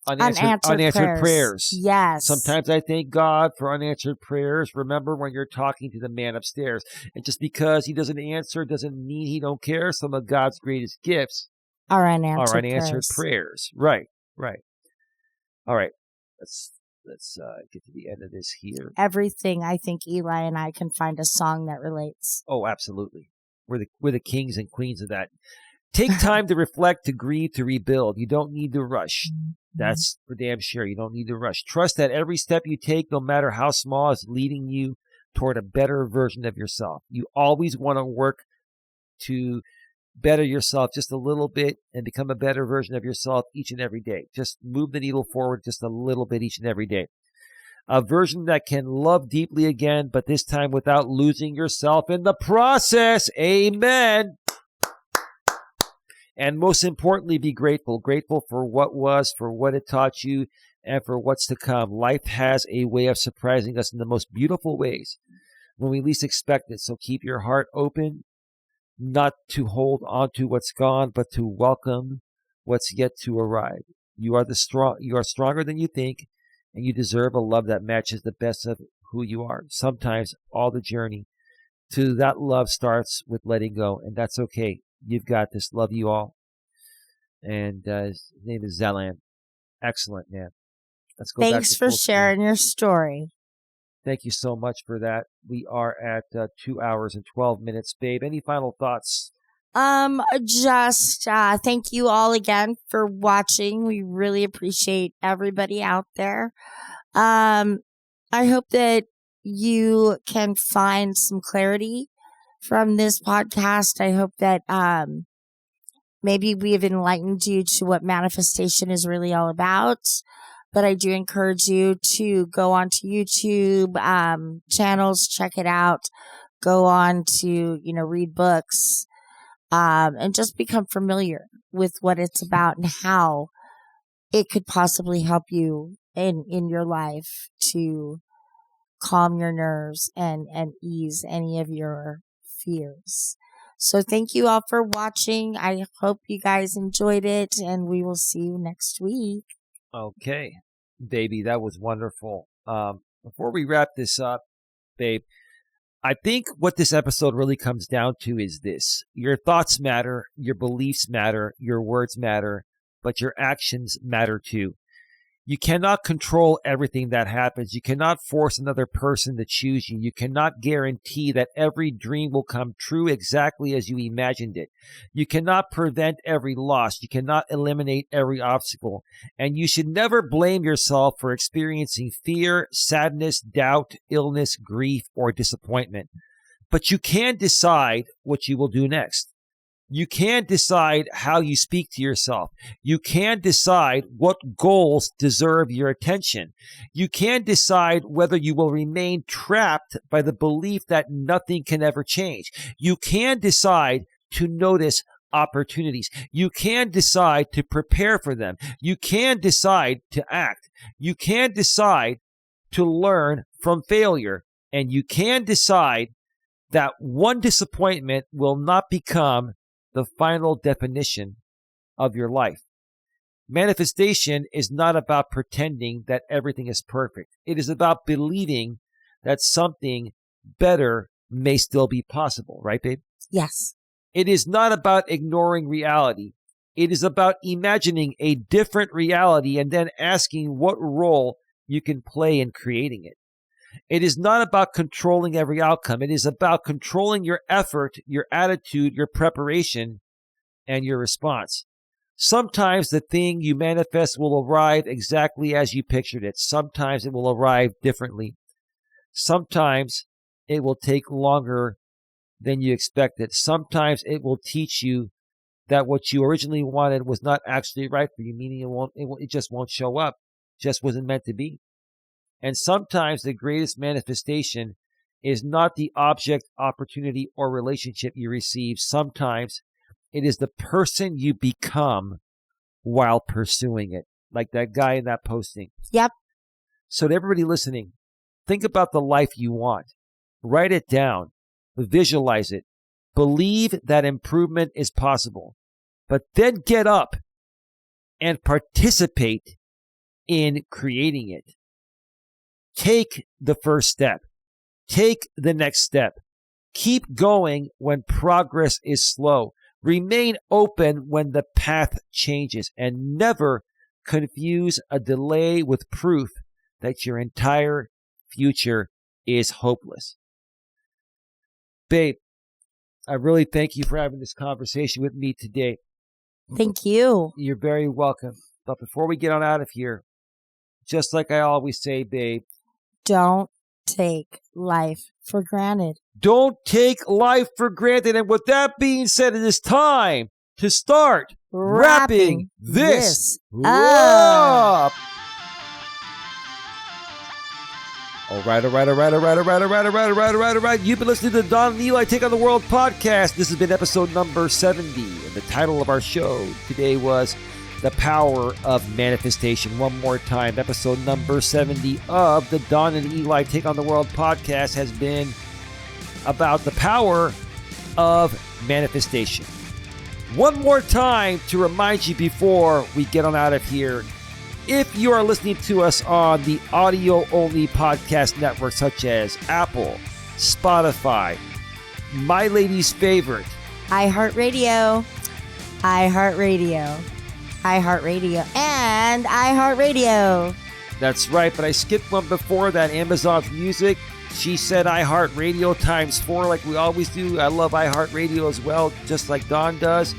Unanswered prayers. Yes. Sometimes I thank God for unanswered prayers. Remember when you're talking to the man upstairs. And just because he doesn't answer doesn't mean he don't care. Some of God's greatest gifts are unanswered prayers. Right. All right. Let's get to the end of this here. Everything, I think Eli and I can find a song that relates. Oh, absolutely. We're the kings and queens of that. Take time to reflect, to grieve, to rebuild. You don't need to rush. That's for damn sure. You don't need to rush. Trust that every step you take, no matter how small, is leading you toward a better version of yourself. You always want to work to better yourself just a little bit and become a better version of yourself each and every day. Just move the needle forward just a little bit each and every day. A version that can love deeply again, but this time without losing yourself in the process. Amen. And most importantly, be grateful. Grateful for what was, for what it taught you, and for what's to come. Life has a way of surprising us in the most beautiful ways when we least expect it. So keep your heart open, not to hold on to what's gone, but to welcome what's yet to arrive. You are stronger than you think, and you deserve a love that matches the best of who you are. Sometimes all the journey to that love starts with letting go, and that's okay. You've got this. Love you all. And his name is Zelan. Excellent, man. Let's go. Thanks for sharing your story. Thank you so much for that. We are at 2 hours and 12 minutes, babe. Any final thoughts? Just thank you all again for watching. We really appreciate everybody out there. I hope that you can find some clarity from this podcast. I hope that maybe we have enlightened you to what manifestation is really all about. But I do encourage you to go onto YouTube channels, check it out, go on to, read books, and just become familiar with what it's about and how it could possibly help you in your life to calm your nerves and ease any of your fears. So thank you all for watching. I hope you guys enjoyed it, and we will see you next week. Okay, baby, that was wonderful. Before we wrap this up, babe, I think what this episode really comes down to is this. Your thoughts matter, your beliefs matter, your words matter, but your actions matter too. You cannot control everything that happens. You cannot force another person to choose you. You cannot guarantee that every dream will come true exactly as you imagined it. You cannot prevent every loss. You cannot eliminate every obstacle. And you should never blame yourself for experiencing fear, sadness, doubt, illness, grief, or disappointment. But you can decide what you will do next. You can decide how you speak to yourself. You can decide what goals deserve your attention. You can decide whether you will remain trapped by the belief that nothing can ever change. You can decide to notice opportunities. You can decide to prepare for them. You can decide to act. You can decide to learn from failure. And you can decide that one disappointment will not become the final definition of your life. Manifestation is not about pretending that everything is perfect. It is about believing that something better may still be possible, right, babe? Yes. It is not about ignoring reality. It is about imagining a different reality and then asking what role you can play in creating it. It is not about controlling every outcome. It is about controlling your effort, your attitude, your preparation, and your response. Sometimes the thing you manifest will arrive exactly as you pictured it. Sometimes it will arrive differently. Sometimes it will take longer than you expected. Sometimes it will teach you that what you originally wanted was not actually right for you, meaning it just won't show up. Just wasn't meant to be. And sometimes the greatest manifestation is not the object, opportunity, or relationship you receive. Sometimes it is the person you become while pursuing it, like that guy in that posting. Yep. So to everybody listening, think about the life you want. Write it down. Visualize it. Believe that improvement is possible. But then get up and participate in creating it. Take the first step. Take the next step. Keep going when progress is slow. Remain open when the path changes, and never confuse a delay with proof that your entire future is hopeless. Babe, I really thank you for having this conversation with me today. Thank you. You're very welcome. But before we get on out of here, just like I always say, babe, don't take life for granted. Don't take life for granted. And with that being said, it is time to start wrapping this up. All right. You've been listening to the Don and Eli Take on the World podcast. This has been episode number 70. And the title of our show today was The Power of Manifestation. One more time, episode number 70 of the Don and Eli Take on the World podcast has been about the power of manifestation. One more time to remind you before we get on out of here, if you are listening to us on the audio-only podcast networks such as Apple, Spotify, my lady's favorite, iHeartRadio, and iHeartRadio. That's right, but I skipped one before that, Amazon's Music. She said iHeartRadio times 4 like we always do. I love iHeartRadio as well, just like Don does.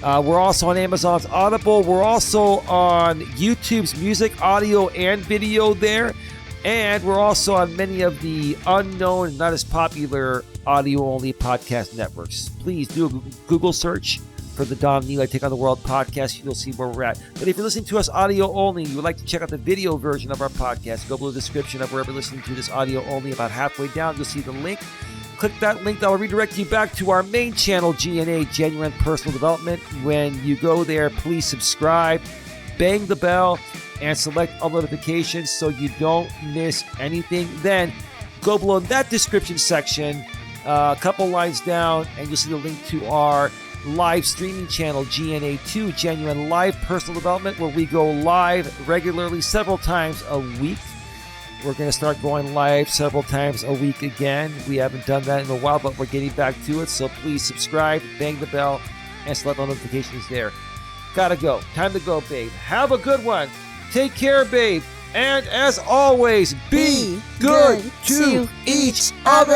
We're also on Amazon's Audible. We're also on YouTube's music, audio, and video there. And we're also on many of the unknown and not as popular audio-only podcast networks. Please do a Google search for the Don and Eli Take on the World podcast. You'll see where we're at. But if you're listening to us audio only, you would like to check out the video version of our podcast, go below the description of wherever you're listening to this audio only. About halfway down, you'll see the link. Click that link. That will redirect you back to our main channel, GNA, Genuine Personal Development. When you go there, please subscribe, bang the bell, and select all notifications so you don't miss anything. Then go below that description section, a couple lines down, and you'll see the link to our live streaming channel, GNA2, Genuine Live Personal Development, where we go live regularly several times a week. We're going to start going live several times a week again. We haven't done that in a while, but we're getting back to it. So please subscribe, bang the bell, and select all notifications there. Gotta go. Time to go, babe. Have a good one. Take care, babe. And as always, be good to each other.